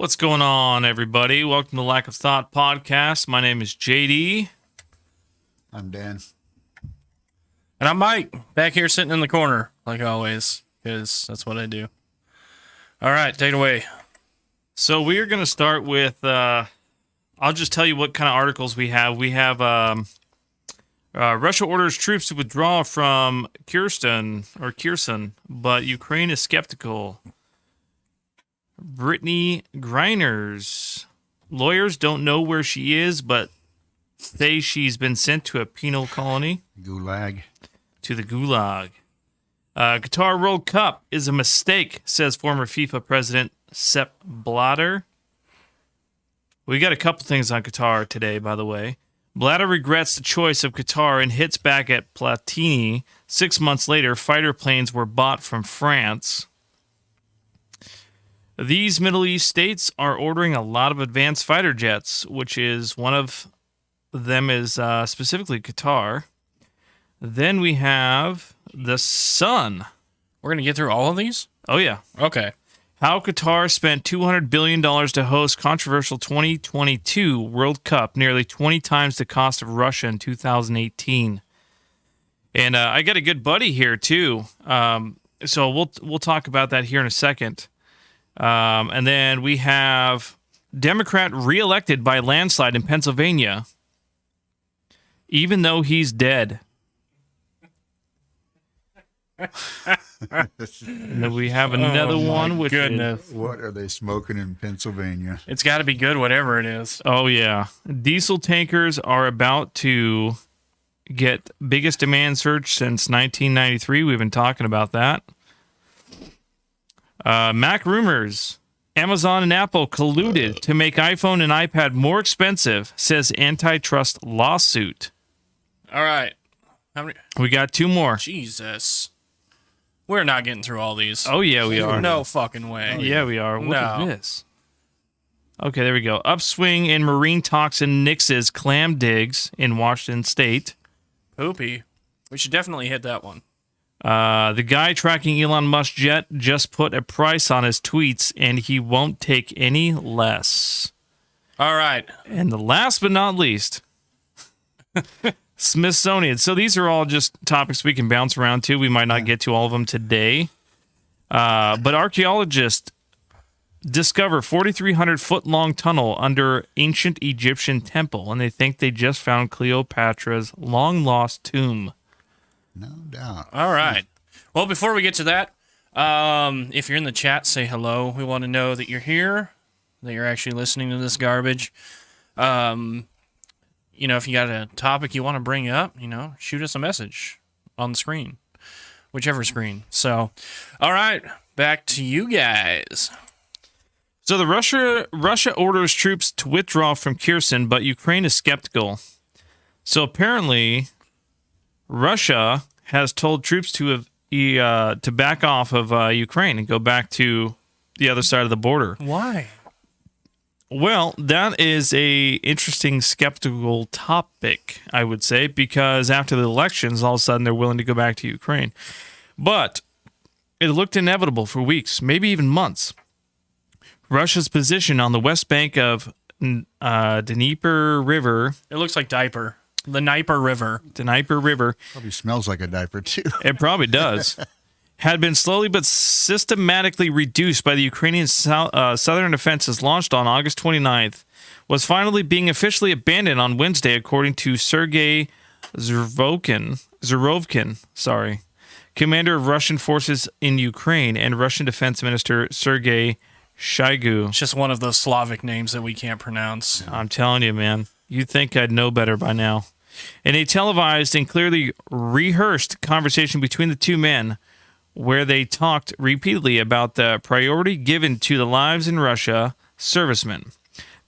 What's going on, everybody? Welcome to Lack of Thought Podcast. My name is JD. I'm Dan. And I'm Mike, back here sitting in the corner, like always, because that's what I do. All right, take it away. So we are going to start with, I'll just tell you what kind of articles we have. We have Russia orders troops to withdraw from Kherson, but Ukraine is skeptical. Brittany Griner's lawyers don't know where she is, but say she's been sent to a penal colony. Gulag. To the Gulag. Qatar World Cup is a mistake, says former FIFA president Sepp Blatter. We got a couple things on Qatar today, by the way. Blatter regrets the choice of Qatar and hits back at Platini. 6 months later, fighter planes were bought from France. These Middle East states are ordering a lot of advanced fighter jets, which is one of them is specifically Qatar. Then we have the Sun. We're going to get through all of these? Oh, yeah. Okay. How Qatar spent $200 billion to host controversial 2022 World Cup, nearly 20 times the cost of Russia in 2018. And I got a good buddy here, too. So we'll talk about that here in a second. And then we have Democrat reelected by landslide in Pennsylvania, even though he's dead. And then we have another one, which goodness. What are they smoking in Pennsylvania? It's got to be good, whatever it is. Oh, yeah. Diesel tankers are about to get biggest demand surge since 1993. We've been talking about that. Mac rumors. Amazon and Apple colluded to make iPhone and iPad more expensive, says antitrust lawsuit. All right. How many? We got two more. Jesus. We're not getting through all these. Oh, yeah, we are. No fucking way. Yeah, we are. What No. is this? Okay, there we go. Upswing in marine toxin nixes clam digs in Washington State. Poopy. We should definitely hit that one. The guy tracking Elon Musk's jet just put a price on his tweets, and he won't take any less. All right. And the last but not least, Smithsonian. So these are all just topics we can bounce around to. We might not get to all of them today. But archaeologists discover 4,300-foot-long tunnel under ancient Egyptian temple, and they think they just found Cleopatra's long-lost tomb. No doubt. All right. Well, before we get to that, if you're in the chat, say hello. We want to know that you're here, that you're actually listening to this garbage. If you got a topic you want to bring up, shoot us a message on the screen, whichever screen. So, all right, back to you guys. So the Russia orders troops to withdraw from Kherson, but Ukraine is skeptical. So apparently, Russia has told troops to back off of Ukraine and go back to the other side of the border. Why? Well, that is a interesting skeptical topic, I would say, because after the elections, all of a sudden they're willing to go back to Ukraine. But it looked inevitable for weeks, maybe even months. Russia's position on the west bank of Dnieper River. It looks like diaper. The Dnieper River. Probably smells like a diaper, too. It probably does. Had been slowly but systematically reduced by the Ukrainian southern offenses launched on August 29th, was finally being officially abandoned on Wednesday, according to Sergei Zurovkin, commander of Russian forces in Ukraine, and Russian Defense Minister Sergei Shoigu. It's just one of those Slavic names that we can't pronounce. I'm telling you, man. You'd think I'd know better by now. In a televised and clearly rehearsed conversation between the two men, where they talked repeatedly about the priority given to the lives in Russia servicemen.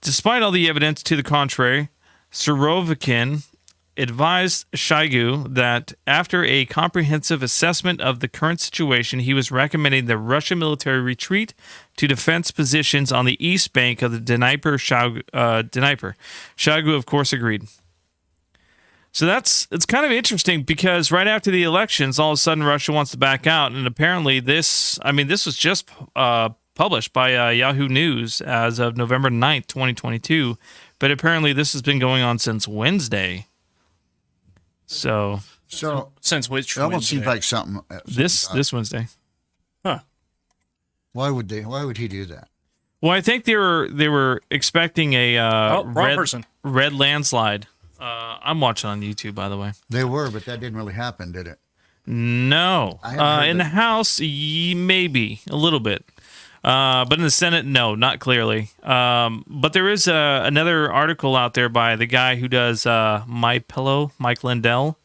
Despite all the evidence to the contrary, Surovikin advised Shoigu that after a comprehensive assessment of the current situation, he was recommending the Russian military retreat to defense positions on the east bank of the Dnieper. Shoigu, of course, agreed. So it's kind of interesting because right after the elections, all of a sudden Russia wants to back out, and apparently this was just published by Yahoo News as of November 9th, 2022. But apparently this has been going on since Wednesday. So Since which it almost seems Wednesday? like something. this Wednesday. Huh. Why would he do that? Well, I think they were expecting a wrong person. red landslide. I'm watching on YouTube, by the way. They were, but that didn't really happen, did it? No. I haven't heard In the House, maybe a little bit. But in the Senate, no, not clearly. But there is another article out there by the guy who does My Pillow, Mike Lindell.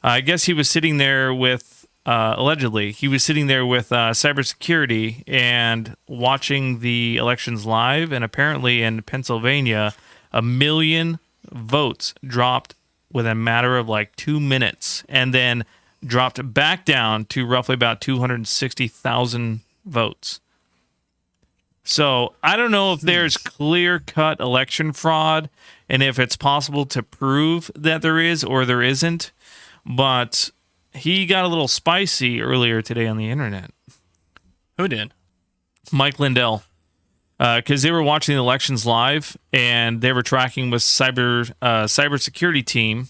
I guess he was sitting there with, allegedly, he was sitting there with cybersecurity and watching the elections live. And apparently in Pennsylvania, 1 million votes dropped within a matter of like 2 minutes, and then dropped back down to roughly about 260,000 votes. So I don't know if there's clear-cut election fraud and if it's possible to prove that there is or there isn't, but he got a little spicy earlier today on the internet. Who did? Mike Lindell. Because they were watching the elections live and they were tracking with cybersecurity team.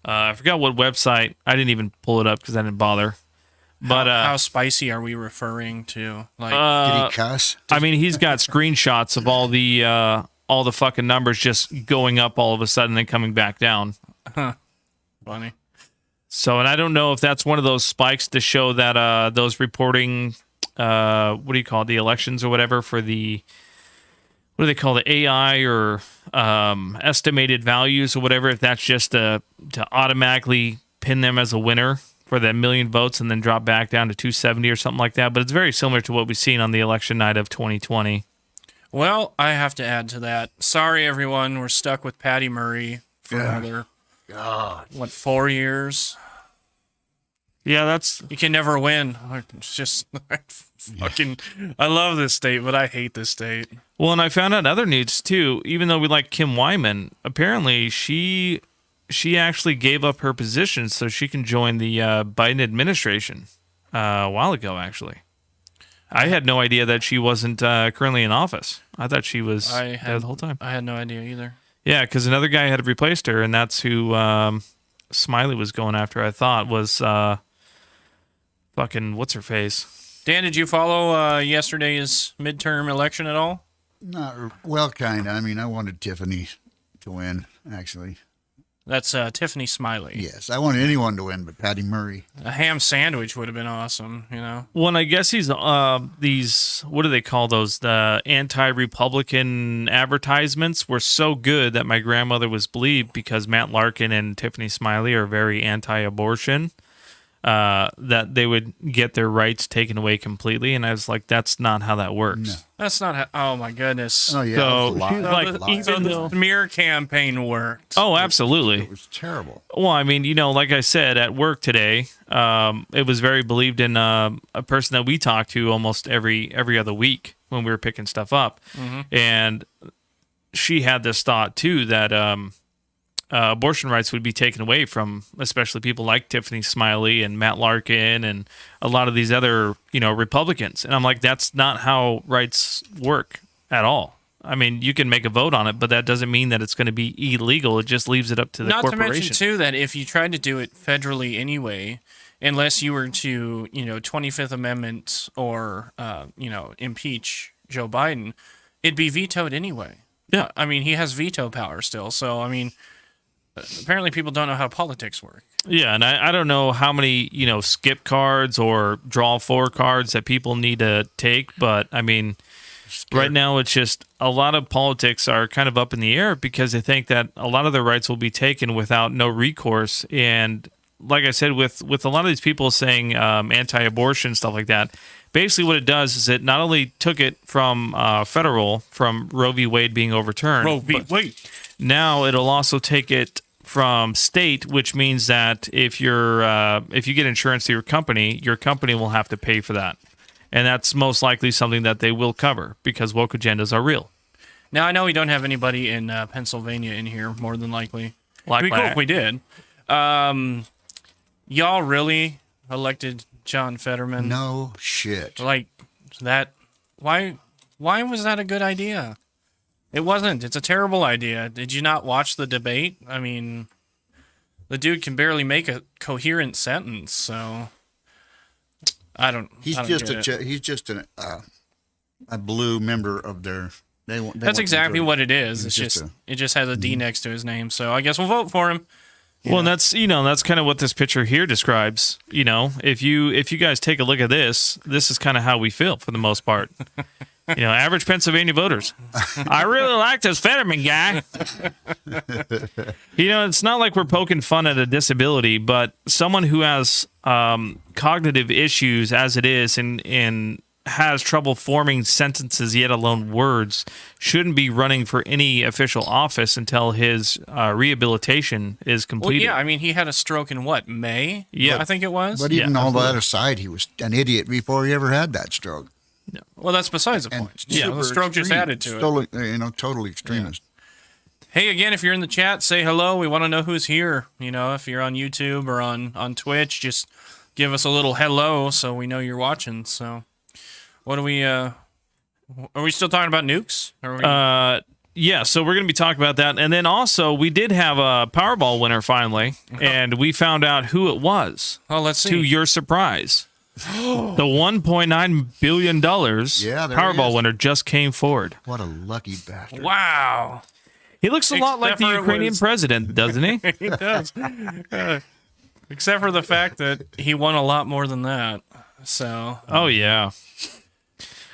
I forgot what website. I didn't even pull it up because I didn't bother. But how spicy are we referring to? Like, Did he cuss? I mean, he's got screenshots of all the fucking numbers just going up all of a sudden and then coming back down. funny. So, and I don't know if that's one of those spikes to show that those reporting, what do you call it, the elections or whatever for the, what do they call the AI or estimated values or whatever, if that's just to automatically pin them as a winner for that 1 million votes and then drop back down to 270 or something like that. But it's very similar to what we've seen on the election night of 2020. Well, I have to add to that. Sorry, everyone. We're stuck with Patty Murray for another, 4 years? Yeah, that's... You can never win. It's just fucking... I love this state, but I hate this state. Well, and I found out other news, too. Even though we like Kim Wyman, apparently she actually gave up her position so she can join the Biden administration a while ago, actually. I had no idea that she wasn't currently in office. I thought she was there the whole time. I had no idea either. Yeah, because another guy had replaced her, and that's who Smiley was going after, I thought, was fucking what's-her-face. Dan, did you follow yesterday's midterm election at all? Well, kind of. I mean, I wanted Tiffany to win, actually. That's Tiffany Smiley. Yes, I wanted anyone to win, but Patty Murray. A ham sandwich would have been awesome, you know? Well, and I guess these, what do they call those? The anti-Republican advertisements were so good that my grandmother was believed because Matt Larkin and Tiffany Smiley are very anti-abortion, that they would get their rights taken away completely. And I was like, that's not how that works. No. That's not how... Oh, my goodness. Oh, yeah. So, it was a lie. she's like, It was a lie. even though... The smear campaign worked. Oh, absolutely. It was terrible. Well, I mean, like I said, at work today, it was very believed in a person that we talk to almost every other week when we were picking stuff up. Mm-hmm. And she had this thought, too, that abortion rights would be taken away from especially people like Tiffany Smiley and Matt Larkin and a lot of these other, Republicans. And I'm like, that's not how rights work at all. I mean, you can make a vote on it, but that doesn't mean that it's going to be illegal. It just leaves it up to the corporation. Not to mention, too, that if you tried to do it federally anyway, unless you were to, 25th Amendment or, impeach Joe Biden, it'd be vetoed anyway. Yeah. I mean, he has veto power still. So, I mean, apparently people don't know how politics work. Yeah, and I don't know how many, skip cards or draw four cards that people need to take, but, I mean... Right now, it's just a lot of politics are kind of up in the air because they think that a lot of their rights will be taken without no recourse. And like I said, with a lot of these people saying anti-abortion, stuff like that, basically what it does is it not only took it from federal, from Roe v. Wade being overturned. Roe v. Wade. Now it'll also take it from state, which means that if you get insurance to your company will have to pay for that. And that's most likely something that they will cover because woke agendas are real. Now, I know we don't have anybody in Pennsylvania in here, more than likely. Like It'd be cool if we did. Y'all really elected John Fetterman? No shit. Like, that why was that a good idea? It wasn't. It's a terrible idea. Did you not watch the debate? I mean, the dude can barely make a coherent sentence, so I don't. He's I don't just get it. he's just a blue member of their. That's exactly what it is. It's just it just has a D next to his name, so I guess we'll vote for him. Well, and that's that's kind of what this picture here describes. If you guys take a look at this is kind of how we feel for the most part. Average Pennsylvania voters. I really like this Fetterman guy. It's not like we're poking fun at a disability, but someone who has cognitive issues as it is and has trouble forming sentences, yet alone words, shouldn't be running for any official office until his rehabilitation is Well, completed. yeah, I mean, he had a stroke in what, May? Yeah. I think it was. But even Yeah, all absolutely. that aside, he was an idiot before he ever had that stroke. Well, that's besides the And point. Yeah, the super stroke just extreme. added to it. Totally extremist. Hey, again, if you're in the chat, say hello. We want to know who's here. If you're on YouTube or on Twitch, just give us a little hello so we know you're watching. So, what do we? Are we still talking about nukes? Are we, Yeah, so we're going to be talking about that. And then also, we did have a Powerball winner finally, and we found out who it was, oh, let's see. to your surprise. The $1.9 billion Yeah, there he Powerball is. winner just came forward. What a lucky bastard. Wow, He looks a lot like the Except for it Ukrainian was- president, doesn't he? he does. Except for the fact that he won a lot more than that. So, Oh, yeah.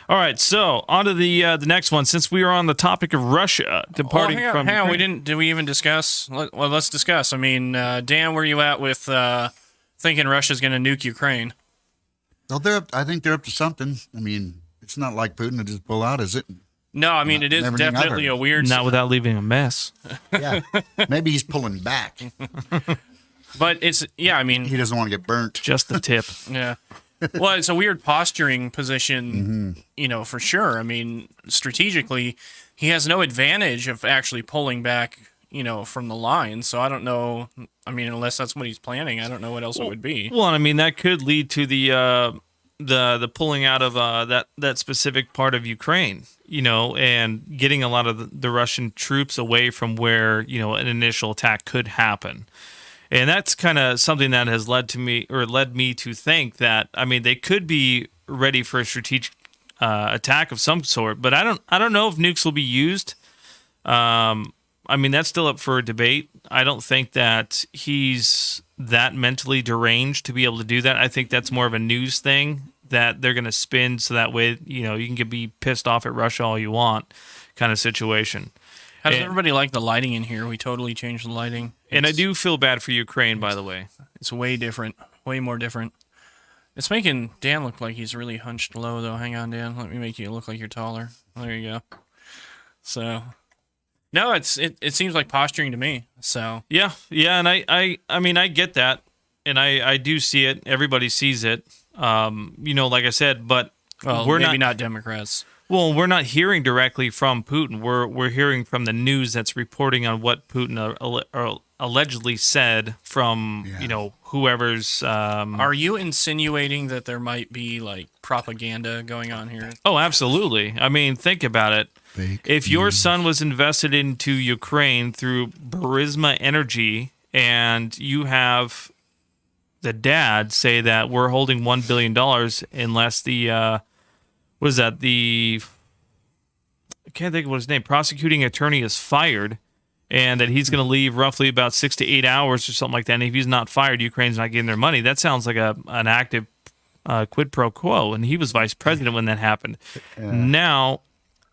All right, so on to the next one. Since we are on the topic of Russia departing hang on, from hang on. Ukraine- Did we even discuss? Well, let's discuss. I mean, Dan, where you at with thinking Russia's going to nuke Ukraine? Well, I think they're up to something. I mean, it's not like Putin to just pull out, is it? No, I mean, it is everything I've definitely heard. a weird. not without leaving a mess. Yeah. Maybe he's pulling back. But it's I mean, He doesn't want to get burnt. Just the tip. yeah. Well, it's a weird posturing position, for sure. I mean, strategically, he has no advantage of actually pulling back, from the line. So I don't know. I mean, unless that's what he's planning, I don't know what else it would be. Well, I mean, that could lead to the pulling out of that specific part of Ukraine, and getting a lot of the Russian troops away from where an initial attack could happen. And that's kind of something that has led me to think that, I mean, they could be ready for a strategic attack of some sort, but I don't know if nukes will be used. I mean, that's still up for debate. I don't think that he's that mentally deranged to be able to do that. I think that's more of a news thing that they're going to spin so that way, you can be pissed off at Russia all you want kind of situation. How does and- everybody like the lighting in here? We totally changed the lighting. And I It's- do feel bad for Ukraine, by the way. It's way different, way more different. It's making Dan look like he's really hunched low, though. Hang on, Dan. Let me make you look like you're taller. There you go. So, no, it seems like posturing to me. So, Yeah, and I mean, I get that, and I do see it. Everybody sees it. Like I said, but well, we're maybe not. not Democrats. Well, we're not hearing directly from Putin. We're hearing from the news that's reporting on what Putin allegedly said from whoever's. Are you insinuating that there might be like propaganda going on here? Oh, absolutely. I mean, think about it. Fake If your news. son was invested into Ukraine through Burisma Energy, and you have the dad say that we're holding $1 billion unless the what is that, the I can't think of what his name, prosecuting attorney is fired, and that he's going to leave roughly about 6 to 8 hours or something like that. And if he's not fired, Ukraine's not getting their money. That sounds like an active quid pro quo. And he was vice president when that happened. Now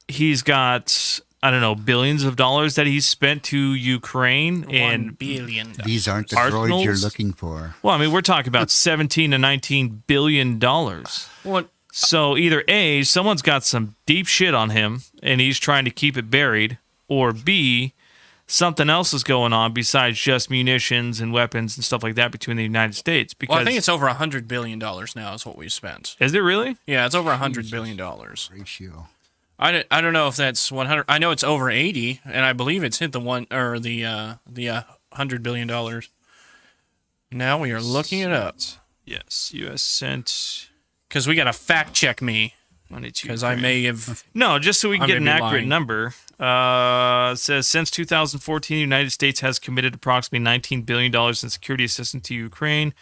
he's got, I don't know, billions of dollars that he's spent to Ukraine. $1 And billion. These aren't the Arsenals? droids you're looking for. well, I mean, we're talking about 17 to 19 billion dollars. What? So either A, someone's got some deep shit on him and he's trying to keep it buried, or B, something else is going on besides just munitions and weapons and stuff like that between the United States. Because Well, I think it's over $100 billion now is what we've spent. is it really? Yeah, it's over $100 billion. Ratio. I don't know if that's 100. I know it's over 80, and I believe it's hit the $100 billion. Now we are looking it up Yes. U.S. sent. because we got to fact check me. because I may have. No, just so we can I get may an be accurate lying. number. It says since 2014, the United States has committed approximately $19 billion in security assistance to Ukraine,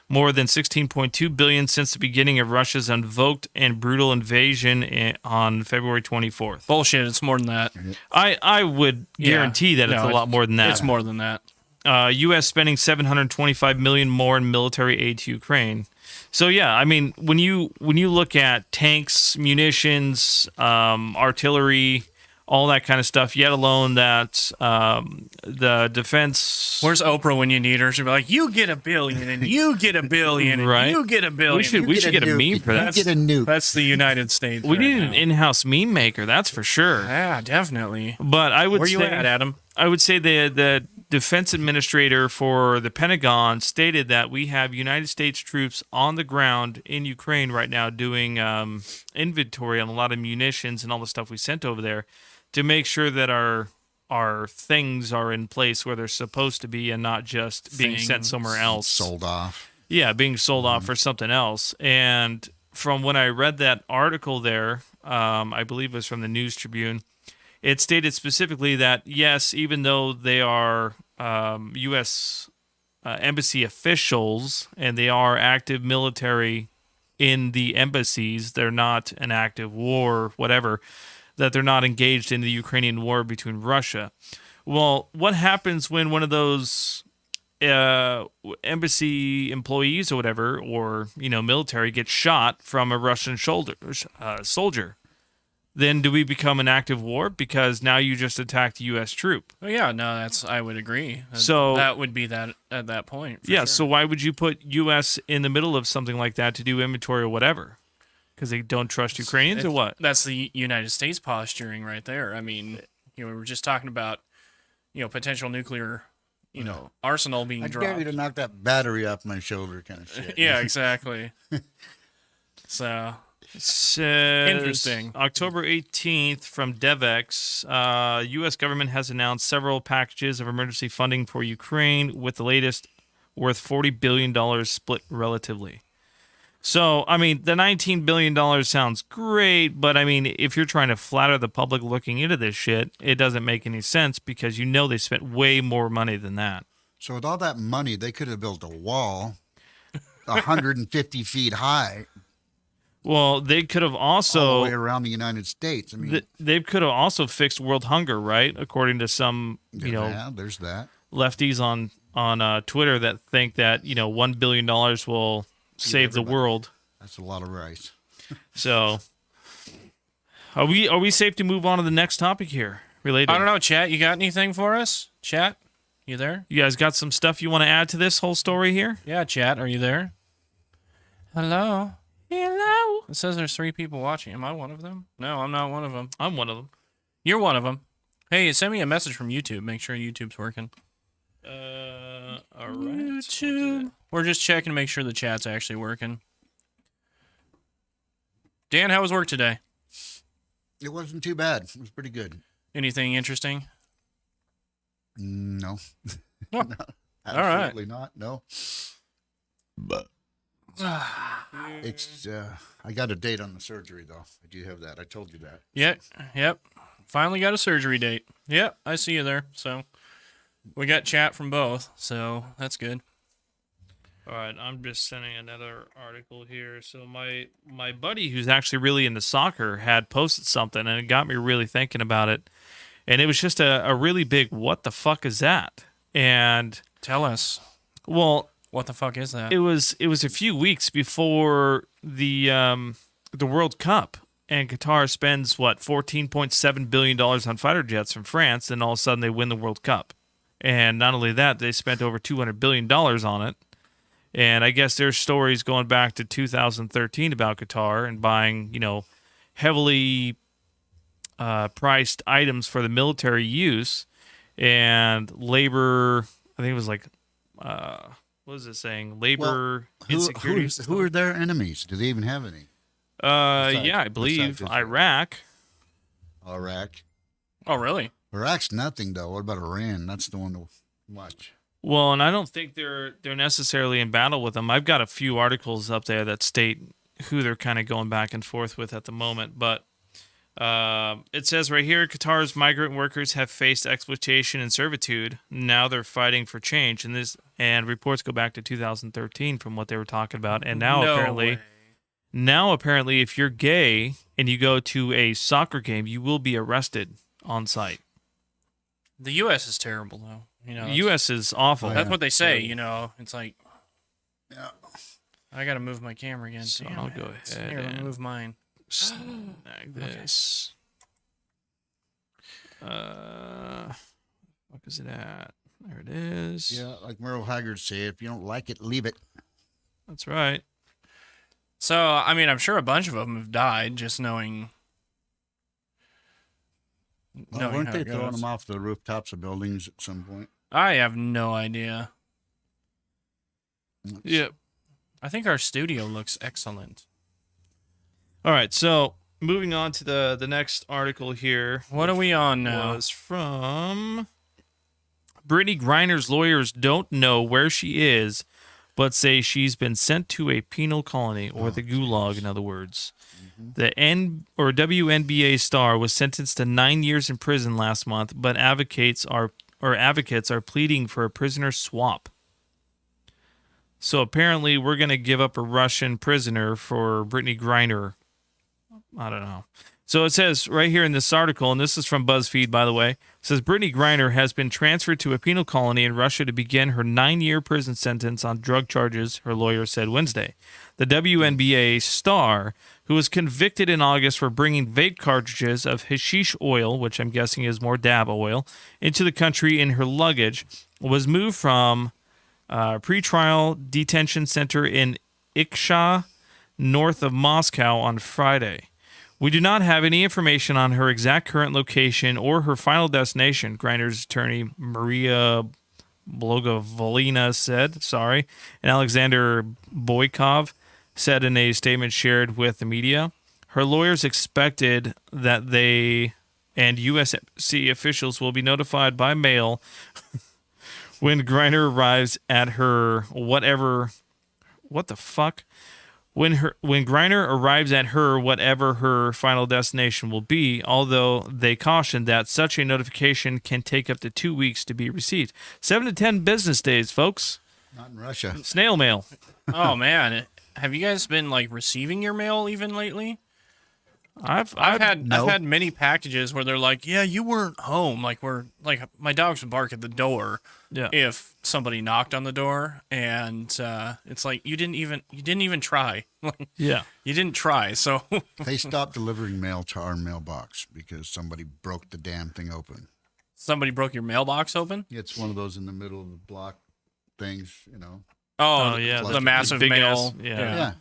more than $16.2 billion since the beginning of Russia's unprovoked and brutal invasion on February 24th. Bullshit. It's more than that. I would guarantee that it's No, a lot more than that. It's more than that. U.S. spending $725 million more in military aid to Ukraine. So yeah, I mean, when you look at tanks, munitions, artillery, all that kind of stuff, yet alone that the defense. Where's Oprah when you need her? She'll be like, "You get $1 billion, and you get $1 billion, and Right. you get $1 billion." We should get a meme for that. Get a nuke. That's the United States. We right need now. an in-house meme maker, that's for sure. Yeah, definitely. But I would Where say, you at, Adam? I would say the defense administrator for the Pentagon stated that we have United States troops on the ground in Ukraine right now doing inventory on a lot of munitions and all the stuff we sent over there to make sure that our things are in place where they're supposed to be and not just being sent Things. somewhere else. Sold off. Yeah, being sold off for something else. And from when I read that article there, I believe it was from the News Tribune, it stated specifically that, yes, even though they are U.S. Embassy officials and they are active military in the embassies, they're not an active war, whatever, that they're not engaged in the Ukrainian war between Russia. Well, what happens when one of those embassy employees or whatever, or military, gets shot from a Russian soldier? Then do we become an active war because now you just attacked a U.S. troop? Oh yeah, no, I would agree. So- that would be that at that point. for Yeah. sure. So why would you put U.S. in the middle of something like that to do inventory or whatever? Because they don't trust Ukrainians or what? That's the United States posturing right there. I mean, we were just talking about, potential nuclear, arsenal being I dropped. dare you to knock that battery off my shoulder, kind of shit. Yeah, exactly. So Says, Interesting. October 18th from DevEx, U.S. government has announced several packages of emergency funding for Ukraine, with the latest worth $40 billion split relatively. So, I mean, the $19 billion sounds great, but I mean, if you're trying to flatter the public looking into this shit, it doesn't make any sense because they spent way more money than that. So with all that money, they could have built a wall 150 feet high Well, they could have all also the way around the United States. I mean, they could have also fixed world hunger, right? According to some, yeah, there's that. lefties on Twitter that think that $1 billion will save the everybody. world. That's a lot of rice. So, are we safe to move on to the next topic here? Related. I don't know, chat. You got anything for us? Chat, you there? You guys got some stuff you want to add to this whole story here? Yeah, chat. Are you there? Hello. Hello. It says there's 3 people watching. Am I one of them? No, I'm not one of them. I'm one of them. You're one of them. Hey, send me a message from YouTube. Make sure YouTube's working. All right. YouTube. We're just checking to make sure the chat's actually working. Dan, how was work today? It wasn't too bad. It was pretty good. Anything interesting? No. Oh, all right. Absolutely not. No. But it's I got a date on the surgery though. I do have that. I told you that. Yep. Finally got a surgery date. Yep, I see you there. So we got chat from both, so that's good. All right, I'm just sending another article here. So my buddy, who's actually really into soccer, had posted something, and it got me really thinking about it. And it was just a really big, what the fuck is that? And Tell us, well, what the fuck is that? it was a few weeks before the World Cup, and Qatar spends what $14.7 billion on fighter jets from France, and all of a sudden they win the World Cup. And not only that, they spent over $200 billion on it. And I guess there's stories going back to 2013 about Qatar and buying, heavily priced items for the military use and labor. I think it was like, what was it saying? Labor insecurity. Who are their enemies? Do they even have any? Yeah, I believe Israel. Iraq. Iraq. Oh, really? Iraq's nothing though. What about Iran? That's the one to watch. Well, and I don't think they're necessarily in battle with them. I've got a few articles up there that state who they're kind of going back and forth with at the moment. But it says right here, Qatar's migrant workers have faced exploitation and servitude. Now they're fighting for change, and reports go back to 2013 from what they were talking about. And now No apparently, way. if you're gay and you go to a soccer game, you will be arrested on site. The U.S. is terrible, though. You know, The U.S. is awful. that's what they say. You know, it's like Yeah. I got to move my camera again. So Damn I'll it. go ahead Here, let me and- move mine. Like this. What is it at? There it is. Yeah, like Merle Haggard said, if you don't like it, leave it. That's right. So, I mean, I'm sure a bunch of them have died just knowing. Well, knowing weren't how they it throwing goes. them off the rooftops of buildings at some point? I have no idea. Yep. I think our studio looks excellent. All right. So moving on to the next article here. What are we on now? Was from Brittany Griner's lawyers don't know where she is, but say she's been sent to a penal colony, or the gulag, in other words. The WNBA star was sentenced to 9 years in prison last month, but advocates are pleading for a prisoner swap. So apparently, we're going to give up a Russian prisoner for Brittany Griner. I don't know. So it says right here in this article, and this is from BuzzFeed, by the way, it says Brittany Griner has been transferred to a penal colony in Russia to begin her 9-year prison sentence on drug charges, her lawyer said Wednesday. The WNBA star, who was convicted in August for bringing vape cartridges of hashish oil, which I'm guessing is more dab oil, into the country in her luggage, was moved from a pretrial detention center in Iksha, north of Moscow, on Friday. We do not have any information on her exact current location or her final destination, Griner's attorney Maria Blogovolina said. And Alexander Boykov said in a statement shared with the media. Her lawyers expected that they and USC officials will be notified by mail when Griner arrives at her whatever her final destination will be, although they cautioned that such a notification can take up to 2 weeks to be received. 7 to 10 business days, folks. Not in Russia. Snail mail. Oh man, have you guys been like receiving your mail even lately? I've had many packages where they're like, "Yeah, you weren't home." Like my dogs would bark at the door if somebody knocked on the door, and it's like you didn't even try. Yeah. You didn't try. So They stopped delivering mail to our mailbox because somebody broke the damn thing open. somebody broke your mailbox open. It's one of those in the middle of the block things, Oh, yeah, the massive big mail. ass- yeah.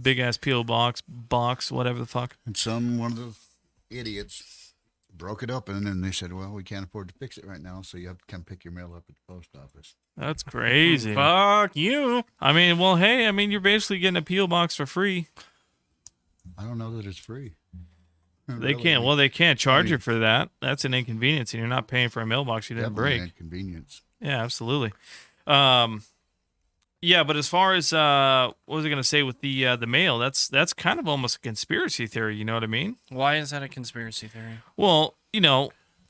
Big ass P.O. box, whatever the fuck. And one of the idiots broke it open, and they said, well, we can't afford to fix it right now, so you have to come pick your mail up at the post office. That's crazy. Fuck you. I mean, well, hey, you're basically getting a P.O. box for free. I don't know that it's free. They can't charge you for that. That's an inconvenience, and you're not paying for a mailbox you didn't Definitely break. inconvenience. Yeah, absolutely. Yeah, but as far as what was I going to say with the mail? That's kind of almost a conspiracy theory. You know what I mean? Why is that a conspiracy theory? Well,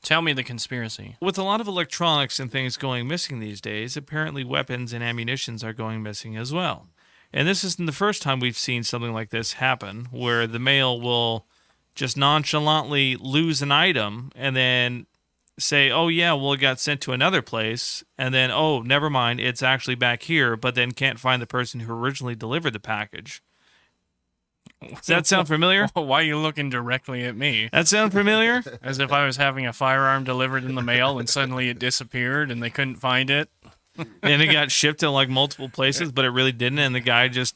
Tell me the conspiracy. with a lot of electronics and things going missing these days, apparently weapons and ammunitions are going missing as well. And this isn't the first time we've seen something like this happen, where the mail will just nonchalantly lose an item and then say, oh, yeah, well, it got sent to another place. And then, oh, never mind, it's actually back here, but then can't find the person who originally delivered the package. Does that sound familiar? Why are you looking directly at me? That sound familiar? As if I was having a firearm delivered in the mail and suddenly it disappeared and they couldn't find it. And it got shipped to like multiple places, but it really didn't. And the guy just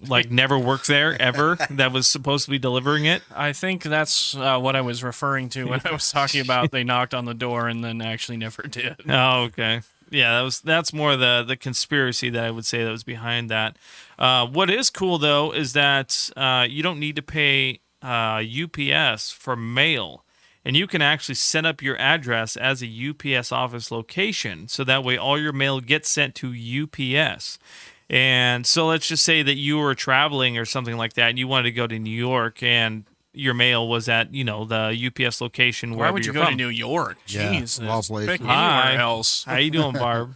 like never worked there ever that was supposed to be delivering it. I think that's what I was referring to when I was talking about they knocked on the door and then actually never did. Oh, okay. Yeah, that's more the conspiracy that I would say that was behind that. What is cool though is that you don't need to pay UPS for mail, and you can actually set up your address as a UPS office location, so that way all your mail gets sent to UPS. And so let's just say that you were traveling or something like that, and you wanted to go to New York, and your mail was at the UPS location Why wherever would you you're go from. to New York? Yeah, Jesus. of all places. Pick anywhere Hi. else. How you doing, Barb?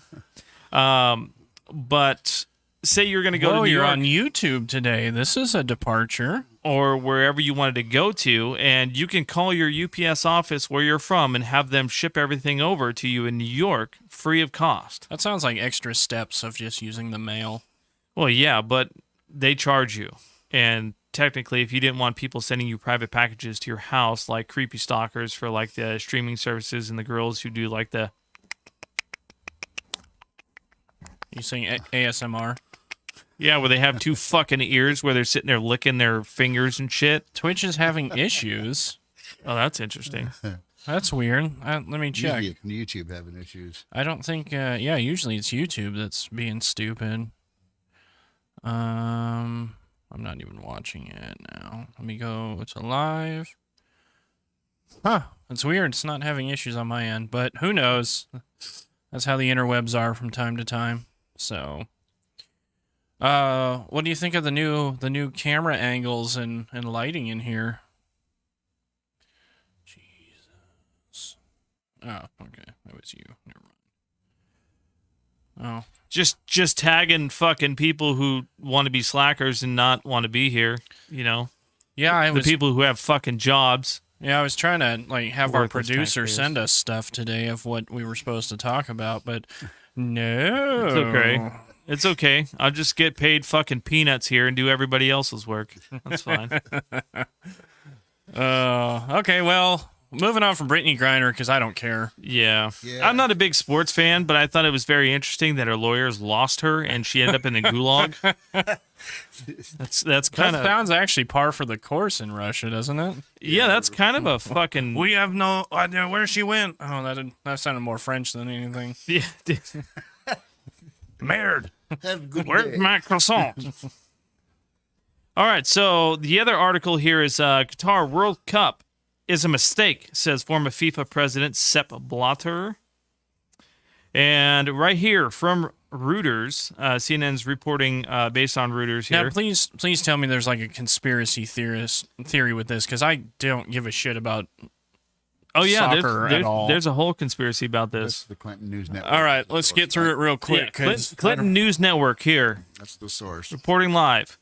But say you're going to go Whoa, to New you're York on YouTube today. This is a departure. or wherever you wanted to go to, and you can call your UPS office where you're from and have them ship everything over to you in New York free of cost. That sounds like extra steps of just using the mail. Well, yeah, but they charge you. And technically, if you didn't want people sending you private packages to your house, like creepy stalkers for like the streaming services and the girls who do like the You saying ASMR? where they have two fucking ears where they're sitting there licking their fingers and shit. Twitch is having issues. Oh, that's interesting. That's weird. Let me check. Usually YouTube having issues. I don't think. Usually it's YouTube that's being stupid. I'm not even watching it now. Let me go to live. Huh. It's weird. It's not having issues on my end, but who knows? That's how the interwebs are from time to time. So, what do you think of the new camera angles and lighting in here? Jesus. Oh, okay. That was you. Never mind. Oh. Just tagging fucking people who want to be slackers and not want to be here, Yeah, the people who have fucking jobs. Yeah, I was trying to have our Worthless producer taxpayers. send us stuff today of what we were supposed to talk about, but no. It's okay. It's okay. I'll just get paid fucking peanuts here and do everybody else's work. That's fine. Okay, well, moving on from Brittany Griner because I don't care. Yeah. Yeah. I'm not a big sports fan, but I thought it was very interesting that her lawyers lost her and she ended up in the gulag. That's kind That of sounds actually par for the course in Russia, doesn't it? that's kind of a fucking We have no idea where she went. Oh, that sounded more French than anything. yeah. Merde. Have a good Where's day. my croissant? All right, so the other article here is Qatar World Cup is a mistake, says former FIFA president Sepp Blatter. And right here from Reuters, CNN's reporting based on Reuters here. Now, please tell me there's like a conspiracy theory with this because I don't give a shit about. Oh yeah, soccer at all. there's a whole conspiracy about That's this. the Clinton News Network. All right, let's get through it real quick. Yeah, 'cause Clinton News Network here That's the source. reporting live.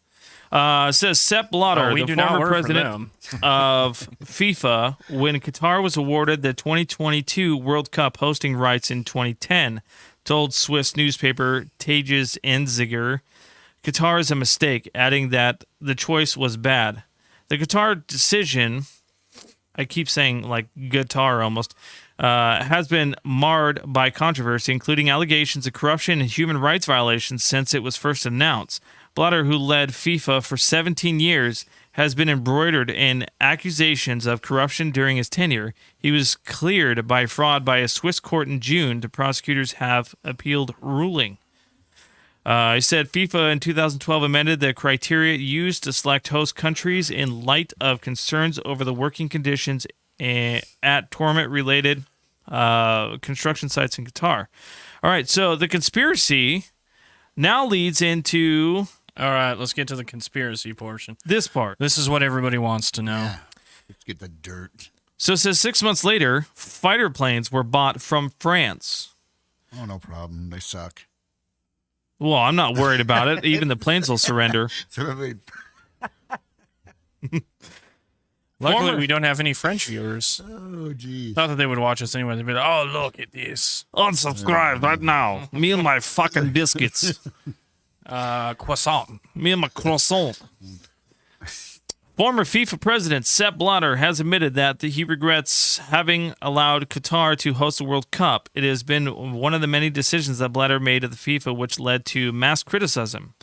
Says Sepp Blatter, we the do not former work for president them. of FIFA, when Qatar was awarded the 2022 World Cup hosting rights in 2010, told Swiss newspaper Tages Enziger, Qatar is a mistake, adding that the choice was bad. The Qatar decision, I keep saying like guitar almost, has been marred by controversy, including allegations of corruption and human rights violations since it was first announced. Blatter, who led FIFA for 17 years, has been embroidered in accusations of corruption during his tenure. He was cleared by fraud by a Swiss court in June. The prosecutors have appealed ruling. He said FIFA in 2012 amended the criteria used to select host countries in light of concerns over the working conditions at tournament-related construction sites in Qatar. All right, so the conspiracy now leads into All right, let's get to the conspiracy portion. this part. This is what everybody wants to know. Let's get the dirt. So it says 6 months later, fighter planes were bought from France. Oh, no problem. They suck. Well, I'm not worried about it. Even the planes will surrender. So they- Luckily, Former- we don't have any French viewers. oh, geez. Not that they would watch us anyway. They'd be like, oh, look at this. Unsubscribe right now. Me and my fucking biscuits. Croissant. Me and my croissant. Former FIFA president Sepp Blatter has admitted that he regrets having allowed Qatar to host the World Cup. It has been one of the many decisions that Blatter made at the FIFA which led to mass criticism.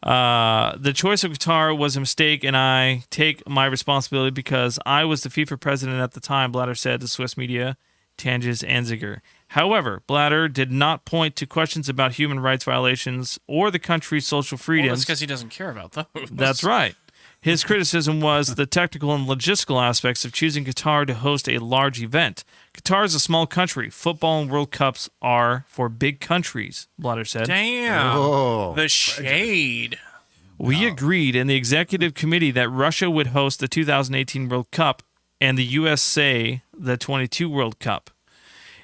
The choice of Qatar was a mistake, and I take my responsibility because I was the FIFA president at the time, Blatter said to Swiss media Tanges Anziger. However, Blatter did not point to questions about human rights violations or the country's social Well, freedoms. that's because he doesn't care about those. That's right. His criticism was the technical and logistical aspects of choosing Qatar to host a large event. Qatar is a small country. Football and World Cups are for big countries, Blatter said. Damn. Oh, The shade. We agreed in the executive committee that Russia would host the 2018 World Cup and the USA the 22 World Cup.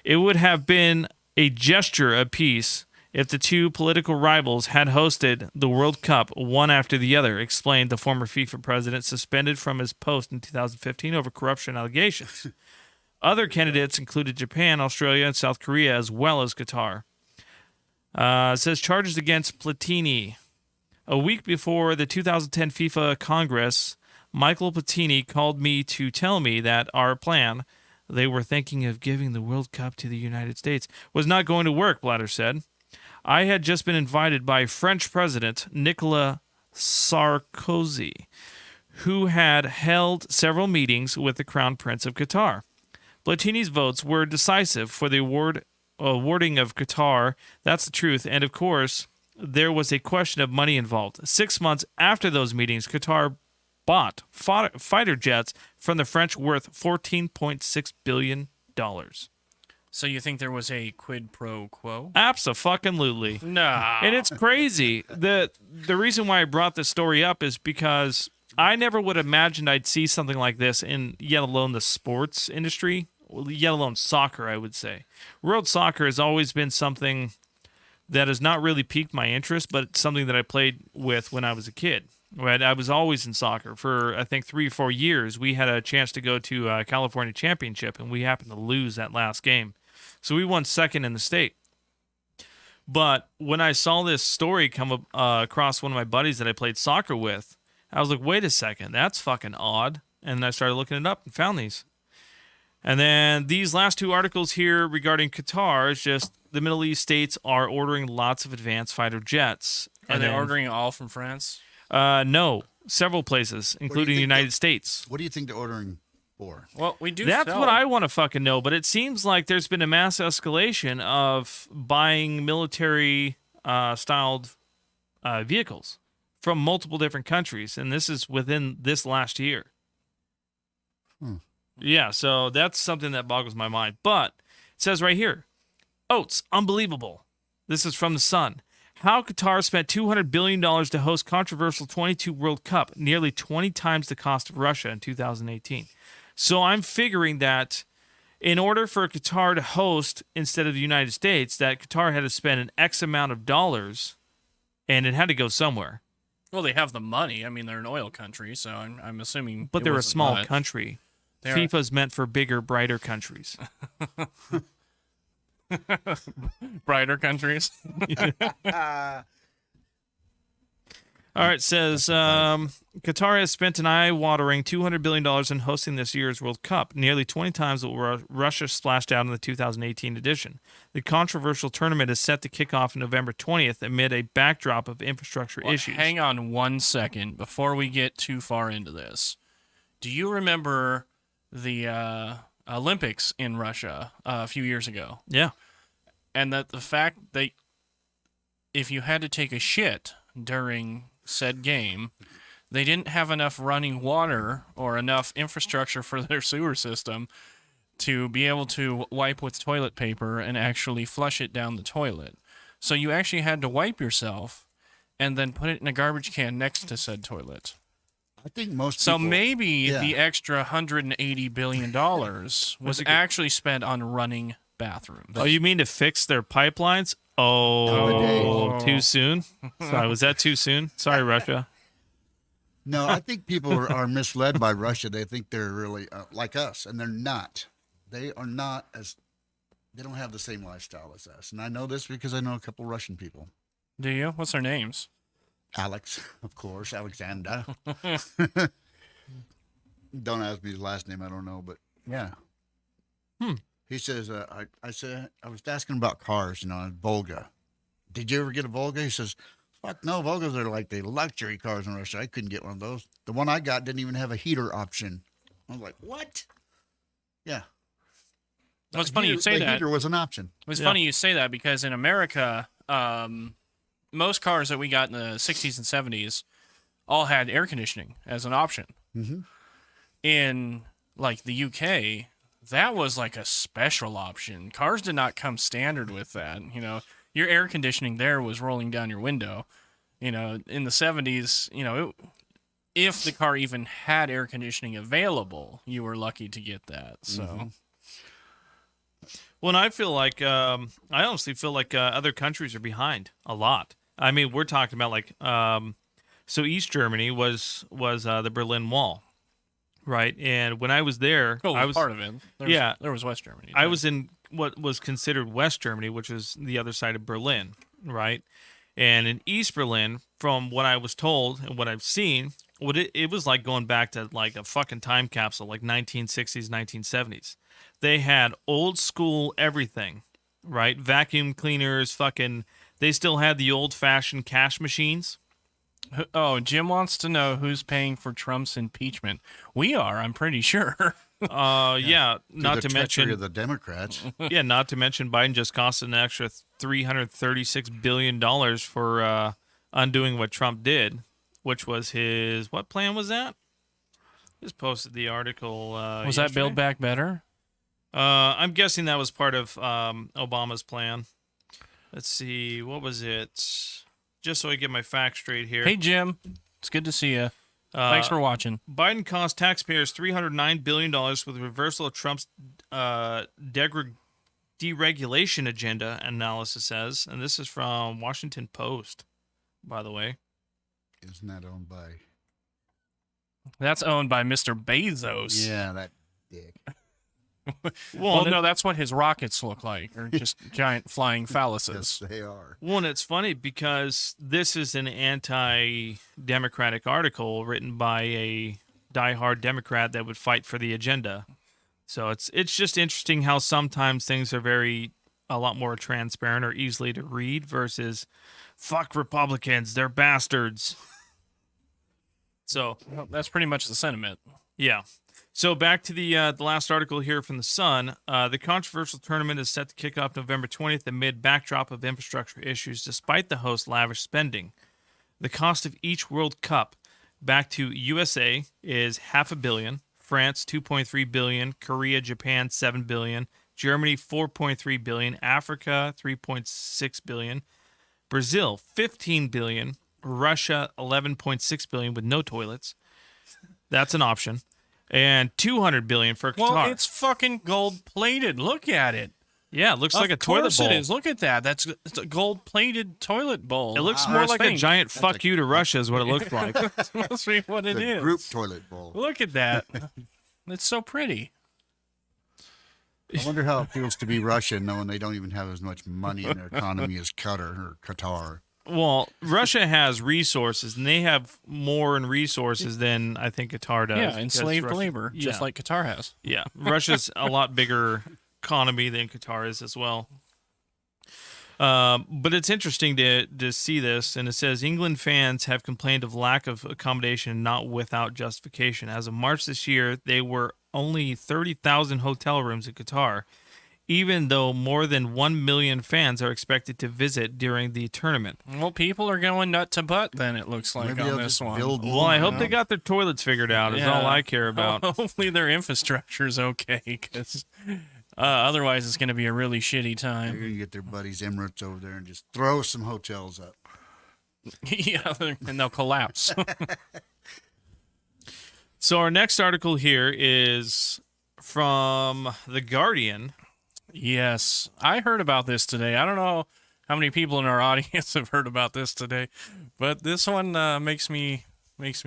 It would have been a gesture of peace if the two political rivals had hosted the World Cup one after the other, explained the former FIFA president suspended from his post in 2015 over corruption allegations. Other candidates included Japan, Australia, and South Korea, as well as Qatar. It says charges against Platini. A week before the 2010 FIFA Congress, Michael Platini called me to tell me that our plan, they were thinking of giving the World Cup to the United States, was not going to work, Blatter said. I had just been invited by French President Nicolas Sarkozy, who had held several meetings with the Crown Prince of Qatar. Platini's votes were decisive for the awarding of Qatar. That's the truth. And of course, there was a question of money involved. 6 months after those meetings, Qatar bought fighter jets from the French worth $14.6 billion. So you think there was a quid pro quo? Abso-fucking-lutely. Nah. And it's crazy. The reason why I brought this story up is because I never would have imagined I'd see something like this in yet alone the sports industry, yet alone soccer, I would say. World soccer has always been something that has not really piqued my interest, but it's something that I played with when I was a kid. Right? I was always in soccer. For, I think, 3 or 4 years, we had a chance to go to a California championship, and we happened to lose that last game. So we won second in the state. But when I saw this story come across one of my buddies that I played soccer with, I was like, wait a second, that's fucking odd. And then I started looking it up and found these. And then these last 2 articles here regarding Qatar is just the Middle East states are ordering lots of advanced fighter jets. Are And they then- ordering all from France? No, several places, including the think United that- States. what do you think they're ordering for? Well, we do. That's sell. what I want to fucking know, but it seems like there's been a mass escalation of buying military styled vehicles from multiple different countries, and this is within this last year. Yeah, so that's something that boggles my mind. But it says right here, Oates, unbelievable. This is from The Sun. How Qatar spent $200 billion to host controversial 22 World Cup, nearly 20 times the cost of Russia in 2018. So I'm figuring that in order for Qatar to host instead of the United States, that Qatar had to spend an X amount of dollars, and it had to go somewhere. Well, they have the money. I mean, they're an oil country, so I'm assuming. But it they're a wasn't small much. country. They are- FIFA's meant for bigger, brighter countries. Brighter countries. All right, says Qatar has spent an eye-watering $200 billion in hosting this year's World Cup, nearly 20 times what Russia splashed out in the 2018 edition. The controversial tournament is set to kick off November 20th amid a backdrop of infrastructure Well, issues. hang on 1 second before we get too far into this. Do you remember the Olympics in Russia a few years ago? Yeah. And that the fact that if you had to take a shit during said game, they didn't have enough running water or enough infrastructure for their sewer system to be able to wipe with toilet paper and actually flush it down the toilet. So you actually had to wipe yourself and then put it in a garbage can next to said toilet. I think most So people, maybe yeah. the extra $180 billion was actually spent on running bathrooms. Oh, you mean to fix their pipelines? Oh, Oh. too soon? Sorry, was that too soon? Sorry, Russia. No, I think people are misled by Russia. They think they're really like us, and they're not. They are not as. They don't have the same lifestyle as us, and I know this because I know a couple Russian people. Do you? What's their names? Alex, of course, Alexander. Don't ask me his last name. I don't know, but yeah. He says, I said, I was asking about cars, a Volga. Did you ever get a Volga? He says, fuck no, Volgas are like the luxury cars in Russia. I couldn't get one of those. The one I got didn't even have a heater option. I was like, what? Yeah. Well, it's funny you say the that. heater was an option. It's Yeah. funny you say that because in America, most cars that we got in the 60s and 70s all had air conditioning as an option. Mm-hmm. In like the UK, that was like a special option. Cars did not come standard with that. You know, your air conditioning there was rolling down your window. You know, in the 70s, you know, if the car even had air conditioning available, you were lucky to get that. So, Well, and I feel like I honestly feel like other countries are behind a lot. I mean, we're talking about like so East Germany was the Berlin Wall, right? And when I was there, oh, I was part of it. There was West Germany. I was in what was considered West Germany, which is the other side of Berlin, right? And in East Berlin, from what I was told and what I've seen, it was like going back to like a fucking time capsule, like 1960s, 1970s. They had old school everything, right? Vacuum cleaners, fucking. They still had the old fashioned cash machines. Oh, Jim wants to know who's paying for Trump's impeachment. We are, I'm pretty sure. Yeah. Not to treachery mention of the Democrats. Yeah, not to mention Biden just cost an extra $336 billion for undoing what Trump did, which was his, what plan was that? Just posted the article. Was that Build Back Better? I'm guessing that was part of Obama's plan. Let's see, what was it? Just so I get my facts straight here. Hey, Jim. It's good to see you. Thanks for watching. Biden cost taxpayers $309 billion with the reversal of Trump's deregulation agenda, analysis says. And this is from Washington Post, by the way. Isn't that owned by? That's owned by Mr. Bezos. Yeah, that dick. Well, no, that's what his rockets look like. Or just giant flying phalluses. Yes, they are. Well, and it's funny because this is an anti-democratic article written by a diehard Democrat that would fight for the agenda. So it's just interesting how sometimes things are a lot more transparent or easily to read versus fuck Republicans, they're bastards. So Well, that's pretty much the sentiment. yeah. So back to the last article here from The Sun. The controversial tournament is set to kick off November 20th amid backdrop of infrastructure issues despite the host's lavish spending. The cost of each World Cup back to USA is $500 million, France $2.3 billion, Korea, Japan $7 billion, Germany $4.3 billion, Africa $3.6 billion, Brazil $15 billion, Russia $11.6 billion with no toilets. That's an option. And $200 billion for Qatar. Well, it's fucking gold-plated. Look at it. Yeah, it looks like a toilet bowl. Of course it is. Look at that. It's a gold-plated toilet bowl. It looks Or more like a sink. giant fuck you to Russia is what it looks like. That must be what it The is. group toilet bowl. Look at that. It's so pretty. I wonder how it feels to be Russian, knowing they don't even have as much money in their economy as Qatar. Well, Russia has resources, and they have more in resources than I think Qatar does. Yeah, because enslaved Russia- labor, just yeah. like Qatar has. Yeah, Russia's a lot bigger economy than Qatar is as well. But it's interesting to see this, and it says England fans have complained of lack of accommodation, not without justification. As of March this year, there were only 30,000 hotel rooms in Qatar, even though more than 1 million fans are expected to visit during the tournament. Well, people are going nut to butt then, it looks like, Maybe on they'll this just one. build Well, I more, hope they got their toilets figured out, is all I care about. Hopefully their infrastructure's okay, because otherwise it's going to be a really shitty They're time. going to get their buddies Emirates over there and just throw some hotels up. Yeah, and they'll collapse. So our next article here is from The Guardian. Yes, I heard about this today. I don't know how many people in our audience have heard about this today, but this one makes me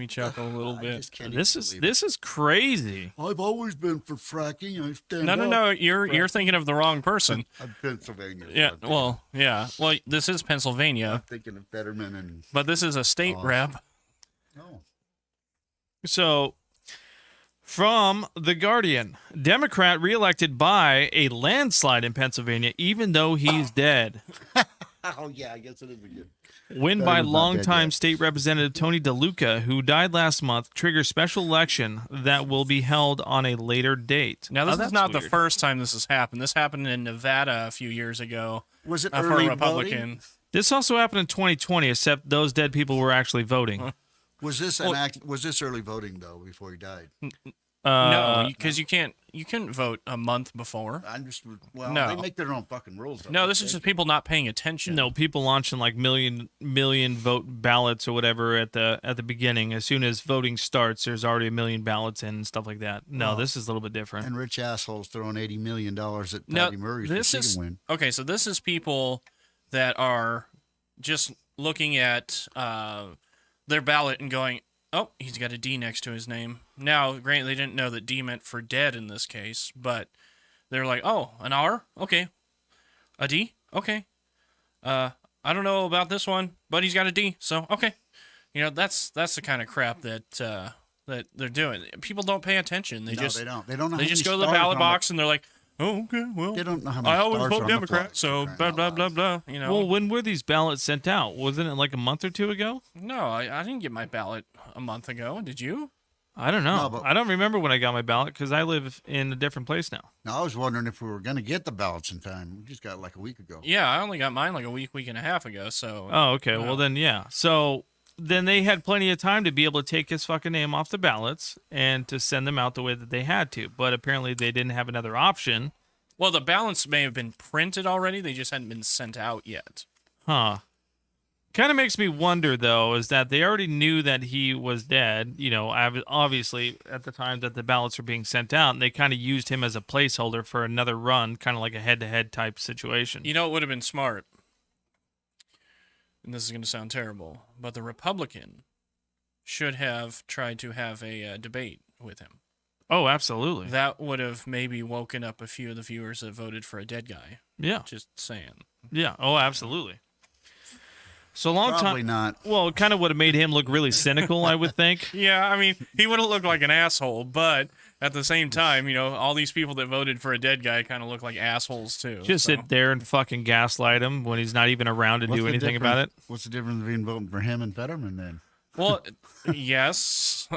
chuckle a little I bit. just can't This even is believe this is crazy. it. I've always been for fracking. I stand No, up. you're thinking of the wrong person. I'm Pennsylvania. Yeah, well, this is Pennsylvania, I'm thinking of Fetterman and but this is a state rep. no. So from The Guardian, Democrat reelected by a landslide in Pennsylvania, even though he's dead. Oh yeah, I guess it is a good. Win by Fetterman's not dead longtime yet. state representative Tony DeLuca, who died last month, triggers special election that will be held on a later date. Now, this is that's not the weird. first time this has happened. This happened in Nevada a few years ago Was it for early a Republican. voting? This also happened in 2020, except those dead people were actually voting. Was this Was this early voting though before he died? No, because you couldn't vote a month before. I'm just well, No. they make their own fucking rules. No, this is just people not paying attention. No, people launching like million vote ballots or whatever at the beginning. As soon as voting starts, there's already a million ballots in and stuff like that. No, this is a little bit different. And rich assholes throwing $80 million at No, Patty Murray so this she is can win. okay. So this is people that are just looking at their ballot and going, "Oh, he's got a D next to his name." Now, granted, they didn't know that D meant for dead in this case, but they're like, "Oh, an R? Okay, a D? Okay. I don't know about this one, but he's got a D, so okay." You know, that's the kind of crap that that they're doing. People don't pay attention. They No, just they don't. They don't know. they how just many go to the stars ballot on box and they're like, "Oh, okay, well, They don't know how many I always stars are vote on the Democrat, flag, so for blah crying blah out blah loud. blah." You know, Well, when were these ballots sent out? Wasn't it like a month or two ago? no, I didn't get my ballot a month ago. Did you? I don't know. No, but- I don't remember when I got my ballot because I live in a different place now. Now I was wondering if we were going to get the ballots in time. We just got it like a week ago. Yeah, I only got mine like a week and a half ago. So Oh, okay. Wow. Well, then, yeah. So then they had plenty of time to be able to take his fucking name off the ballots and to send them out the way that they had to. But apparently they didn't have another option. well, the ballots may have been printed already. They just hadn't been sent out yet. Huh. Kind of makes me wonder, though, is that they already knew that he was dead, you know, obviously at the time that the ballots were being sent out, and they kind of used him as a placeholder for another run, kind of like a head-to-head type situation. You know, it would have been smart. And this is going to sound terrible, but the Republican should have tried to have a debate with him. Oh, absolutely. That would have maybe woken up a few of the viewers that voted for a dead guy. Yeah. Just saying. Yeah. Oh, absolutely. So long Probably time. not. Well, it kind of would have made him look really cynical, I would think. Yeah, I mean, he would have looked like an asshole, but at the same time, you know, all these people that voted for a dead guy kind of look like assholes too. Just so. sit there and fucking gaslight him when he's not even around to What's do the anything about it. difference- What's the difference between voting for him and Fetterman then? Well, yes,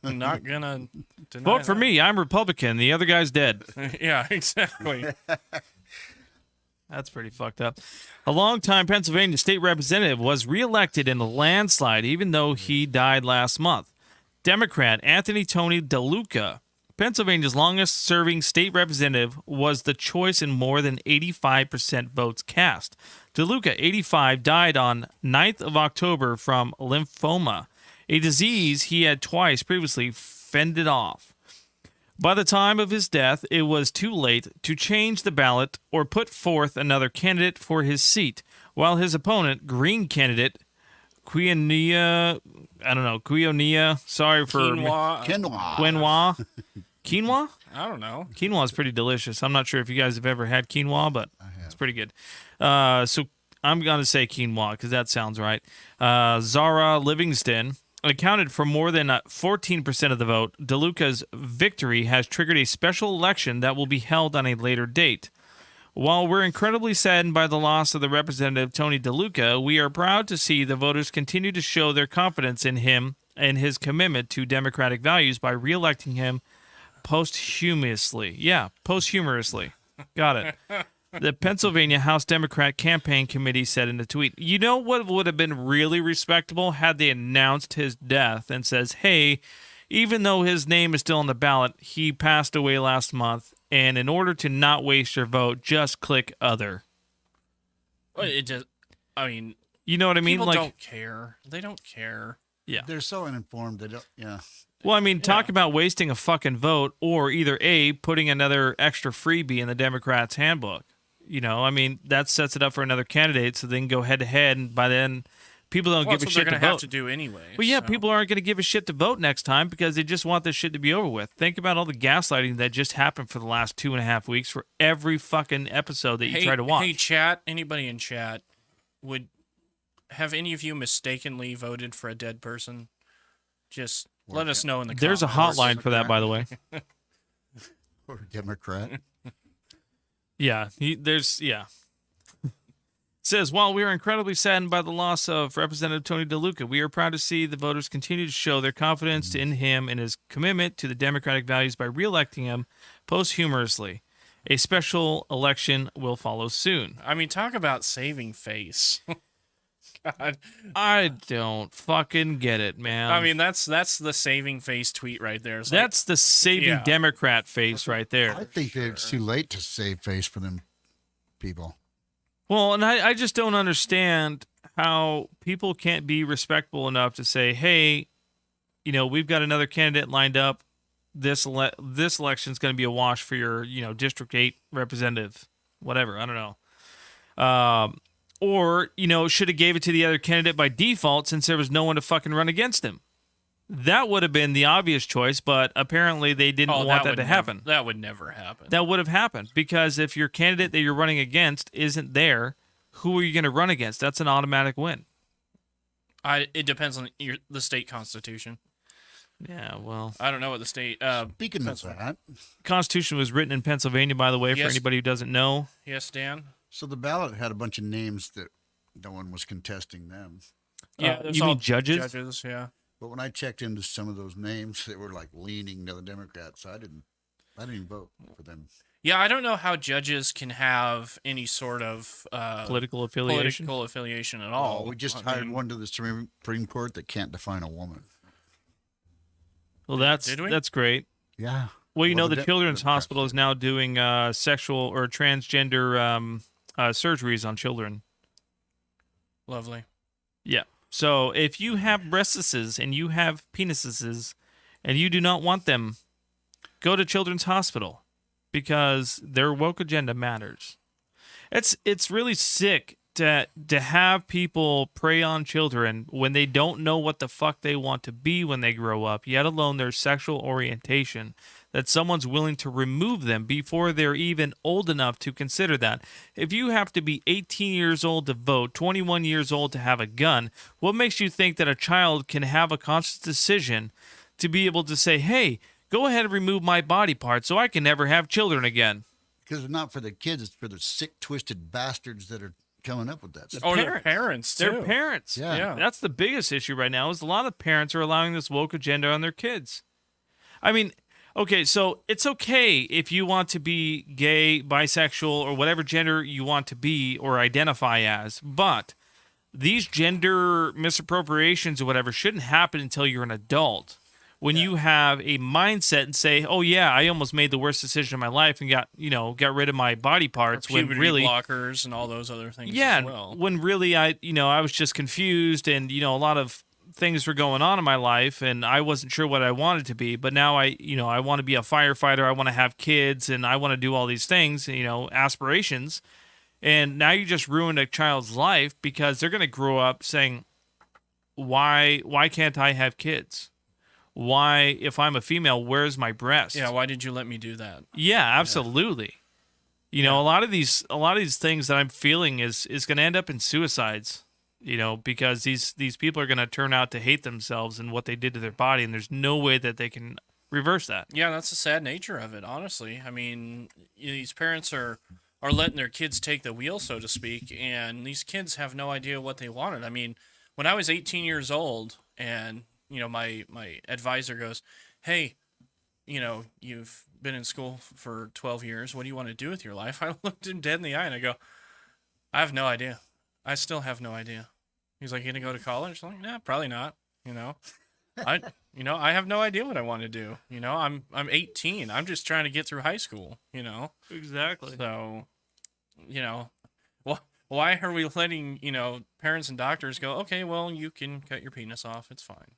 I'm not gonna deny Vote for that. me. I'm Republican. The other guy's dead. Yeah, exactly. That's pretty fucked up. A longtime Pennsylvania state representative was reelected in a landslide, even though he died last month. Democrat Anthony Tony DeLuca, Pennsylvania's longest-serving state representative, was the choice in more than 85% votes cast. DeLuca, 85, died on 9th of October from lymphoma, a disease he had twice previously fended off. By the time of his death, it was too late to change the ballot or put forth another candidate for his seat, while his opponent, Green candidate Quinoa, sorry for Quinoa, Quinoa. Quinoa? I don't know. Quinoa is pretty delicious. I'm not sure if you guys have ever had quinoa, but it's pretty good. So I'm going to say quinoa because that sounds right. Zara Livingston accounted for more than 14% of the vote. DeLuca's victory has triggered a special election that will be held on a later date. While we're incredibly saddened by the loss of the representative Tony DeLuca, we are proud to see the voters continue to show their confidence in him and his commitment to democratic values by reelecting him posthumously. Yeah, posthumously. Got it. The Pennsylvania House Democrat Campaign Committee said in a tweet, you know what would have been really respectable had they announced his death and says, hey, even though his name is still on the ballot, he passed away last month, and in order to not waste your vote, just click other. Well, it just, I mean, You know what I mean? people Like, don't care. They don't care. yeah. They're so uninformed. They don't. Yeah. Well, I mean, talk about wasting a fucking vote or either A, putting another extra freebie in the Democrats' handbook. You know, I mean, that sets it up for another candidate so they can go head to head, and by then people don't Well, give a that's what shit they're to gonna have vote. to do anyway. Well, yeah, so. people aren't going to give a shit to vote next time because they just want this shit to be over with. Think about all the gaslighting that just happened for the last 2.5 weeks for every fucking episode that you try to watch. Hey, chat. Anybody in chat have any of you mistakenly voted for a dead person? Just let us know in the There's a comments. hotline for that, by the way. Or Democrat. Yeah, yeah. It says, while we are incredibly saddened by the loss of Representative Tony DeLuca, we are proud to see the voters continue to show their confidence in him and his commitment to the democratic values by reelecting him posthumously. A special election will follow soon. I mean, talk about saving face. God. I don't fucking get it, man. I mean, that's the saving face tweet right there. It's like, that's the saving Yeah. Democrat face right there. I think that it's too late to save face for them people. Well, and I just don't understand how people can't be respectful enough to say, hey, we've got another candidate lined up. This election is going to be a wash for your, District 8 representative, whatever. I don't know. Or, should have gave it to the other candidate by default since there was no one to fucking run against him. That would have been the obvious choice, but apparently they didn't want that to happen. That would never happen. That would have happened because if your candidate that you're running against isn't there, who are you going to run against? That's an automatic win. It depends on the state constitution. Yeah, well, I don't know what the state. Speaking of that, Constitution was written in Pennsylvania, by the way, for Yes. anybody who doesn't know. Yes, Dan. so the ballot had a bunch of names that no one was contesting them. Yeah, You mean judges? Judges, yeah. But when I checked into some of those names, they were like leaning to the Democrats. So I didn't even vote for them. Yeah, I don't know how judges can have any sort of Political affiliation. political affiliation at all. Oh, we just I hired mean, one to the Supreme Court that can't define a woman. Well, that's Did we? that's great. Yeah. Well, Well, the the Children's Democrats Hospital is now doing sexual or transgender surgeries on children. Lovely. Yeah. So if you have breastises and you have penises and you do not want them, go to Children's Hospital because their woke agenda matters. It's really sick to have people prey on children when they don't know what the fuck they want to be when they grow up, yet alone their sexual orientation, that someone's willing to remove them before they're even old enough to consider that. If you have to be 18 years old to vote, 21 years old to have a gun, what makes you think that a child can have a conscious decision to be able to say, hey, go ahead and remove my body part so I can never have children again? Because it's not for the kids, it's for the sick, twisted bastards that are coming up with that stuff. Or their Parents. parents, too. Their parents. Yeah. Yeah. That's the biggest issue right now is a lot of parents are allowing this woke agenda on their kids. I mean, okay, so it's okay if you want to be gay, bisexual, or whatever gender you want to be or identify as, but these gender misappropriations or whatever shouldn't happen until you're an adult. When you have a mindset and say, "Oh yeah, I almost made the worst decision of my life and got rid of my body parts," when Puberty really blockers and all those other things yeah, as well. when really I was just confused and a lot of things were going on in my life and I wasn't sure what I wanted to be, but now I want to be a firefighter, I want to have kids and I want to do all these things, aspirations. And now you just ruined a child's life because they're going to grow up saying, why can't I have kids? Why, if I'm a female, where's my breast? Yeah, why did you let me do that? Yeah, absolutely. A lot of these things that I'm feeling is going to end up in suicides. Because these people are going to turn out to hate themselves and what they did to their body, and there's no way that they can reverse that. Yeah, that's the sad nature of it, honestly. I mean, these parents are letting their kids take the wheel, so to speak, and these kids have no idea what they wanted. I mean, when I was 18 years old and my advisor goes, hey, you've been in school for 12 years. What do you want to do with your life? I looked him dead in the eye and I go, I have no idea. I still have no idea. He's like, you gonna go to college? I'm like, nah, probably not. I have no idea what I want to do. I'm 18. I'm just trying to get through high school. Exactly. So, why are we letting parents and doctors go? Okay, well, you can cut your penis off. It's fine.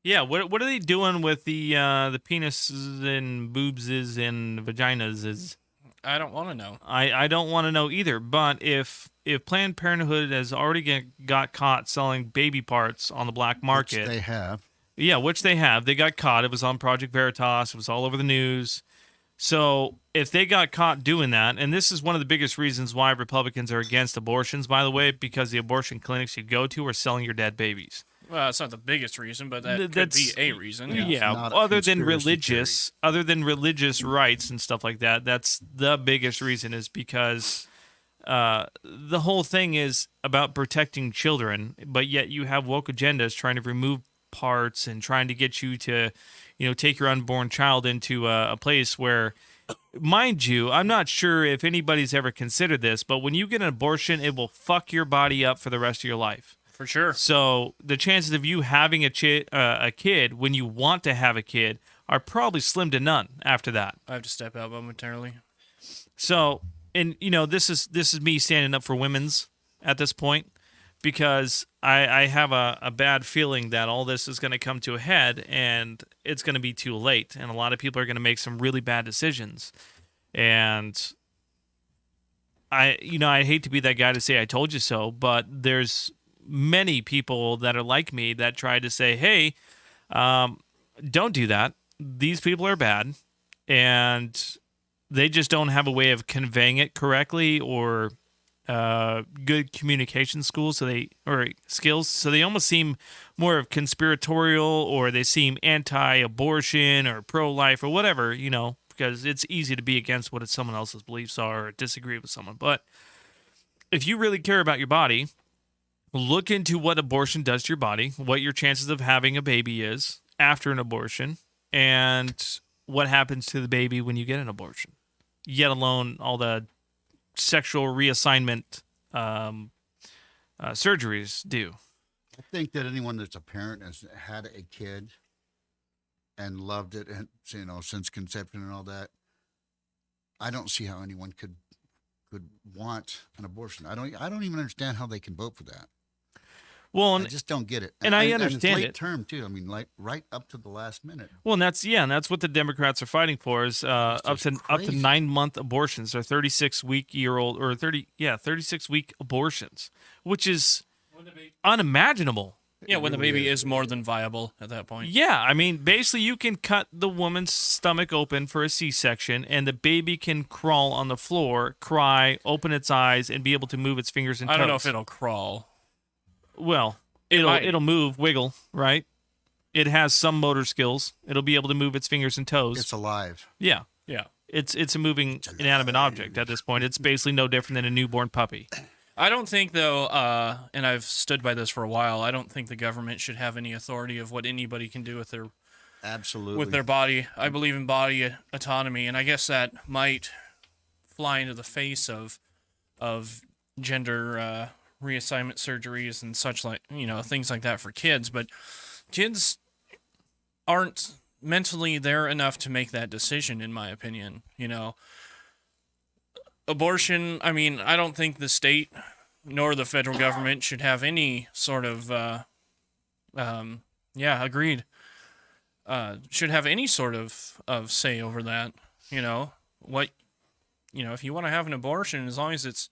Yeah. What are they doing with the penises and boobses and vaginas? I don't want to know. I don't want to know either. But if Planned Parenthood has already got caught selling baby parts on the black market, Which they have. Yeah, which they have. They got caught. It was on Project Veritas. It was all over the news. So if they got caught doing that, and this is one of the biggest reasons why Republicans are against abortions, by the way, because the abortion clinics you go to are selling your dead babies. Well, it's not the biggest reason, but that could That's- be a reason. Yeah. Yeah. It's not a other than conspiracy religious rights and stuff like that, that's the biggest reason is because the whole thing is about protecting children, but yet you have woke agendas trying to remove parts and trying to get you to, take your unborn child into a place where mind you, I'm not sure if anybody's ever considered this, but when you get an abortion, it will fuck your body up for the rest of your life. For sure. So the chances of you having a kid when you want to have a kid are probably slim to none after that. I have to step out momentarily. So, and this is me standing up for women's at this point, because I have a bad feeling that all this is going to come to a head and it's going to be too late, and a lot of people are going to make some really bad decisions. And I hate to be that guy to say I told you so, but there's many people that are like me that try to say, hey, don't do that. These people are bad, and they just don't have a way of conveying it correctly, or good communication skills, skills. So they almost seem more of conspiratorial, or they seem anti-abortion or pro-life or whatever, because it's easy to be against what someone else's beliefs are or disagree with someone. But if you really care about your body, look into what abortion does to your body, what your chances of having a baby is after an abortion, and what happens to the baby when you get an abortion, yet alone all the sexual reassignment surgeries do. I think that anyone that's a parent has had a kid and loved it, and since conception and all that, I don't see how anyone could want an abortion. I don't even understand how they can vote for that. Well, I just don't get it. And I understand and it's late it. term too. I mean, like right up to the last minute. Well, and that's what the Democrats are fighting for, is up to 9-month abortions, or 36-week abortions, which is unimaginable. Yeah, when the baby is more than viable at that point. Yeah, I mean, basically you can cut the woman's stomach open for a C-section, and the baby can crawl on the floor, cry, open its eyes, and be able to move its fingers and toes. I don't know if it'll crawl. Well, it'll move, wiggle, right? It has some motor skills. It'll be able to move its fingers and toes. It's alive. Yeah. Yeah. It's a moving inanimate object at this point. It's basically no different than a newborn puppy. I don't think, though, and I've stood by this for a while, I don't think the government should have any authority of what anybody can do with their body. I believe in body autonomy, and I guess that might fly into the face of gender reassignment surgeries and such, like, things like that for kids. But kids aren't mentally there enough to make that decision, in my opinion. Abortion, I mean, I don't think the state nor the federal government should have any sort of agreed, should have any sort of say over that. If you want to have an abortion, as long as it's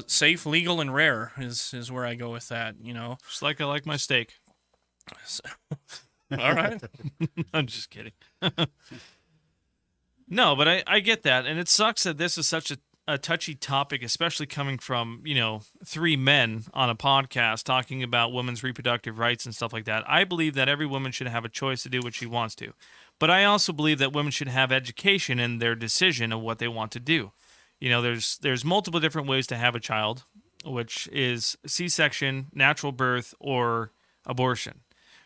safe, legal, and rare is where I go with that, Just like I like my steak. All right. I'm just kidding. No, but I get that. And it sucks that this is such a touchy topic, especially coming from, 3 men on a podcast talking about women's reproductive rights and stuff like that. I believe that every woman should have a choice to do what she wants to. But I also believe that women should have education in their decision of what they want to do. There's multiple different ways to have a child, which is C-section, natural birth, or abortion,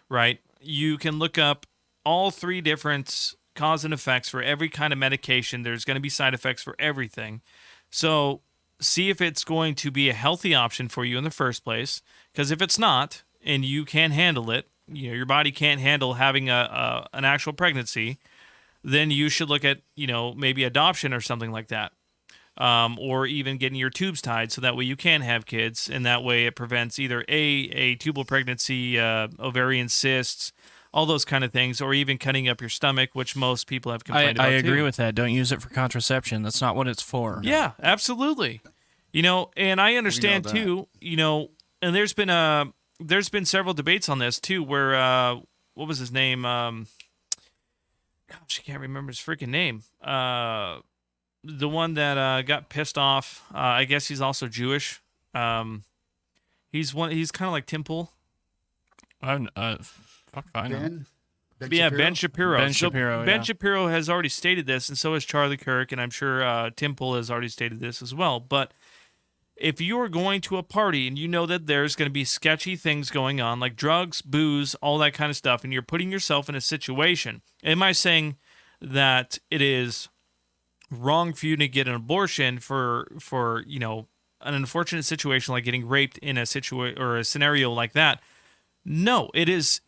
right? You can look up all 3 different cause and effects for every kind of medication. There's going to be side effects for everything. So see if it's going to be a healthy option for you in the first place, because if it's not, and you can't handle it, your body can't handle having an actual pregnancy, then you should look at, maybe adoption or something like that. Or even getting your tubes tied so that way you can have kids, and that way it prevents either a tubal pregnancy, ovarian cysts, all those kind of things, or even cutting up your stomach, which most people have complained about. I agree too. with that. Don't use it for contraception. That's not what it's for. Yeah, absolutely. And I understand too, and there's been several debates on this too, where what was his name? Gosh, I can't remember his freaking name. The one that got pissed off. I guess he's also Jewish. He's kind of like Tim Pool. I know. Ben Shapiro. Ben Shapiro. Ben Shapiro has already stated this, and so has Charlie Kirk, and I'm sure Tim Pool has already stated this as well. But if you're going to a party and you know that there's going to be sketchy things going on, like drugs, booze, all that kind of stuff, and you're putting yourself in a situation, am I saying that it is wrong for you to get an abortion for an unfortunate situation like getting raped in a or a scenario like that. No, it is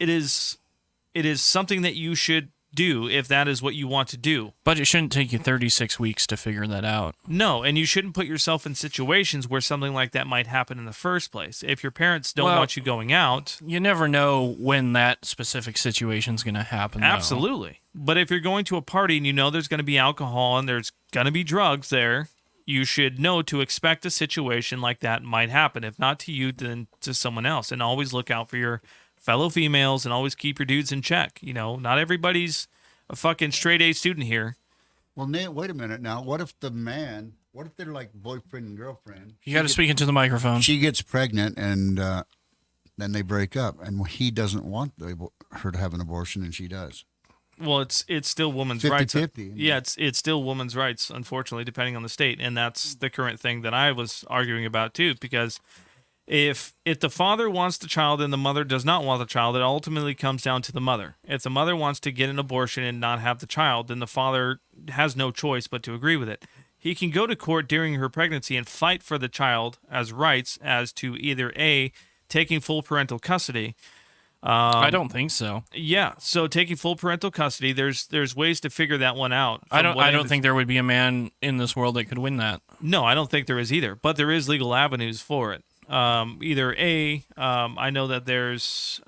something that you should do if that is what you want to do. But it shouldn't take you 36 weeks to figure that out. No, and you shouldn't put yourself in situations where something like that might happen in the first place. If your parents don't want you going out, you never know when that specific situation is going to happen. Absolutely. But if you're going to a party and you know there's going to be alcohol and there's going to be drugs there, you should know to expect a situation like that might happen. If not to you, then to someone else. And always look out for your fellow females and always keep your dudes in check. Not everybody's a fucking straight A student here. Well, Nate, wait a minute now. What if they're like boyfriend and girlfriend? You got to speak into the microphone. She gets pregnant and then they break up, and he doesn't want her to have an abortion, and she does. Well, it's still women's 50-50. rights. Yeah, it's still women's rights, unfortunately, depending on the state, and that's the current thing that I was arguing about too. Because if the father wants the child and the mother does not want the child, it ultimately comes down to the mother. If the mother wants to get an abortion and not have the child, then the father has no choice but to agree with it. He can go to court during her pregnancy and fight for the child as rights as to either A, taking full parental custody. I don't think so. Yeah, so taking full parental custody, there's ways to figure that one out. I don't think there would be a man in this world that could win that. No, I don't think there is either. But there is legal avenues for it. Either A, I know that there's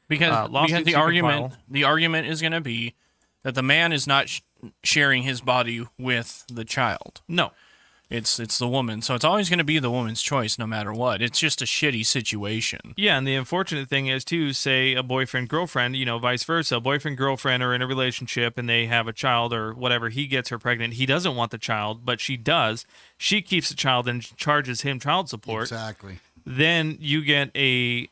because lawsuits the argument is going to be that the man is not sharing his body with the child. No. It's the woman. So it's always going to be the woman's choice no matter what. It's just a shitty situation. Yeah, and the unfortunate thing is, too, say a boyfriend-girlfriend, vice versa. Boyfriend-girlfriend are in a relationship and they have a child or whatever. He gets her pregnant. He doesn't want the child, but she does. She keeps the child and charges him child support. Exactly. Then you get a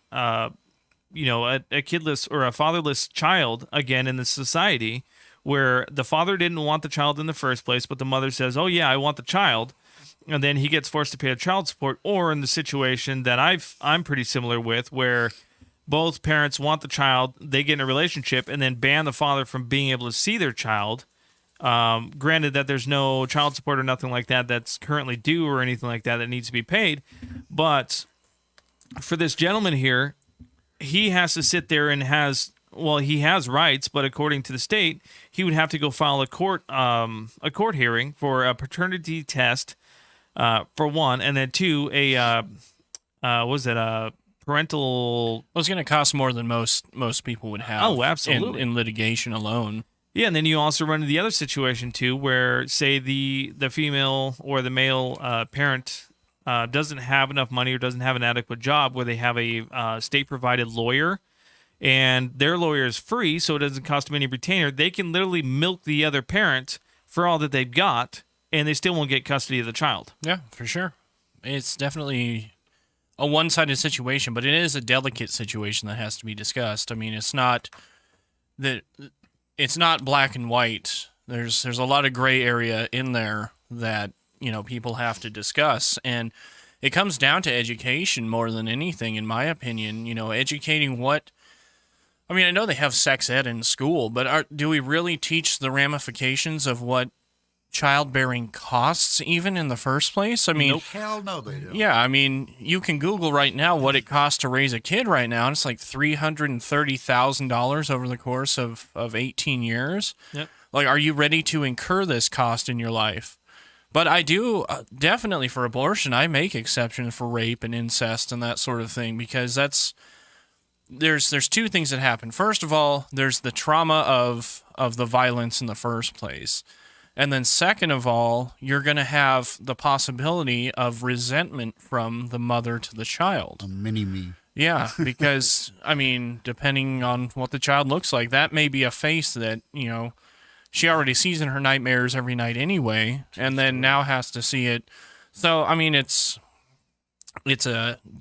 kidless or a fatherless child again in the society where the father didn't want the child in the first place, but the mother says, oh, yeah, I want the child. And then he gets forced to pay a child support, or in the situation that I'm pretty similar with, where both parents want the child, they get in a relationship, and then ban the father from being able to see their child. Granted that there's no child support or nothing like that that's currently due or anything like that needs to be paid, but for this gentleman here, he has to sit there and he has rights, but according to the state, he would have to go file a court hearing for a paternity test. For one, and then two, a parental? Well, it's going to cost more than most people would have. Oh, absolutely. In litigation alone. Yeah, and then you also run into the other situation too, where say the female or the male parent doesn't have enough money or doesn't have an adequate job, where they have a state provided lawyer, and their lawyer is free, so it doesn't cost them any retainer. They can literally milk the other parent for all that they've got, and they still won't get custody of the child. Yeah, for sure. It's definitely a one-sided situation, but it is a delicate situation that has to be discussed. I mean, it's not black and white. There's a lot of gray area in there that, people have to discuss, and it comes down to education more than anything, in my opinion. Educating I know they have sex ed in school, but do we really teach the ramifications of what childbearing costs even in the first place? I mean, nope. Hell no, they don't. Yeah, you can Google right now what it costs to raise a kid right now, and it's like $330,000 over the course of 18 years. Yep. Like, are you ready to incur this cost in your life? But I do definitely for abortion, I make exceptions for rape and incest and that sort of thing, because there's two things that happen. First of all, there's the trauma of the violence in the first place. And then second of all, you're going to have the possibility of resentment from the mother to the child. A mini-me. Yeah, because, depending on what the child looks like, that may be a face that, she already sees in her nightmares every night anyway, and then now has to see it. So, it's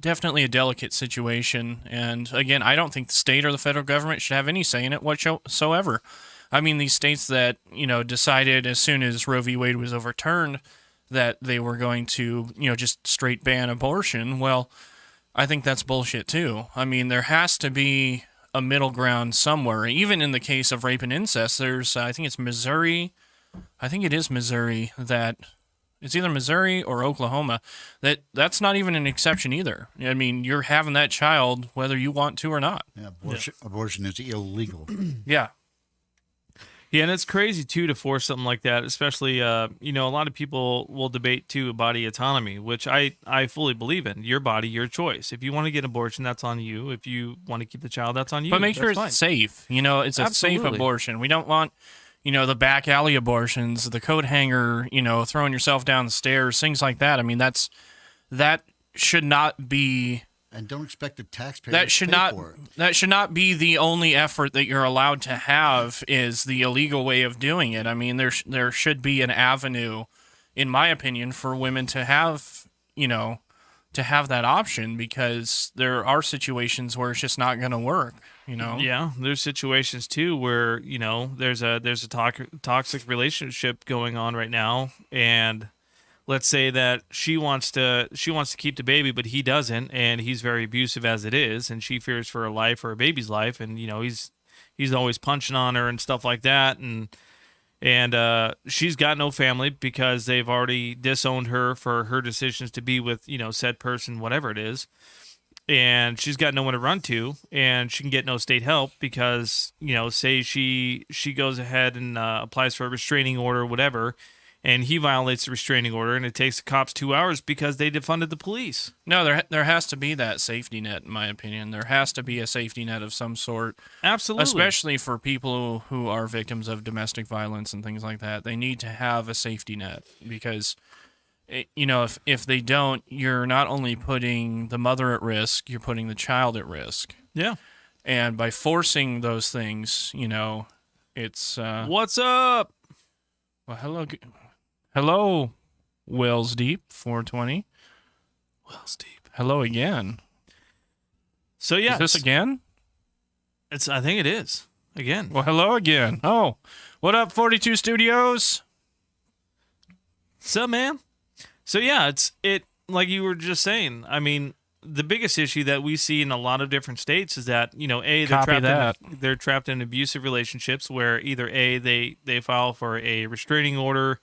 definitely a delicate situation. And again, I don't think the state or the federal government should have any say in it whatsoever. These states that, decided as soon as Roe v. Wade was overturned that they were going to, just straight ban abortion. Well, I think that's bullshit too. There has to be a middle ground somewhere. Even in the case of rape and incest, there's, I think it's Missouri, I think it is Missouri that it's either Missouri or Oklahoma that's not even an exception either. I mean, you're having that child whether you want to or not. Yeah, abortion is illegal. Yeah. Yeah, and it's crazy too to force something like that, especially a lot of people will debate too body autonomy, which I fully believe in. Your body, your choice. If you want to get an abortion, that's on you. If you want to keep the child, that's on you. But make sure That's it's fine. safe. It's a safe Absolutely. abortion. We don't want, the back alley abortions, the coat hanger, throwing yourself down the stairs, things like that. I mean, that should not be. And don't expect the taxpayer That to should pay not. for it. That should not be the only effort that you're allowed to have. Is the illegal way of doing it? I mean, there should be an avenue, in my opinion, for women to have that option, because there are situations where it's just not going to work. Yeah, there's situations too where there's a toxic relationship going on right now, and let's say that she wants to keep the baby, but he doesn't, and he's very abusive as it is, and she fears for her life or her baby's life, and he's always punching on her and stuff like that, and she's got no family because they've already disowned her for her decisions to be with said person, whatever it is. And she's got no one to run to, and she can get no state help because, say she goes ahead and applies for a restraining order or whatever, and he violates the restraining order, and it takes the cops 2 hours because they defunded the police. No, there has to be that safety net, in my opinion. There has to be a safety net of some sort, Absolutely. especially for people who are victims of domestic violence and things like that. They need to have a safety net because, if they don't, you're not only putting the mother at risk, you're putting the child at risk. Yeah. And by forcing those things, it's What's up? well, hello, Wells Deep 420. Wells Deep. Hello again. So yeah, Is this again? I think it is again. Well, hello again. Oh, what up, 42 Studios? So man. So yeah, it's like you were just saying. I mean, the biggest issue that we see in a lot of different states is that they're trapped in abusive relationships where either they file for a restraining order,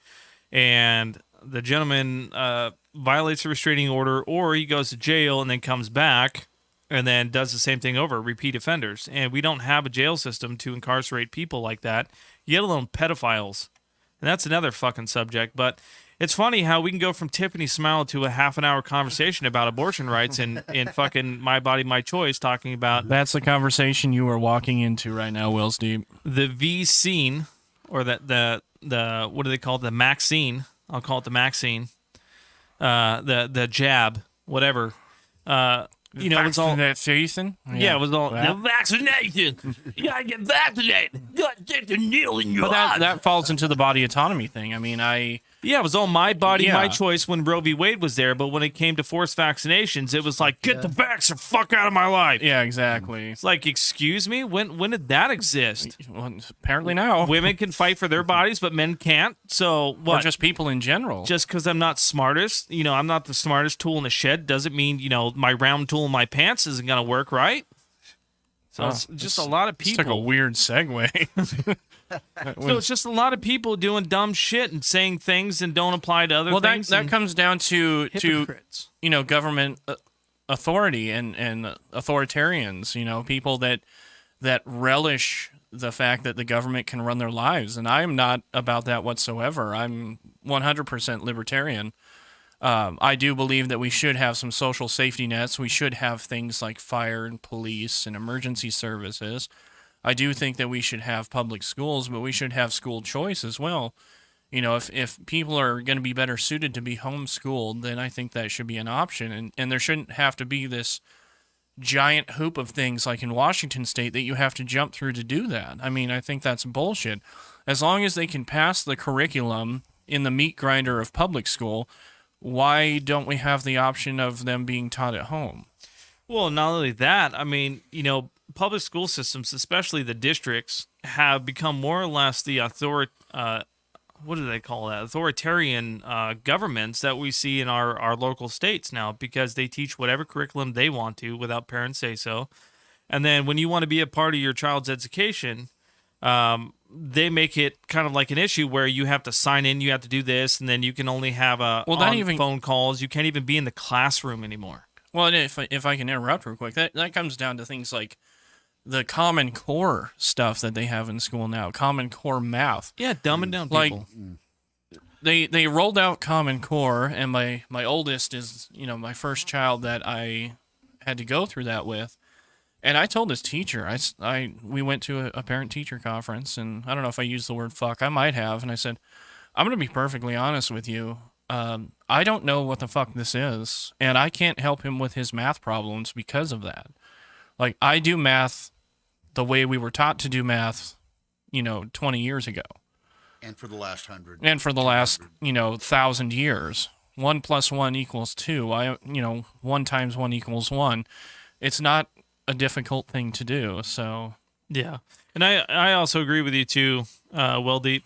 and the gentleman violates the restraining order, or he goes to jail and then comes back and then does the same thing over, repeat offenders. And we don't have a jail system to incarcerate people like that, yet alone pedophiles. And that's another fucking subject, but it's funny how we can go from Tiffany Smile to a half-an-hour conversation about abortion rights and fucking My Body, My Choice, talking about That's the conversation you are walking into right now, Wells Deep. the V scene, or the what do they call it? The Maxine. I'll call it the Maxine. The jab, whatever. It's all. Vaccination? Yeah, it was all Well. the vaccination. You gotta get vaccinated. You gotta get the needle in your But eye. that falls into the body autonomy thing. I mean, Yeah, it was all my body, Yeah. my choice when Roe v. Wade was there. But when it came to forced vaccinations, it was like, get the vax the fuck out of my life. yeah, exactly. It's like, excuse me? When did that exist? Well, apparently now. Women can fight for their bodies, but men can't. So Or what? just people in general. Just because I'm not smartest, I'm not the smartest tool in the shed, doesn't mean, my round tool in my pants isn't going to work, right? So Oh, it's just a lot of This took a people. weird segue. So it's just a lot of people doing dumb shit and saying things and don't apply to other Well, things. that and comes down to hypocrites. Government authority and authoritarians. People that relish the fact that the government can run their lives, and I am not about that whatsoever. I'm 100% libertarian. I do believe that we should have some social safety nets. We should have things like fire and police and emergency services. I do think that we should have public schools, but we should have school choice as well. If people are going to be better suited to be homeschooled, then I think that should be an option. And there shouldn't have to be this giant hoop of things like in Washington State that you have to jump through to do that. I mean, I think that's bullshit. As long as they can pass the curriculum in the meat grinder of public school, why don't we have the option of them being taught at home? Well, not only that, I mean, public school systems, especially the districts, have become more or less the what do they call that? Authoritarian governments that we see in our local states now, because they teach whatever curriculum they want to without parents say so. And then when you want to be a part of your child's education, they make it kind of like an issue where you have to sign in, you have to do this, and then you can only have phone calls. You can't even be in the classroom anymore. Well, and if I can interrupt real quick, that comes down to things like the Common Core stuff that they have in school now, Common Core math. Yeah, dumbing down Like, people. They rolled out Common Core, and my oldest is, my first child that I had to go through that with. And I told his teacher, we went to a parent-teacher conference, and I don't know if I used the word fuck. I might have. And I said, I'm going to be perfectly honest with you. I don't know what the fuck this is, and I can't help him with his math problems because of that. Like, I do math the way we were taught to do math, 20 years ago. And for the last 100. And for the last, 1,000 years. 1 + 1 = 2. 1 × 1 = 1. It's not a difficult thing to do, so... Yeah. And I also agree with you, too, Well Deep.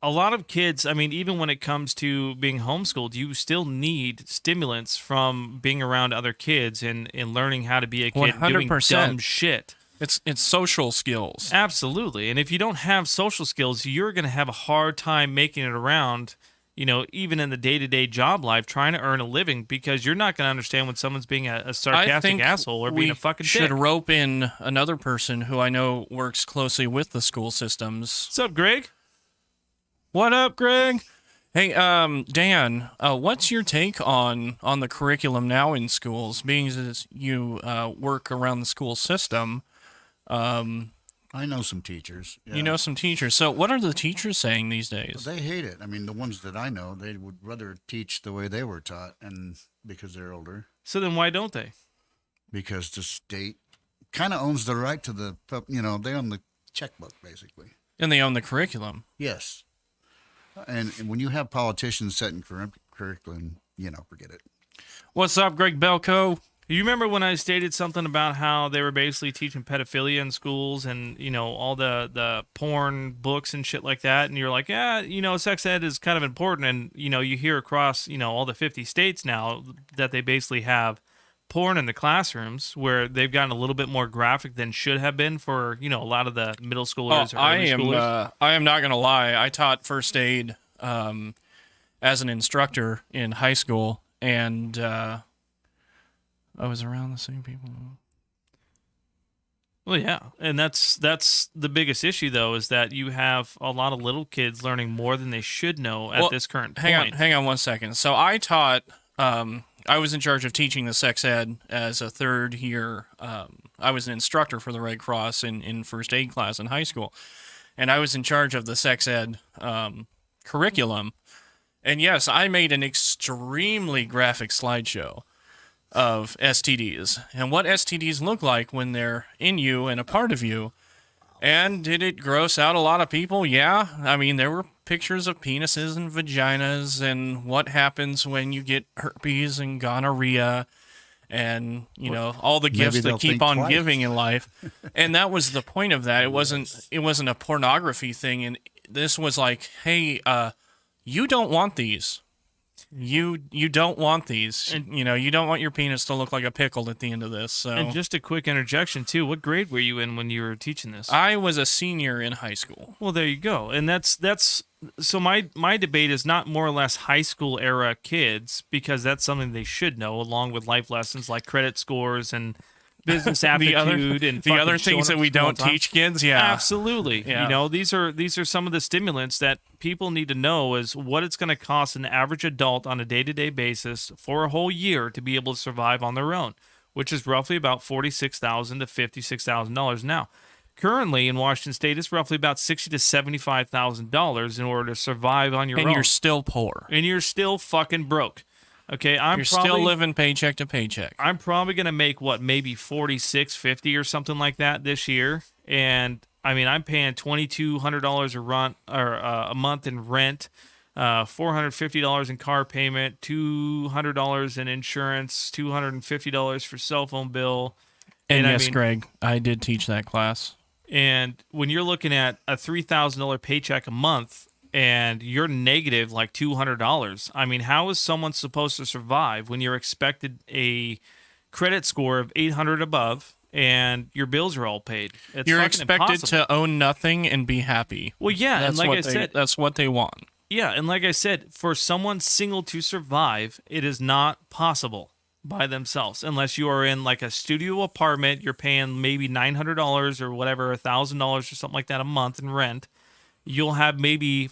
A lot of kids, I mean, even when it comes to being homeschooled, you still need stimulants from being around other kids and learning how to be a kid 100%. doing dumb shit. It's social skills. Absolutely. And if you don't have social skills, you're going to have a hard time making it around, even in the day-to-day job life, trying to earn a living, because you're not going to understand when someone's being a sarcastic asshole or being a fucking should dick. rope in another person who I know works closely with the school systems. What's up, Greg? What up, Greg? Hey, Dan, what's your take on the curriculum now in schools, being as you work around the school system? I know some teachers. Yeah. You know some teachers. So what are the teachers saying these days? They hate it. I mean, the ones that I know, they would rather teach the way they were taught, and because they're older. So then why don't they? Because the state kind of owns the right to the, they own the checkbook, basically. And they own the curriculum. Yes. And when you have politicians setting curriculum, forget it. What's up, Greg Belko? You remember when I stated something about how they were basically teaching pedophilia in schools and, all the porn books and shit like that? And you're like, yeah, sex ed is kind of important. And, you hear across, all the 50 states now that they basically have porn in the classrooms where they've gotten a little bit more graphic than should have been for, a lot of the middle schoolers or early schoolers. I am not going to lie. I taught first aid as an instructor in high school, and I was around the same people. Well, yeah, and that's the biggest issue, though, is that you have a lot of little kids learning more than they should know at this current point. Hang on 1 second. So I taught. I was in charge of teaching the sex ed as a third year. I was an instructor for the Red Cross in first aid class in high school, and I was in charge of the sex ed curriculum. And yes, I made an extremely graphic slideshow of STDs and what STDs look like when they're in you and a part of you. And did it gross out a lot of people? Yeah. I mean, there were pictures of penises and vaginas and what happens when you get herpes and gonorrhea and, all the gifts that keep on giving in life. And that was the point of that. It wasn't a pornography thing. And this was like, hey, you don't want these. You don't want these. And, you don't want your penis to look like a pickle at the end of this. So. And just a quick interjection, too. What grade were you in when you were teaching this? I was a senior in high school. Well, there you go. And that's so my debate is not more or less high school era kids, because that's something they should know, along with life lessons like credit scores and business aptitude and the other things that we don't teach kids. Yeah, absolutely. Yeah. These are some of the stimulants that people need to know, is what it's going to cost an average adult on a day-to-day basis for a whole year to be able to survive on their own, which is roughly about $46,000 to $56,000 now. Currently in Washington State, it's roughly about $60,000 to $75,000 in order to survive on your own. And you're still poor. And you're still fucking broke. Okay, you're still living paycheck to paycheck. I'm probably gonna make maybe $46.50 or something like that this year, and I mean I'm paying $2,200 a month in rent, $450 in car payment, $200 in insurance, $250 for cell phone bill. And yes, Greg, I did teach that class. And when you're looking at a $3,000 paycheck a month, and you're negative like $200. I mean, how is someone supposed to survive when you're expected a credit score of 800 above and your bills are all paid. It's You're fucking expected impossible. to own nothing and be happy. Well, yeah, and like I said, that's what they want. yeah, and like I said, for someone single to survive, it is not possible by themselves unless you are in like a studio apartment. You're paying maybe $900 or whatever, $1,000 or something like that a month in rent. You'll have maybe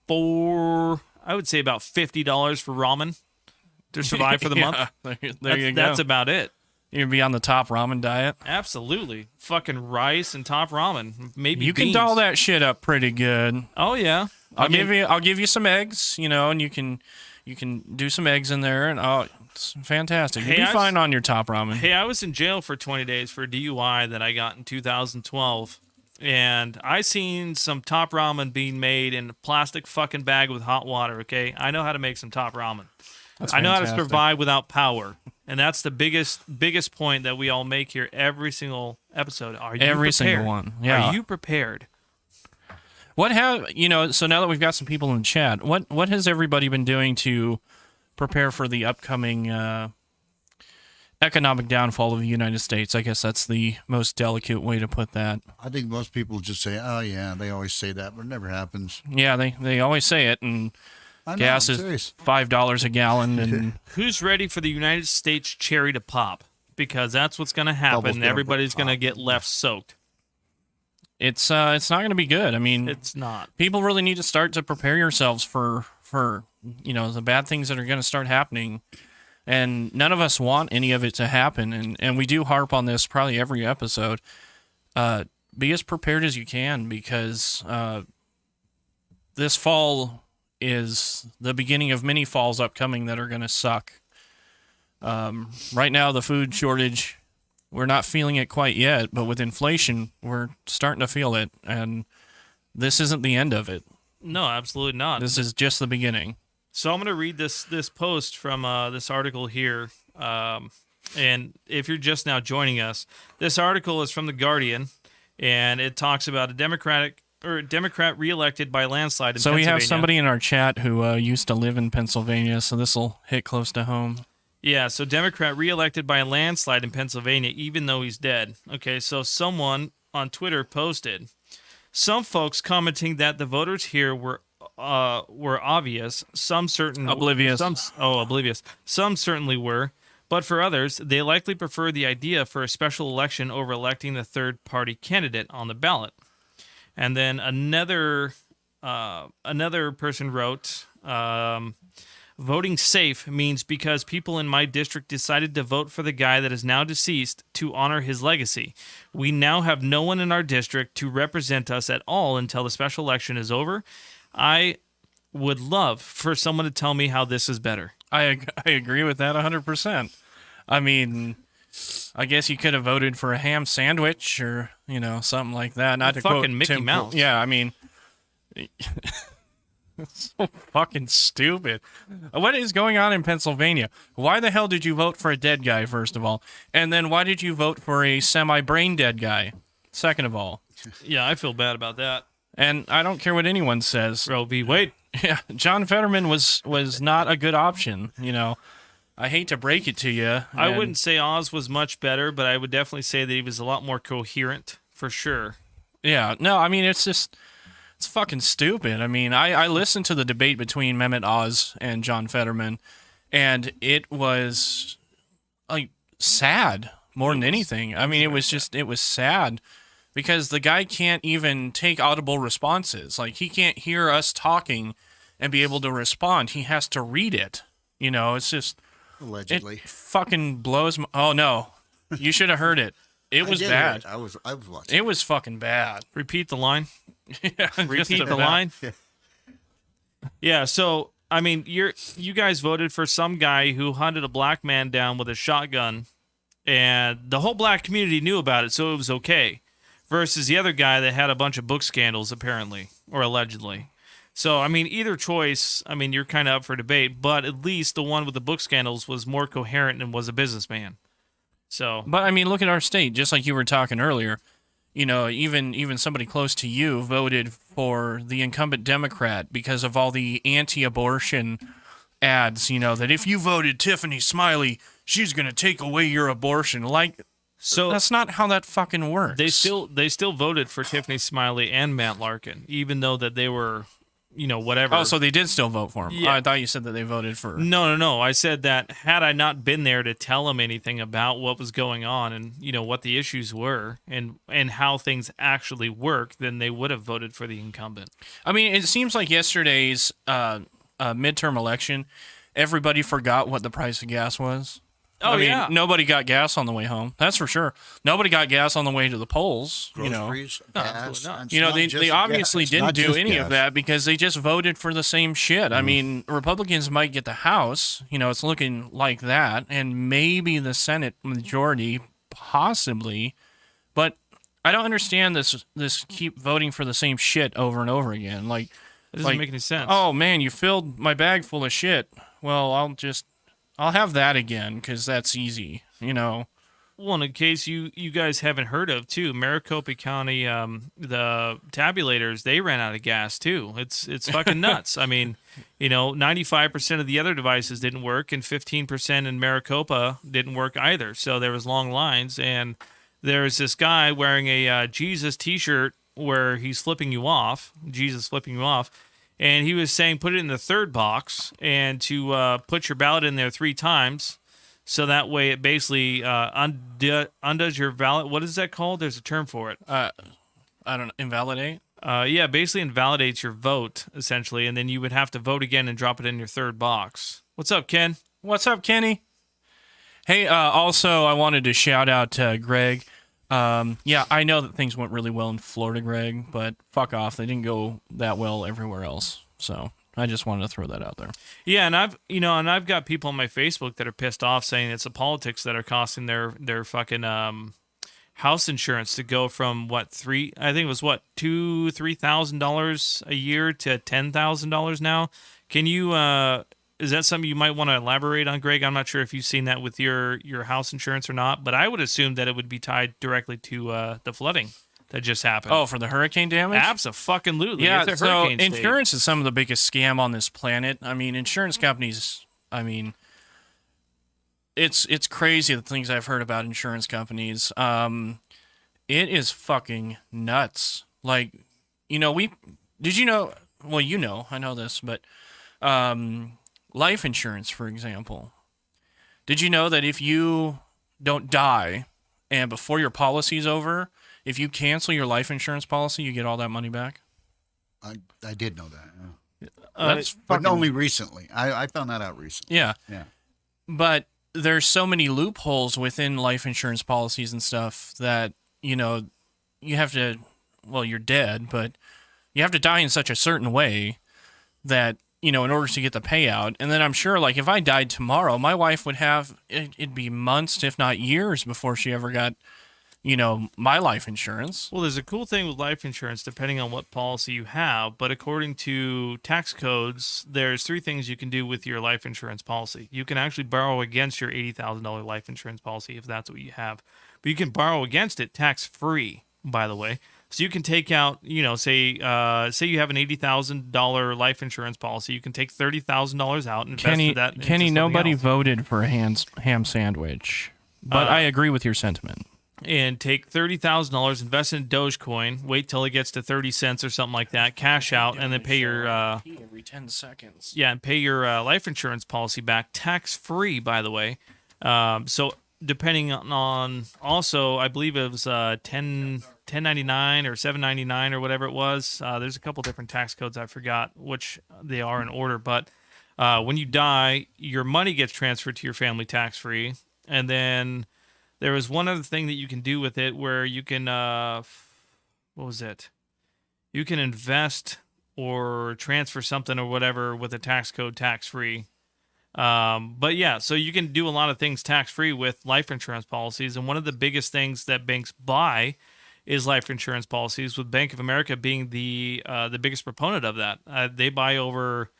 I would say about $50 for ramen to survive for the month. There you go. That's about it. You'd be on the top ramen diet. Absolutely, fucking rice and top ramen. Maybe You can beans. doll that shit up pretty good. Oh yeah, I'll give you some eggs, and you can do some eggs in there, and it's fantastic. You'll Hey, be I was- fine on your top ramen. Hey, I was in jail for 20 days for a DUI that I got in 2012. And I seen some top ramen being made in a plastic fucking bag with hot water, okay? I know how to make some top ramen. That's I know how to fantastic. survive without power. And that's the biggest point that we all make here every single episode. Are you Every prepared? single one, yeah. Are you prepared? What so now that we've got some people in the chat, what has everybody been doing to prepare for the upcoming economic downfall of the United States? I guess that's the most delicate way to put that. I think most people just say, "Oh yeah," they always say that, but it never happens. Yeah, they always say it, and I know, gas I'm is serious. $5 a gallon, and Who's ready for the United States cherry to pop? Because that's what's going to Bubbles happen. gonna Everybody's going to pop. get left soaked. it's not going to be good. I mean, It's not. people really need to start to prepare yourselves for the bad things that are going to start happening, and none of us want any of it to happen, and we do harp on this probably every episode. Be as prepared as you can, because this fall is the beginning of many falls upcoming that are going to suck. Right now, the food shortage, we're not feeling it quite yet, but with inflation, we're starting to feel it, and this isn't the end of it. No, absolutely not. This is just the beginning. So I'm going to read this post from this article here. And if you're just now joining us, this article is from The Guardian, and it talks about a Democrat reelected by landslide in So we Pennsylvania. have somebody in our chat who used to live in Pennsylvania, so this will hit close to home. Yeah, so Democrat reelected by a landslide in Pennsylvania, even though he's dead. Okay, so someone on Twitter posted, some folks commenting that the voters here were obvious. Some certain Oblivious. Oblivious. Some certainly were, but for others, they likely prefer the idea for a special election over electing the third party candidate on the ballot. And then another person wrote, voting safe means because people in my district decided to vote for the guy that is now deceased to honor his legacy. We now have no one in our district to represent us at all until the special election is over. I would love for someone to tell me how this is better. I agree with that 100%. I mean, I guess you could have voted for a ham sandwich or, something like that. Not to Fucking quote Mickey Tim Mouse. Yeah, I mean, it's so fucking stupid. What is going on in Pennsylvania? Why the hell did you vote for a dead guy, first of all? And then why did you vote for a semi-brain dead guy, second of all? Yeah, I feel bad about that. And I don't care what anyone says. Roe v. Wade. Yeah, John Fetterman was not a good option, I hate to break it to you. I wouldn't say Oz was much better, but I would definitely say that he was a lot more coherent, for sure. Yeah, no, I mean, it's fucking stupid. I mean, I listened to the debate between Mehmet Oz and John Fetterman, and it was, like, sad more than anything. I mean, it was sad because the guy can't even take audible responses. Like, he can't hear us talking and be able to respond. He has to read it. It's just... Allegedly. It fucking blows my... Oh, no. You should have heard it. It was I did bad. hear it. I was watching. It was fucking bad. Repeat the line. Yeah, Repeat the line. Yeah, so, I mean, you guys voted for some guy who hunted a black man down with a shotgun, and the whole black community knew about it, so it was okay. Versus the other guy that had a bunch of book scandals, apparently, or allegedly. So, I mean, either choice, I mean, you're kind of up for debate, but at least the one with the book scandals was more coherent and was a businessman. So, But, I mean, look at our state, just like you were talking earlier. Even somebody close to you voted for the incumbent Democrat because of all the anti-abortion ads, that if you voted Tiffany Smiley, she's going to take away your abortion. Like, So That's not how that fucking works. they still voted for Tiffany Smiley and Matt Larkin, even though that they were, whatever. Oh, so they did still vote for him. Yeah. I thought you said that they voted for. No. I said that had I not been there to tell them anything about what was going on and what the issues were and how things actually work, then they would have voted for the incumbent. I mean, it seems like yesterday's midterm election, everybody forgot what the price of gas was. Oh, I mean, yeah. nobody got gas on the way home. That's for sure. Nobody got gas on the way to the polls. Groceries, gas. absolutely not. and You know, it's they, not just they obviously gas. didn't Not do just any gas. of that because they just voted for the same shit. I mean, Republicans might get the House. It's looking like that, and maybe the Senate majority, possibly. But I don't understand this keep voting for the same shit over and over again. Like, It doesn't make any sense. oh man, you filled my bag full of shit. Well, I'll have that again because that's easy. Well, in case you guys haven't heard of too, Maricopa County, the tabulators, they ran out of gas too. It's fucking nuts. I mean, 95% of the other devices didn't work, and 15% in Maricopa didn't work either. So there was long lines, and there's this guy wearing a Jesus T-shirt where he's flipping you off, Jesus flipping you off, and he was saying put it in the third box and to put your ballot in there 3 times. So that way it basically undoes your ballot. What is that called? There's a term for it. I don't know, invalidate. Yeah, basically invalidates your vote, essentially, and then you would have to vote again and drop it in your third box. What's up, Ken? What's up, Kenny? Hey, also, I wanted to shout out Greg. Yeah, I know that things went really well in Florida, Greg, but fuck off. They didn't go that well everywhere else. So I just wanted to throw that out there. Yeah, and I've got people on my Facebook that are pissed off saying it's the politics that are costing their fucking house insurance to go from $2,000-$3,000 a year to $10,000 now. Can you is that something you might want to elaborate on, Greg? I'm not sure if you've seen that with your house insurance or not, but I would assume that it would be tied directly to the flooding that just happened. Oh, for the hurricane damage? Abso-fucking-lutely. Yeah, It's a so hurricane state. insurance is some of the biggest scam on this planet. I mean, insurance companies, it's crazy the things I've heard about insurance companies. It is fucking nuts. Like, I know this, but life insurance, for example. Did you know that if you don't die and before your policy's over, if you cancel your life insurance policy, you get all that money back? I did know that. Yeah. That's But fucking... only recently. I found that out recently. Yeah. Yeah. But there's so many loopholes within life insurance policies and stuff that, you have to, well, you're dead, but you have to die in such a certain way that, in order to get the payout. And then I'm sure, like, if I died tomorrow, my wife would it'd be months, if not years, before she ever got, my life insurance. Well, there's a cool thing with life insurance, depending on what policy you have. But according to tax codes, there's 3 things you can do with your life insurance policy. You can actually borrow against your $80,000 life insurance policy if that's what you have. But you can borrow against it tax-free, by the way. So you can take out, say you have an $80,000 life insurance policy. You can take $30,000 out and invest that into Kenny, something nobody else. voted for a ham sandwich. But I agree with your sentiment. And take $30,000, invest in Dogecoin, wait till it gets to 30 cents or something like that, cash out, and then pay your every 10 seconds. Yeah, and pay your life insurance policy back tax-free, by the way. So depending on also, I believe it was 1099 or 799 or whatever it was. There's a couple different tax codes. I forgot which they are in order. But when you die, your money gets transferred to your family tax-free. And then there was one other thing that you can do with it where you can, what was it? You can invest or transfer something or whatever with a tax code tax-free. But yeah, so you can do a lot of things tax-free with life insurance policies. And one of the biggest things that banks buy is life insurance policies, with Bank of America being the biggest proponent of that. They buy over,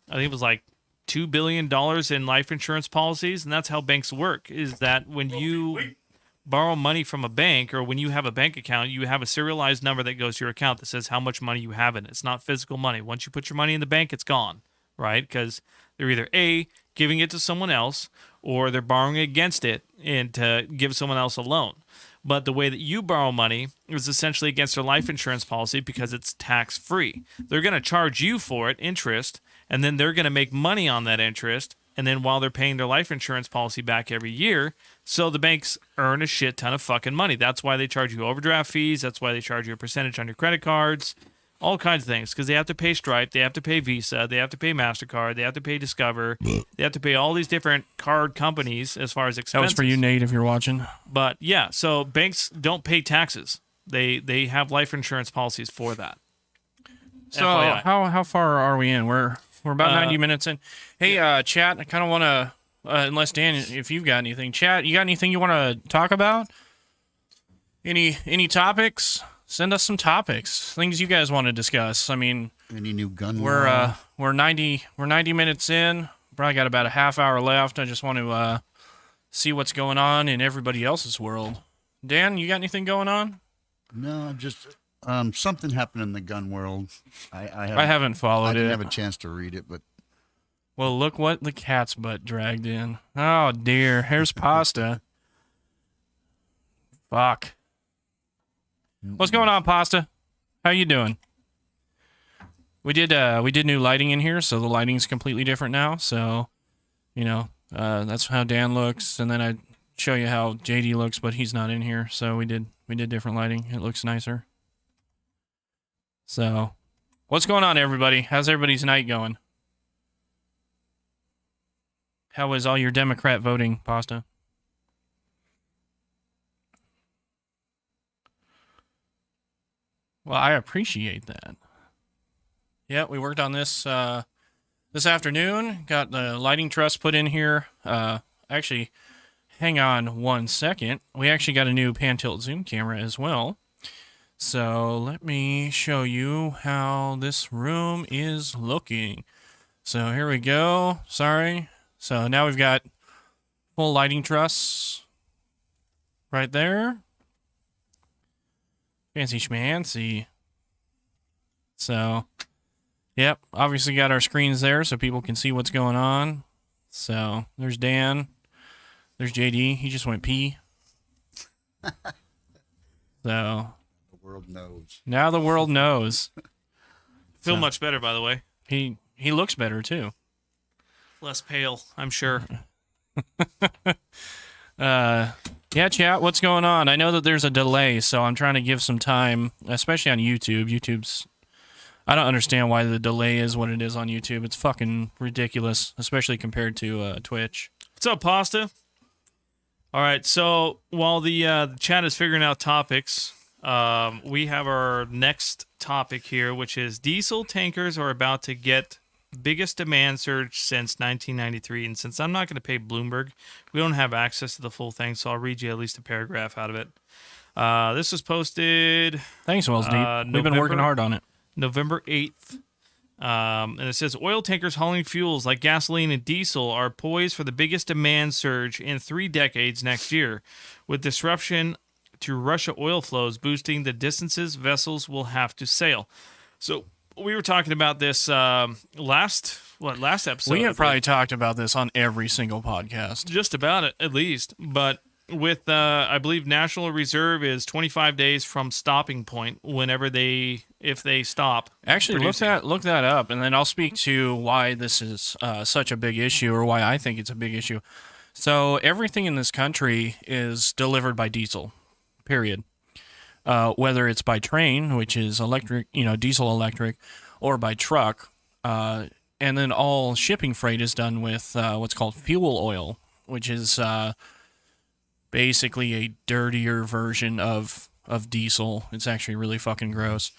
I think it was like $2 billion in life insurance policies. And that's how banks work, is that when you borrow money from a bank, or when you have a bank account, you have a serialized number that goes to your account that says how much money you have in it. It's not physical money. Once you put your money in the bank, it's gone, right? Because They're either A, giving it to someone else, or they're borrowing against it and to give someone else a loan. But the way that you borrow money is essentially against their life insurance policy because it's tax-free. They're going to charge you for it, interest, and then they're going to make money on that interest. And then while they're paying their life insurance policy back every year, so the banks earn a shit ton of fucking money. That's why they charge you overdraft fees. That's why they charge you a percentage on your credit cards, all kinds of things. Because they have to pay Stripe, they have to pay Visa, they have to pay MasterCard, they have to pay Discover, they have to pay all these different card companies as far as expenses. That was for you, Nate, if you're watching. But yeah, so banks don't pay taxes. They have life insurance policies for that. So FYI. how far are we in? We're about 90 minutes in. Hey, chat, I kind of want to, unless Dan, if you've got anything, chat, you got anything you want to talk about? Any topics? Send us some topics, things you guys want to discuss. I mean, Any new gun law? we're 90 minutes in. Probably got about a half hour left. I just want to see what's going on in everybody else's world. Dan, you got anything going on? No, I'm just something happened in the gun world. I haven't followed I didn't it. have a chance to read it, but Well, look what the cat's butt dragged in. Oh, dear. Here's pasta. Fuck. What's going on, Pasta? How you doing? We did new lighting in here, so the lighting's completely different now. So, that's how Dan looks, and then I show you how JD looks, but he's not in here. So we did different lighting. It looks nicer. So, what's going on, everybody? How's everybody's night going? How was all your Democrat voting, Pasta? Well, I appreciate that. Yeah, we worked on this this afternoon. Got the lighting truss put in here. Actually, hang on 1 second. We actually got a new pan tilt zoom camera as well. So let me show you how this room is looking. So here we go. Sorry. So now we've got full lighting truss right there. Fancy schmancy. So, yep, obviously got our screens there so people can see what's going on. So, there's Dan. There's JD. He just went pee. So, the world knows. now the world knows. Feel much better, by the way. He looks better, too. Less pale, I'm sure. Yeah, chat, what's going on? I know that there's a delay, so I'm trying to give some time, especially on YouTube. I don't understand why the delay is what it is on YouTube. It's fucking ridiculous, especially compared to Twitch. What's up, Pasta? All right, so while the chat is figuring out topics, we have our next topic here, which is diesel tankers are about to get biggest demand surge since 1993. And since I'm not going to pay Bloomberg, we don't have access to the full thing, so I'll read you at least a paragraph out of it. This was posted Thanks, Wells Deep. We've been working hard on it. November 8th. And it says, oil tankers hauling fuels like gasoline and diesel are poised for the biggest demand surge in 3 decades next year, with disruption to Russia oil flows boosting the distances vessels will have to sail. So we were talking about this last episode. We have probably talked about this on every single podcast. Just about it, at least. But with, I believe, National Reserve is 25 days from stopping point if they stop. Actually, producing. look that up, and then I'll speak to why this is such a big issue, or why I think it's a big issue. So everything in this country is delivered by diesel, period. Whether it's by train, which is electric, diesel electric, or by truck. And then all shipping freight is done with what's called fuel oil, which is basically a dirtier version of diesel. It's actually really fucking gross.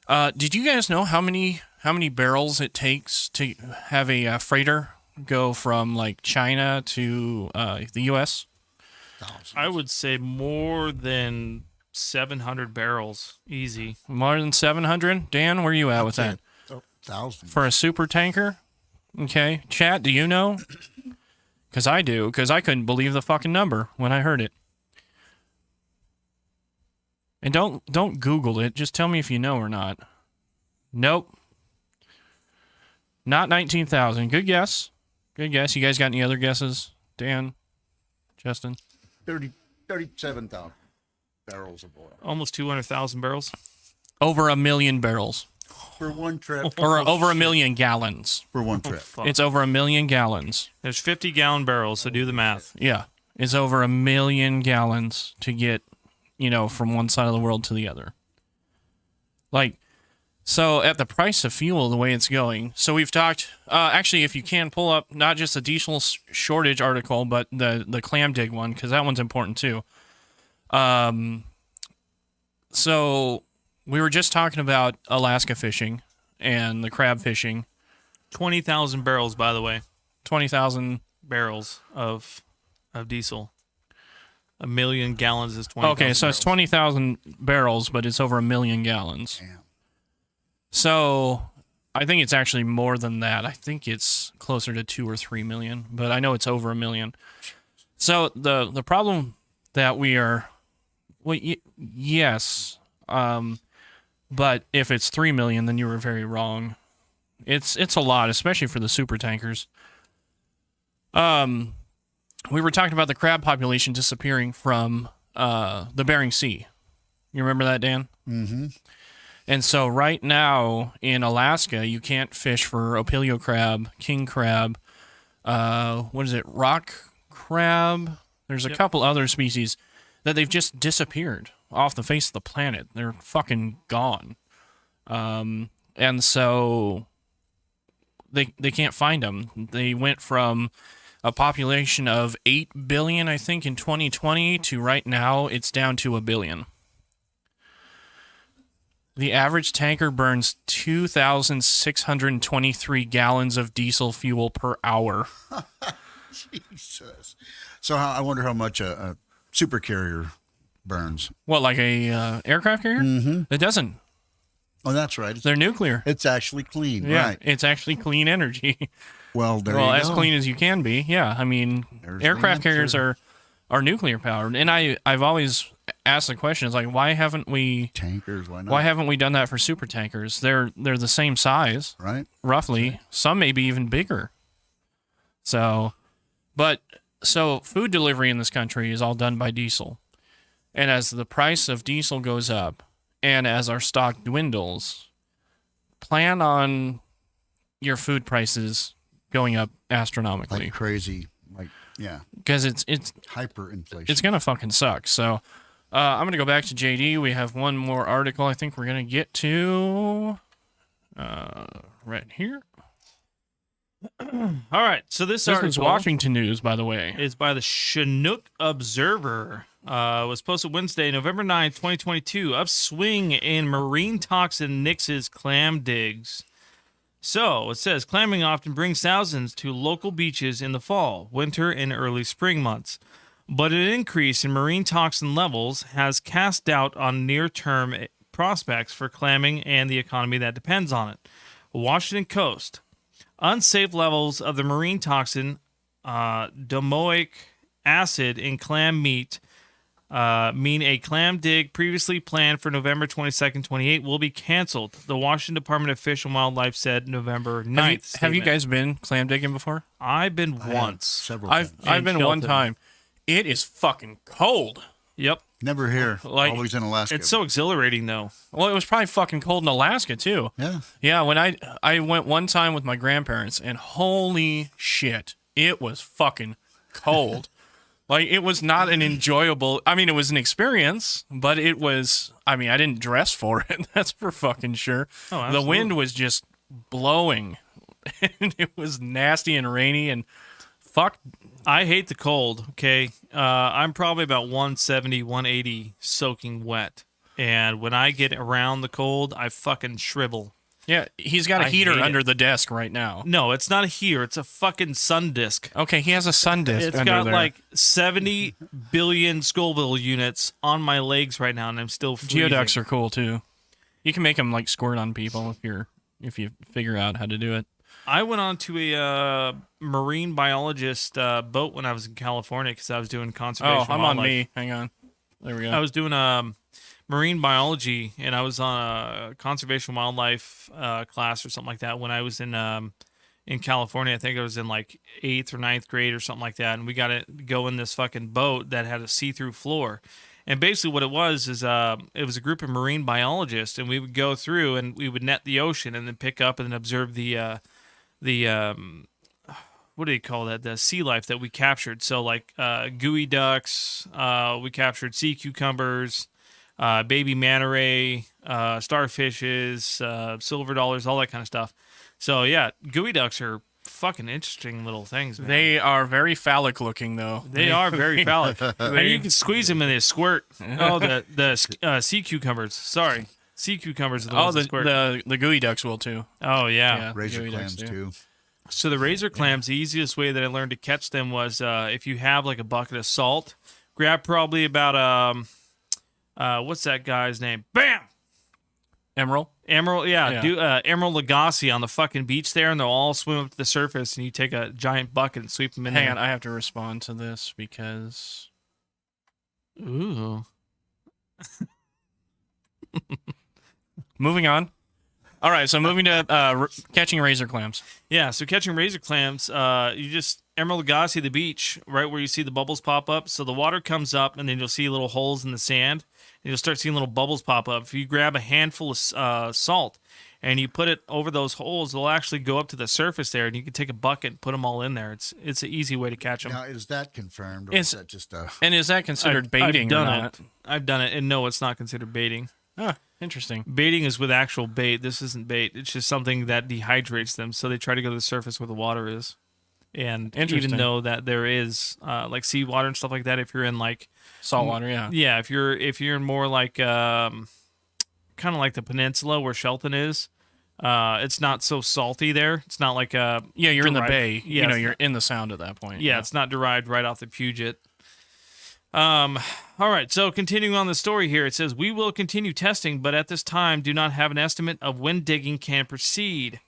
Did you guys know how many barrels it takes to have a freighter go from like China to the U.S.? Thousands. I would say more than 700 barrels, easy. More than 700? Dan, where are you at with that? Thousands. For a super tanker? Okay. Chat, do you know? Because I do, because I couldn't believe the fucking number when I heard it. And don't Google it. Just tell me if you know or not. Nope. Not 19,000. Good guess. Good guess. You guys got any other guesses? Dan, Justin? 37,000 barrels of oil Almost 200,000 barrels. Over 1 million barrels. for one trip. Or over 1 million gallons. For one trip. Fuck. It's over 1 million gallons. There's 50-gallon barrels, so do the math. Yeah. It's over 1 million gallons to get, from one side of the world to the other. Like, so at the price of fuel, the way it's going. So we've talked, actually, if you can pull up not just the diesel shortage article, but the clam dig one, because that one's important too. So we were just talking about Alaska fishing and the crab fishing. 20,000 barrels, by the way. 20,000. Barrels of diesel. 1 million gallons is 20,000 Okay, so it's 20,000 barrels, but it's over 1 million gallons. Damn. So I think it's actually more than that. I think it's closer to 2 or 3 million, but I know it's over 1 million. So the problem that we are, well, yes, but if it's 3 million, then you were very wrong. It's a lot, especially for the super tankers. We were talking about the crab population disappearing from the Bering Sea. You remember that, Dan? Mm-hmm. And so right now in Alaska, you can't fish for opilio crab, king crab, rock crab. There's a couple other species that they've just disappeared off the face of the planet. They're fucking gone. And so they can't find them. They went from a population of 8 billion, I think, in 2020 to right now it's down to 1 billion. The average tanker burns 2,623 gallons of diesel fuel per hour. Jesus. So I wonder how much a super carrier burns. What, like a aircraft carrier? Mm-hmm. It doesn't. Oh, that's right. They're nuclear. It's actually clean, Yeah, right? it's actually clean energy. Well, there you As go. clean as you can be. Yeah, I mean, There's aircraft the carriers answer. are nuclear powered, and I've always asked the question: is like, why haven't we Tankers, why not? done that for super tankers? They're the same size, Right? roughly. Some maybe even bigger. So food delivery in this country is all done by diesel, and as the price of diesel goes up, and as our stock dwindles, plan on your food prices going up astronomically. Like crazy. Like, yeah. Because it's Hyperinflation. it's gonna fucking suck. So I'm gonna go back to JD. We have one more article I think we're gonna get to right here. All right, so this This article is Washington News, by the way. is by the Chinook Observer. Was posted Wednesday, November 9th, 2022. Upswing in marine toxin nixes clam digs. So it says clamming often brings thousands to local beaches in the fall, winter, and early spring months. But an increase in marine toxin levels has cast doubt on near-term prospects for clamming and the economy that depends on it. Washington coast. Unsafe levels of the marine toxin domoic acid in clam meat mean a clam dig previously planned for November 22nd, 28 will be canceled. The Washington Department of Fish and Wildlife said November 9th. Have you statement. guys been clam digging before? I've been I have once. several I've times. been In one Shelton. time. It is fucking cold. Yep. Never here. Like, Always in Alaska. It's so exhilarating, though. Well, it was probably fucking cold in Alaska too. Yeah. Yeah, when I went one time with my grandparents, and holy shit, it was fucking cold. Like, it was not an enjoyable. I mean, it was an experience, but it was. I mean, I didn't dress for it. That's for fucking sure. Oh, the absolutely. wind was just blowing, and it was nasty and rainy, and fuck. I hate the cold, okay? I'm probably about 170, 180 soaking wet. And when I get around the cold, I fucking shrivel. Yeah, he's got a I heater hate it. under the desk right now. No, it's not a heater. It's a fucking sun disk. Okay, he has a sun disk It's under got there. like 70 billion Scoville units on my legs right now, and I'm still freezing. Geoducks are cool too. You can make them like squirt on people if you figure out how to do it. I went on to a marine biologist boat when I was in California because I was doing conservation. Oh, I'm on wildlife. me. Hang on. There we go. I was doing marine biology, and I was on a conservation wildlife class or something like that when I was in in California. I think I was in like 8th or 9th grade or something like that. And we got to go in this fucking boat that had a see-through floor. And basically what it was is it was a group of marine biologists, and we would go through and we would net the ocean and then pick up and then observe the what do you call that? The sea life that we captured. So like gooey ducks, we captured sea cucumbers, baby manta ray, starfishes, silver dollars, all that kind of stuff. So yeah, gooey ducks are fucking interesting little things, man. They are very phallic looking, though. They are very phallic. And you can squeeze them and they squirt. Oh, the sea cucumbers. Sorry. Sea cucumbers are the ones that squirt. The gooey ducks will, too. Oh, yeah. Razor gooey clams ducks too. So the razor clams, the easiest way that I learned to catch them was if you have like a bucket of salt, grab probably about, what's that guy's name? Bam! Emerald? Emerald, Yeah. do Emerald Lagasse on the fucking beach there, and they'll all swim up to the surface, and you take a giant bucket and sweep them in Hang there. on, I have to respond to this because... Ooh. Moving on. All right, so moving to catching razor clams. Yeah, so catching razor clams, you just Emerald Lagasse, the beach, right where you see the bubbles pop up. So the water comes up, and then you'll see little holes in the sand, and you'll start seeing little bubbles pop up. If you grab a handful of salt and you put it over those holes, they'll actually go up to the surface there, and you can take a bucket and put them all in there. It's an easy way to catch them. Now, is that confirmed, or is that just a? And is that considered baiting I've done or not? it. I've done it, and no, it's not considered baiting. Ah, interesting. Baiting is with actual bait. This isn't bait. It's just something that dehydrates them, so they try to go to the surface where the water is. And Interesting. even though that there is like seawater and stuff like that, if you're in like Saltwater, yeah. yeah, if you're in more like kind of like the peninsula where Shelton is, it's not so salty there. It's not like Yeah, you're in the derived- bay. Yeah, You know, it's you're in the sound at that point. yeah, it's not derived right off the Puget. All right, so continuing on the story here, it says, we will continue testing, but at this time do not have an estimate of when digging can proceed.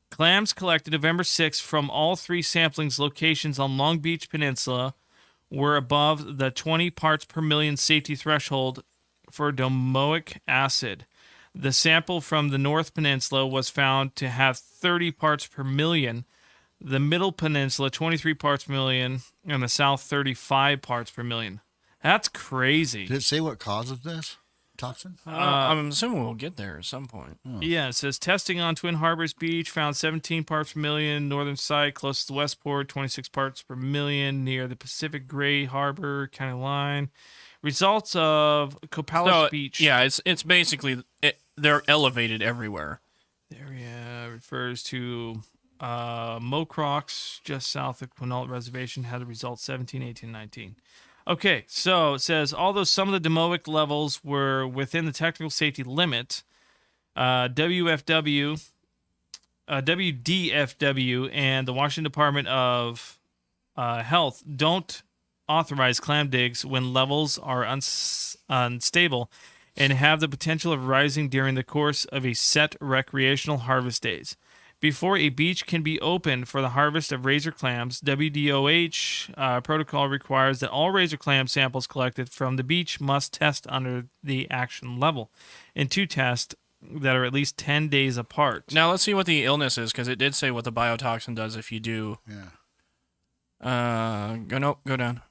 Clams collected November 6th from all 3 samplings locations on Long Beach Peninsula were above the 20 parts per million safety threshold for domoic acid. The sample from the North Peninsula was found to have 30 parts per million, the Middle Peninsula 23 parts per million, and the South 35 parts per million. That's crazy. Did it say what causes this toxin? I'm assuming we'll get there at some point. Yeah, it says testing on Twin Harbors Beach found 17 parts per million, northern site close to Westport, 26 parts per million near the Pacific Gray Harbor County line. Results of Copalis Beach. Yeah, it's basically they're elevated everywhere. The area refers to Mocrox, just south of Quinault Reservation, had the results 17, 18, 19. Okay, so it says, although some of the domoic levels were within the technical safety limit, WDFW, and the Washington Department of Health don't authorize clam digs when levels are unstable and have the potential of rising during the course of a set recreational harvest days. Before a beach can be opened for the harvest of razor clams, WDOH protocol requires that all razor clam samples collected from the beach must test under the action level in 2 tests that are at least 10 days apart. Now let's see what the illness is, because it did say what the biotoxin does if you do. Yeah. Go down.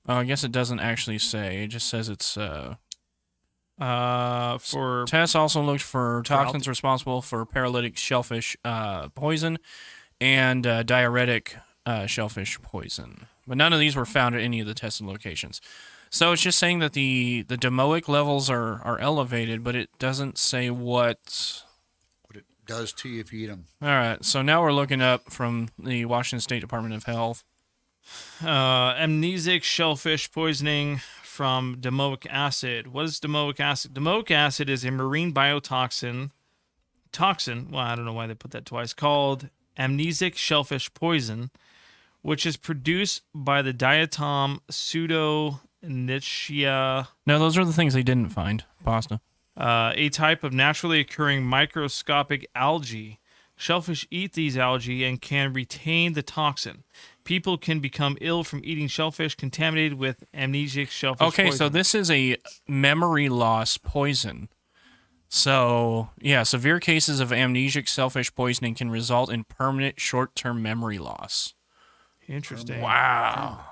Oh, I guess it doesn't actually say. It just says it's. For Tests also looked for toxins responsible for paralytic shellfish poison and diuretic shellfish poison, but none of these were found at any of the tested locations. So it's just saying that the domoic levels are elevated, but it doesn't say what What it does to you if you eat them. All right, so now we're looking up from the Washington State Department of Health. amnesic shellfish poisoning from domoic acid. What is domoic acid? Domoic acid is a marine biotoxin. Well, I don't know why they put that twice. Called amnesic shellfish poison, which is produced by the diatom Pseudonychia, No, those are the things they didn't find. Pasta. a type of naturally occurring microscopic algae. Shellfish eat these algae and can retain the toxin. People can become ill from eating shellfish contaminated with amnesic shellfish Okay, poison. so this is a memory loss poison. So, yeah, severe cases of amnesic shellfish poisoning can result in permanent short-term memory loss. Interesting. Wow.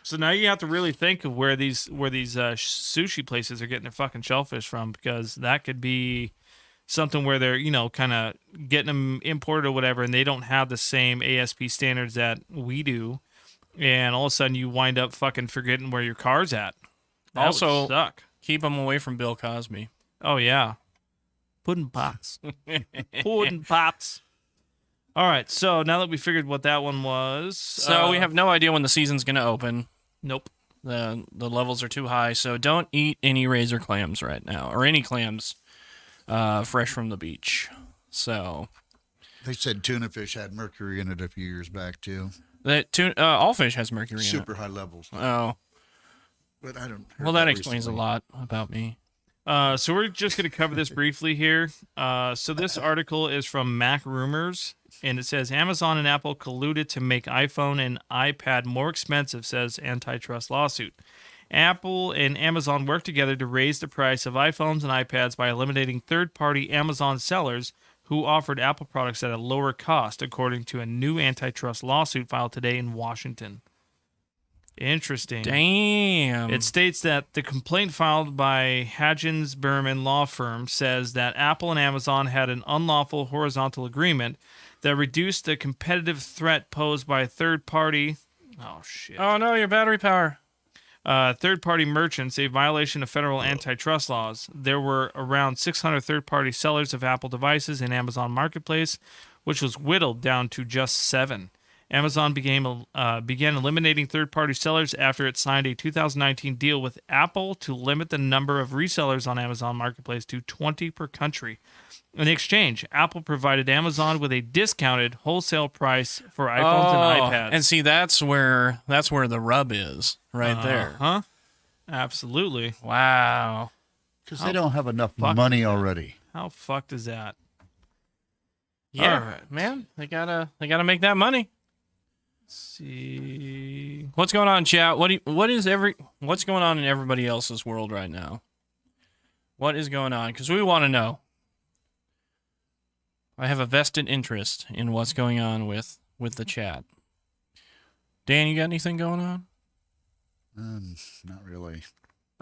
So now you have to really think of where these sushi places are getting their fucking shellfish from, because that could be something where they're, kind of getting them imported or whatever, and they don't have the same ASP standards that we do, and all of a sudden you wind up fucking forgetting where your car's at. That Also- would suck. Keep them away from Bill Cosby. Oh yeah, pudding pops, pudding pops. All right, so now that we figured what that one was, So we have no idea when the season's going to open. nope. The levels are too high, so don't eat any razor clams right now, or any clams fresh from the beach. So They said tuna fish had mercury in it a few years back too. all fish has mercury in it. Super high levels. Oh, But I don't. well, that explains a lot about me. So we're just going to cover this briefly here. So this article is from Mac Rumors, and it says Amazon and Apple colluded to make iPhone and iPad more expensive, says antitrust lawsuit. Apple and Amazon worked together to raise the price of iPhones and iPads by eliminating third-party Amazon sellers who offered Apple products at a lower cost, according to a new antitrust lawsuit filed today in Washington. Interesting. Damn. It states that the complaint filed by Hagins Berman law firm says that Apple and Amazon had an unlawful horizontal agreement that reduced the competitive threat posed by third-party Oh no, your battery power. third-party merchants, a violation of federal antitrust laws. There were around 600 third-party sellers of Apple devices in Amazon Marketplace, which was whittled down to just 7. Amazon began eliminating third-party sellers after it signed a 2019 deal with Apple to limit the number of resellers on Amazon Marketplace to 20 per country. In exchange, Apple provided Amazon with a discounted wholesale price for iPhones and iPads. And see, that's where the rub is, right there. Huh? Absolutely. Wow. Because they don't have enough fuck money already. How fucked is that? Yeah, All right. man, they gotta make that money. Let's see. What's going on, chat? What's going on in everybody else's world right now? What is going on? Because we want to know. I have a vested interest in what's going on with the chat. Dan, you got anything going on? Not really.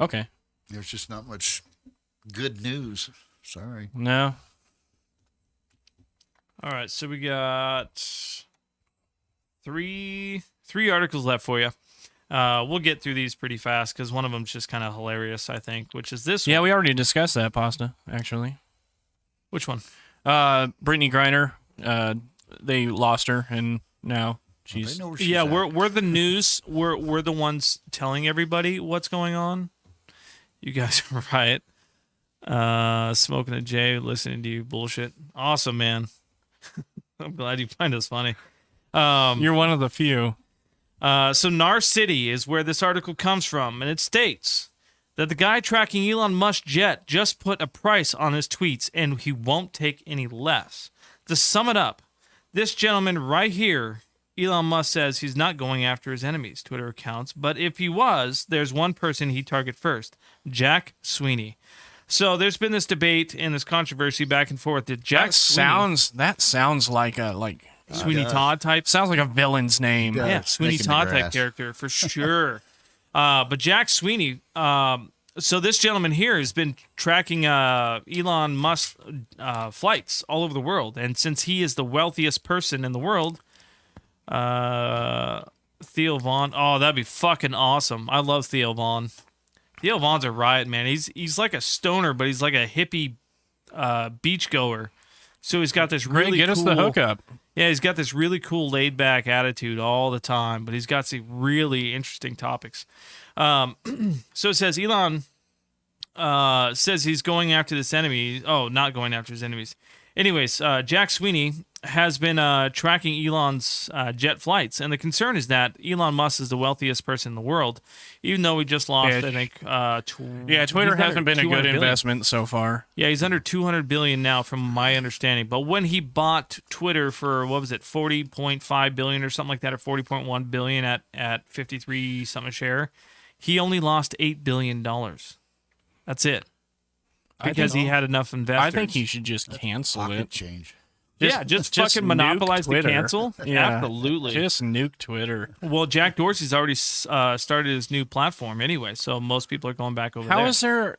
Okay. There's just not much good news. Sorry. No. All right, so we got three articles left for you. We'll get through these pretty fast because one of them's just kind of hilarious, I think, which is this Yeah, one. we already discussed that, Pasta, actually. Which one? Brittany Griner, they lost her, and now They she's... know where she's Yeah, at. we're the news. We're the ones telling everybody what's going on. You guys are right. Smoking a J, listening to you bullshit. Awesome, man. I'm glad you find us funny. You're one of the few. So Nar City is where this article comes from, and it states that the guy tracking Elon Musk's jet just put a price on his tweets, and he won't take any less. To sum it up, this gentleman right here, Elon Musk says he's not going after his enemies' Twitter accounts, but if he was, there's one person he'd target first, Jack Sweeney. So there's been this debate and this controversy back and forth. That Jack That sounds like Sweeney Todd type. sounds like a villain's name. Yeah. Yeah, Sweeney snake in the Todd type grass. character for sure. But Jack Sweeney, so this gentleman here has been tracking Elon Musk flights all over the world, and since he is the wealthiest person in the world, Theo Vaughn. Oh, that'd be fucking awesome. I love Theo Vaughn. Theo Vaughn's a riot, man. He's like a stoner, but he's like a hippie beachgoer. So he's got this really Get us the cool- hookup. Yeah, he's got this really cool laid back attitude all the time, but he's got some really interesting topics. So it says Elon says he's going after this enemy. Oh, not going after his enemies. Anyways, Jack Sweeney has been tracking Elon's jet flights, and the concern is that Elon Musk is the wealthiest person in the world, even though we just lost, Yeah. I think, Yeah, Twitter he's hasn't under been a 200 good billion. investment so far. Yeah, he's under 200 billion now, from my understanding. But when he bought Twitter for, what was it, 40.5 billion or something like that, or 40.1 billion at 53 something a share, he only lost $8 billion. That's it. because he had enough investors. I think he should just cancel Pocket it. change. Just fucking nuke monopolize the Twitter. cancel. Yeah. Absolutely. Just nuke Twitter. Well, Jack Dorsey's already started his new platform anyway, so most people are going back over there. How is there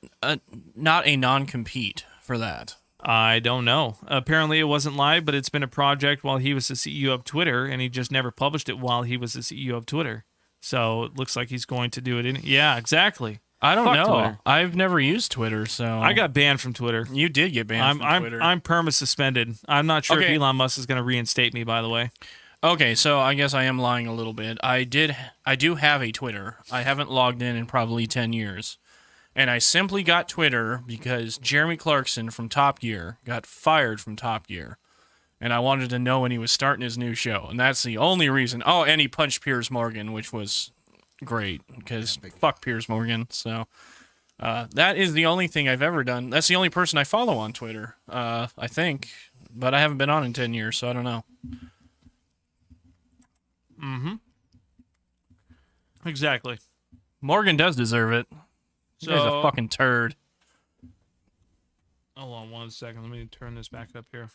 not a non-compete for that? I don't know. Apparently, it wasn't live, but it's been a project while he was the CEO of Twitter, and he just never published it while he was the CEO of Twitter. So it looks like he's going to do it. Yeah, exactly. I don't Fuck know. Twitter. I've never used Twitter, so I got banned from Twitter. You did get banned from Twitter. I'm perma suspended. I'm not sure Okay. if Elon Musk is going to reinstate me. By the way, Okay, so I guess I am lying a little bit. I do have a Twitter. I haven't logged in probably 10 years. And I simply got Twitter because Jeremy Clarkson from Top Gear got fired from Top Gear. And I wanted to know when he was starting his new show. And that's the only reason. Oh, and he punched Piers Morgan, which was great because fuck Piers Morgan. So that is the only thing I've ever done. That's the only person I follow on Twitter, I think. But I haven't been on in 10 years, so I don't know. exactly. Morgan does deserve it. This guy's a fucking turd. Hold on 1 second. Let me turn this back up here.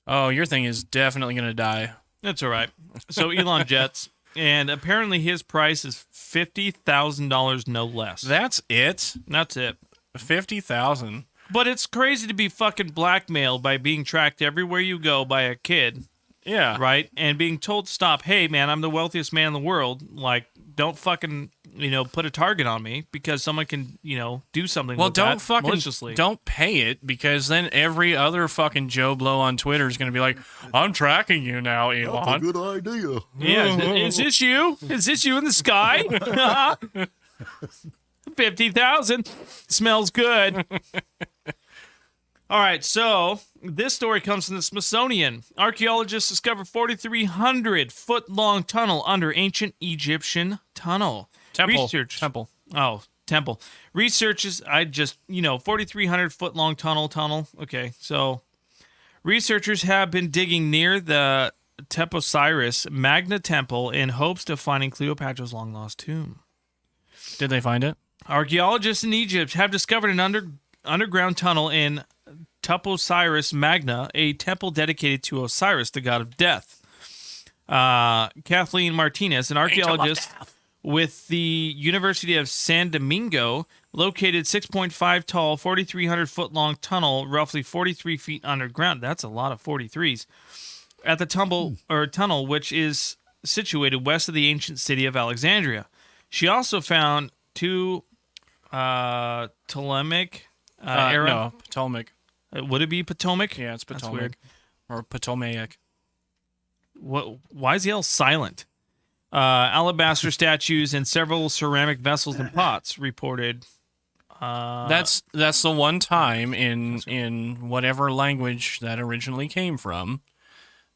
Oh, your thing is definitely going to die. That's all right. So Elon jets, and apparently his price is $50,000, no less. That's it? That's it. 50,000. But it's crazy to be fucking blackmailed by being tracked everywhere you go by a kid, Yeah. right? And being told to stop. Hey, man, I'm the wealthiest man in the world. Like, don't fucking, put a target on me because someone can, do something. Well, with don't that fucking maliciously. don't pay it because then every other fucking Joe Blow on Twitter is going to be like, "I'm tracking you now, That's a Elon." good idea. Yeah, is this you? Is this you in the sky? 50,000 smells good. All right, so this story comes from the Smithsonian. Archaeologists discovered 4,300 foot long tunnel under ancient Egyptian tunnel. Temple. Research. Temple. Oh, temple. Researchers, 4,300 foot long tunnel. Okay, so researchers have been digging near the Teposiris Magna Temple in hopes of finding Cleopatra's long lost tomb. Did they find it? Archaeologists in Egypt have discovered an underground tunnel in Teposiris Magna, a temple dedicated to Osiris, the god of death. Kathleen Martinez, an archaeologist with the University of San Domingo, located 6.5 tall, 4,300 foot long tunnel, roughly 43 feet underground. That's a lot of 43s. At the tunnel, which is situated west of the ancient city of Alexandria. She also found two Ptolemaic era. No, Ptolemaic. Would it be Potomac? Yeah, it's That's Ptolemaic. weird. Or Ptolemaic. Why is the L silent? Alabaster statues and several ceramic vessels and pots reported. That's the one time in whatever language that originally came from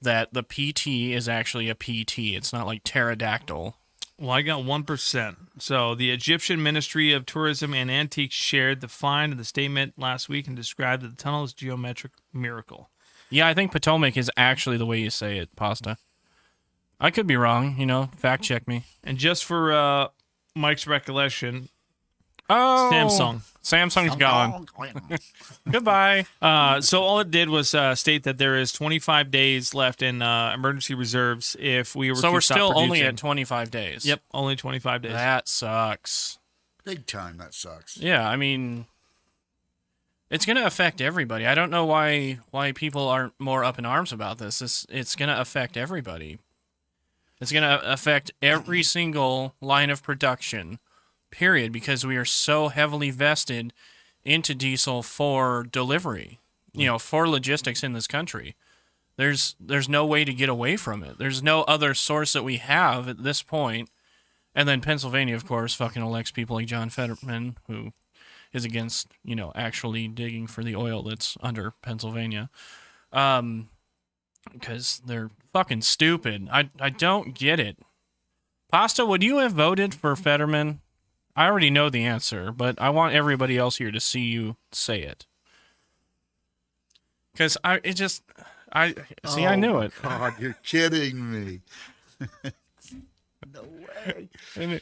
that the PT is actually a PT. It's not like pterodactyl. Well, I got 1%. So the Egyptian Ministry of Tourism and Antiques shared the find of the statement last week and described the tunnel as geometric miracle. Yeah, I think Potomac is actually the way you say it, Pasta. I could be wrong, fact check me. And just for Mike's recollection, Oh, Samsung's gone. Goodbye. So all it did was state that there is 25 days left in emergency reserves if we were So to we're stop still only producing. at 25 days. Yep, only 25 days. That sucks. Big time. That sucks. Yeah, I mean, it's going to affect everybody. I don't know why people aren't more up in arms about this. It's going to affect everybody. It's going to affect every single line of production, period, because we are so heavily vested into diesel for delivery, for logistics in this country. There's no way to get away from it. There's no other source that we have at this point. And then Pennsylvania, of course, fucking elects people like John Fetterman, who is against, actually digging for the oil that's under Pennsylvania. Because they're fucking stupid. I don't get it. Pasta, would you have voted for Fetterman? I already know the answer, but I want everybody else here to see you say it. Because I knew it. God, you're kidding me. No way.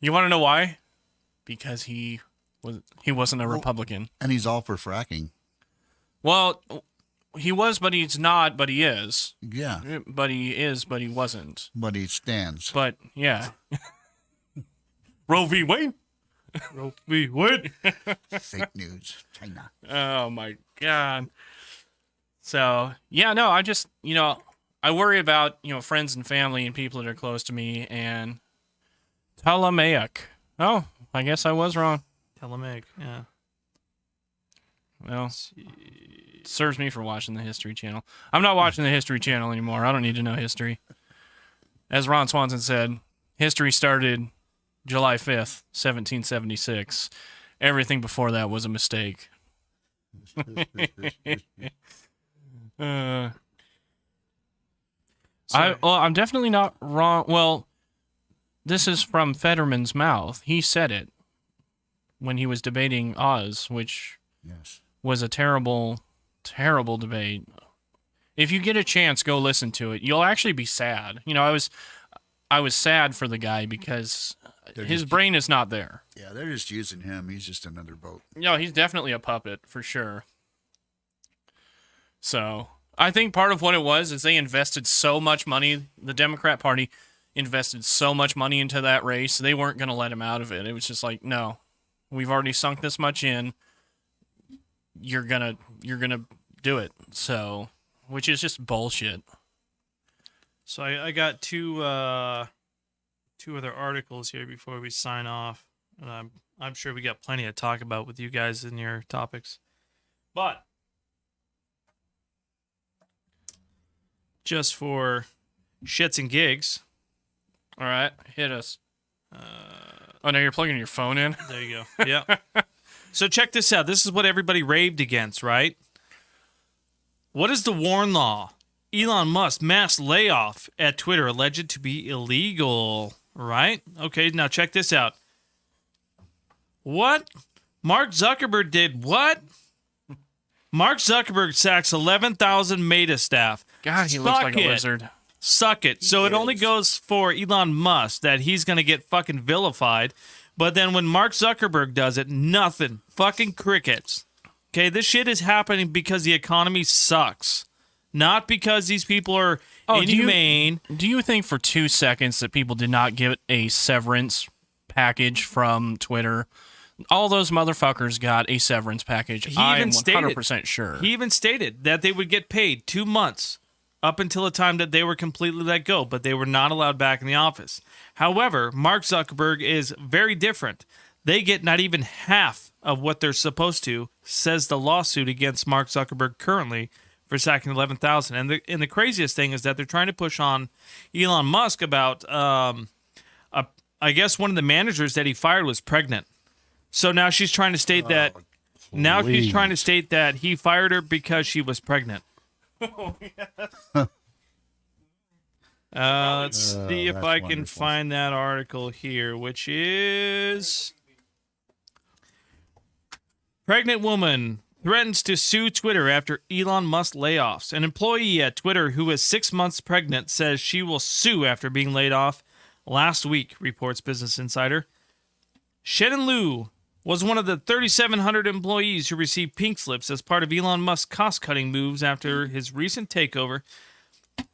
You want to know why? Because he He wasn't a Republican. And he's all for fracking. Well, he was, but he's not, but he is. Yeah. But he is, but he wasn't. But he stands. But, yeah. Roe v. Wade? Roe v. Wade. Fake news. China. Oh, my God. So, yeah, no, I just, I worry about, friends and family and people that are close to me, and Ptolemaic. Oh, I guess I was wrong. Telemeg, yeah. Well, serves me for watching the History Channel. I'm not watching the History Channel anymore. I don't need to know history. As Ron Swanson said, history started July 5th, 1776. Everything before that was a mistake. I'm definitely not wrong. Well, this is from Fetterman's mouth. He said it when he was debating Oz, which Yes. was a terrible, terrible debate. If you get a chance, go listen to it. You'll actually be sad. I was sad for the guy because his brain is not there. Yeah, they're just using him. He's just another boat. No, he's definitely a puppet for sure. So I think part of what it was is they invested so much money. The Democrat Party invested so much money into that race. They weren't going to let him out of it. It was just like, no, we've already sunk this much in. You're gonna do it. So, which is just bullshit. So I got two other articles here before we sign off, and I'm sure we got plenty to talk about with you guys in your topics, but just for shits and gigs. All right, hit us. Oh no, you're plugging your phone in. There you go. Yeah. So check this out. This is what everybody raved against, right? What is the Warren Law? Elon Musk mass layoff at Twitter alleged to be illegal, right? Okay, now check this out. What? Mark Zuckerberg did what? Mark Zuckerberg sacks 11,000 Meta staff. God, he looks Suck like a it. lizard. Suck it. So it only goes for Elon Musk that he's going to get fucking vilified. But then when Mark Zuckerberg does it, nothing. Fucking crickets. Okay, this shit is happening because the economy sucks. Not because these people are inhumane. Do you think for 2 seconds that people did not get a severance package from Twitter? All those motherfuckers got a severance package. I'm 100% sure. He even stated that they would get paid 2 months up until the time that they were completely let go, but they were not allowed back in the office. However, Mark Zuckerberg is very different. They get not even half of what they're supposed to, says the lawsuit against Mark Zuckerberg currently for sacking 11,000. And the craziest thing is that they're trying to push on Elon Musk about, I guess one of the managers that he fired was pregnant. So now she's trying to state that. Now she's trying to state that he fired her because she was pregnant. Let's see if I can wonderful. find that article here, which is pregnant woman threatens to sue Twitter after Elon Musk layoffs. An employee at Twitter who is 6 months pregnant says she will sue after being laid off last week, reports Business Insider. Shannon Liu was one of the 3,700 employees who received pink slips as part of Elon Musk's cost-cutting moves after his recent takeover.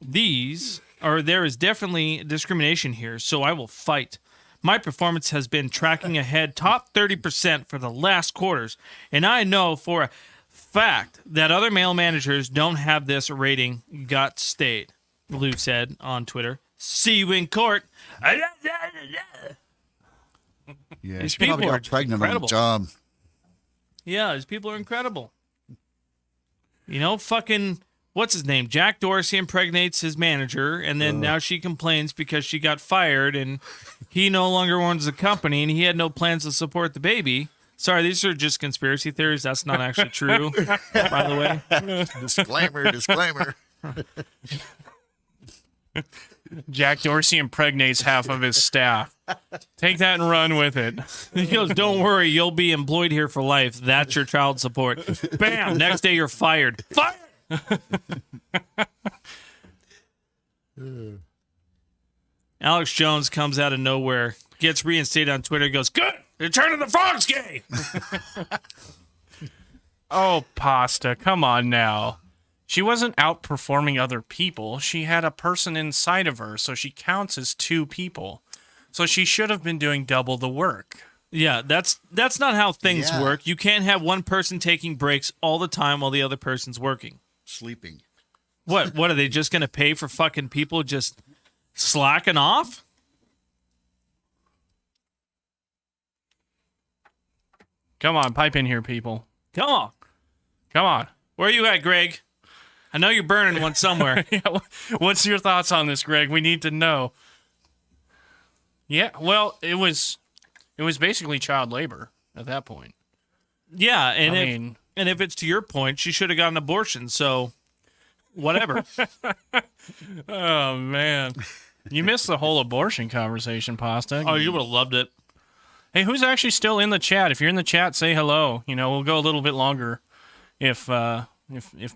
There is definitely discrimination here, so I will fight. My performance has been tracking ahead top 30% for the last quarters, and I know for a fact that other male managers don't have this rating. Got stayed, Liu said on Twitter. See you in court. Yeah, These she probably people are got pregnant incredible. on the job. Yeah, these people are incredible. You know, fucking, what's his name? Jack Dorsey impregnates his manager, and then now she complains because she got fired, and he no longer owns the company, and he had no plans to support the baby. Sorry, these are just conspiracy theories. That's not actually true, by the way. Disclaimer. Jack Dorsey impregnates half of his staff. Take that and run with it. He goes, don't worry, you'll be employed here for life. That's your child support. Bam! Next day, you're fired. Fired! Alex Jones comes out of nowhere, gets reinstated on Twitter, goes, good! Return of the Frog's gay. Oh, Pasta, come on now. She wasn't outperforming other people. She had a person inside of her, so she counts as two people. So she should have been doing double the work. Yeah, that's not how things Yeah. work. You can't have one person taking breaks all the time while the other person's working. Sleeping. What are they just going to pay for fucking people just slacking off? Come on, pipe in here, people. Come on. Come on. Where are you at, Greg? I know you're burning one somewhere. Yeah, what's your thoughts on this, Greg? We need to know. Yeah, well, it was basically child labor at that point. Yeah, and I mean, if it's to your point, she should have got an abortion. So, whatever. oh man, you missed the whole abortion conversation, Pasta. Oh, you would have loved it. Hey, who's actually still in the chat? If you're in the chat, say hello. You know, we'll go a little bit longer if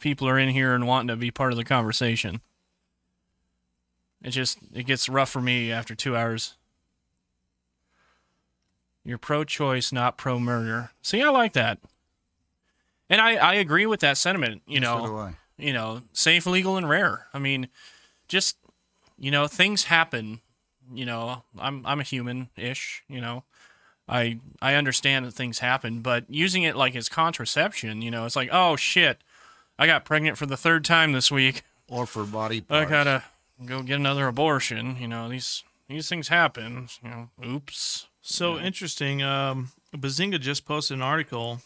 people are in here and wanting to be part of the conversation. It gets rough for me after 2 hours. You're pro-choice, not pro-murder. See, I like that. And I agree with that sentiment, So do I. you know, safe, legal, and rare. I mean, just, you know, things happen. You know, I'm a human-ish, you know. I understand that things happen, but using it like as contraception, you know, it's like, oh shit, I got pregnant for the 3rd time this week. Or for body I parts. gotta go get another abortion. You know, these things happen. You know, oops. So interesting. Bazinga just posted an article.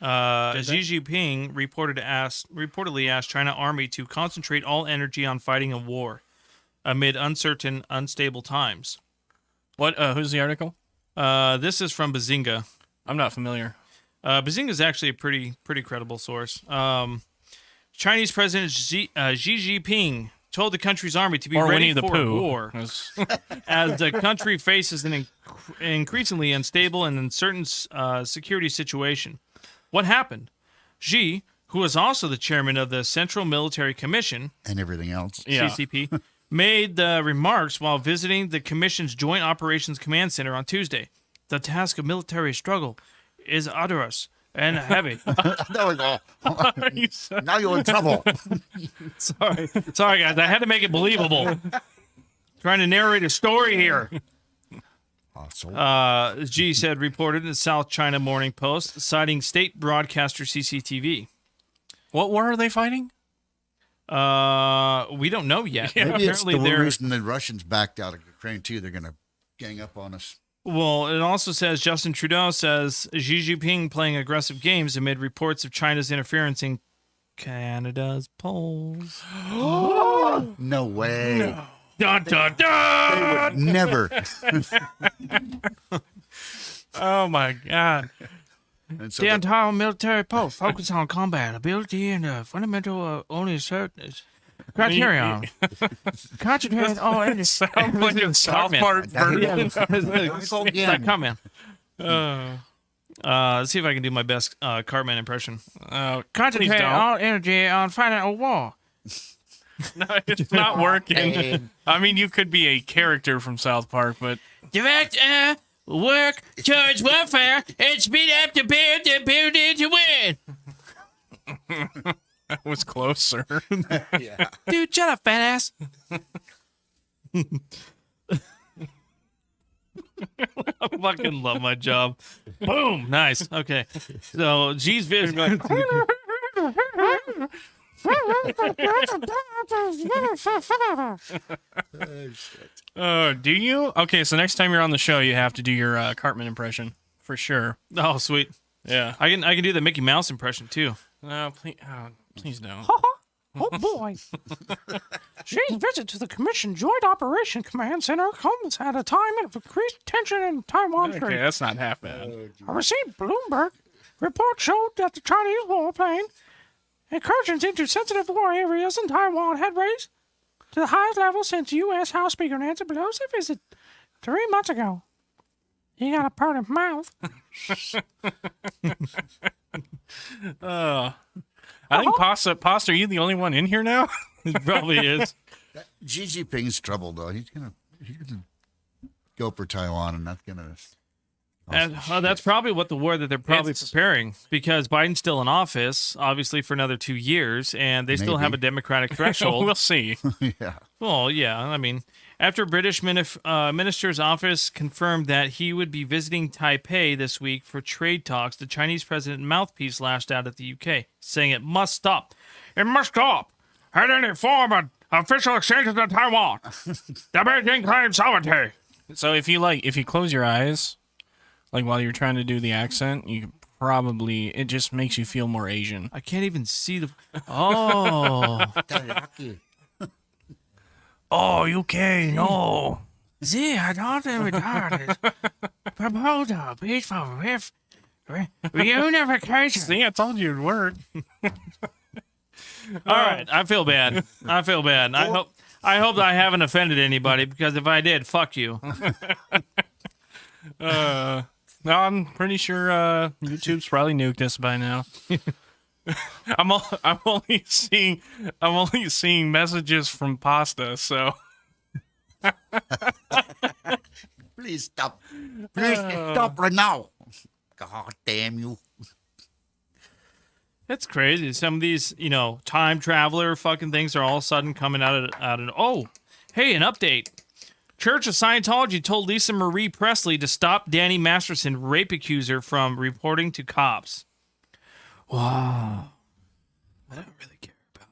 Did Xi they? Jinping reportedly asked China army to concentrate all energy on fighting a war amid uncertain, unstable times. What? Who's the article? This is from Bazinga. I'm not familiar. Bazinga is actually a pretty credible source. Chinese President Xi Jinping told the country's army to be Or ready Winnie the for Pooh. war as the country faces an increasingly unstable and uncertain security situation. What happened? Xi, who is also the chairman of the Central Military Commission, And everything else. Yeah. CCP, made the remarks while visiting the Commission's Joint Operations Command Center on Tuesday. The task of military struggle is arduous and heavy. There we go. Now you're in trouble. Sorry, guys. I had to make it believable. Trying to narrate a story here. Awesome. Xi said, reported in the South China Morning Post, citing state broadcaster CCTV. What war are they fighting? We don't know yet. Maybe it's the they're. reason the Russians backed out of Ukraine, too. They're going to gang up on us. Well, it also says Justin Trudeau says Xi Jinping playing aggressive games amid reports of China's interference in Canada's polls. No way. Dun, dun, dun! Never. Oh my god. And so The entire military post focus on combat ability and fundamental only certain criterion. Concentrate on any Sounds like a South Cartman. Park version. Go That again. comment. Let's see if I can do my best Cartman impression. Please Concentrate don't. all energy on fighting a war. No, it's not working. I mean, you could be a character from South Park, but Direct work towards warfare and speed up to build the building to win. that was closer. Yeah. Dude, shut up, fat ass. I fucking love my job. Boom. Nice. Okay. So, G's vision. Oh, do you? Okay, so next time you're on the show, you have to do your Cartman impression for sure. Oh, sweet. Yeah. I can do the Mickey Mouse impression too. No, please don't. Oh boy. Xi's visit to the Commission Joint Operation Command Center comes at a time of increased tension in Taiwan Okay, Strait. that's not half bad. A received Bloomberg report showed that the Chinese warplane incursions into sensitive war areas in Taiwan had raised to the highest level since U.S. House Speaker Nancy Pelosi visit 3 months ago. You got a purty mouth. I think Pasta, are you the only one in here now? It probably is. Xi Jinping's trouble, though. He's gonna go for Taiwan, and that's gonna And that's probably what the war that they're probably preparing, because Biden's still in office, obviously for another 2 years, and they still have a Democratic threshold. We'll see. Yeah. Well, yeah. I mean, after British minister's office confirmed that he would be visiting Taipei this week for trade talks, the Chinese president mouthpiece lashed out at the UK, saying it must stop. It must stop at any form of official exchanges to Taiwan. The Beijing claims sovereignty. So if you close your eyes, like while you're trying to do the accent, you probably it just makes you feel more Asian. I can't even see the. Oh. Oh, UK, no. The adopted retarded proposal peaceful reunification. See, I told you it'd work. All right, I feel bad. I hope I haven't offended anybody, because if I did, fuck you. No, I'm pretty sure YouTube's probably nuked us by now. I'm only seeing messages from Pasta, so Please stop. Please stop right now. God damn you. That's crazy. Some of these, time traveler fucking things are all of a sudden coming out of. Oh, hey, an update. Church of Scientology told Lisa Marie Presley to stop Danny Masterson, rape accuser, from reporting to cops. Wow. I don't really care about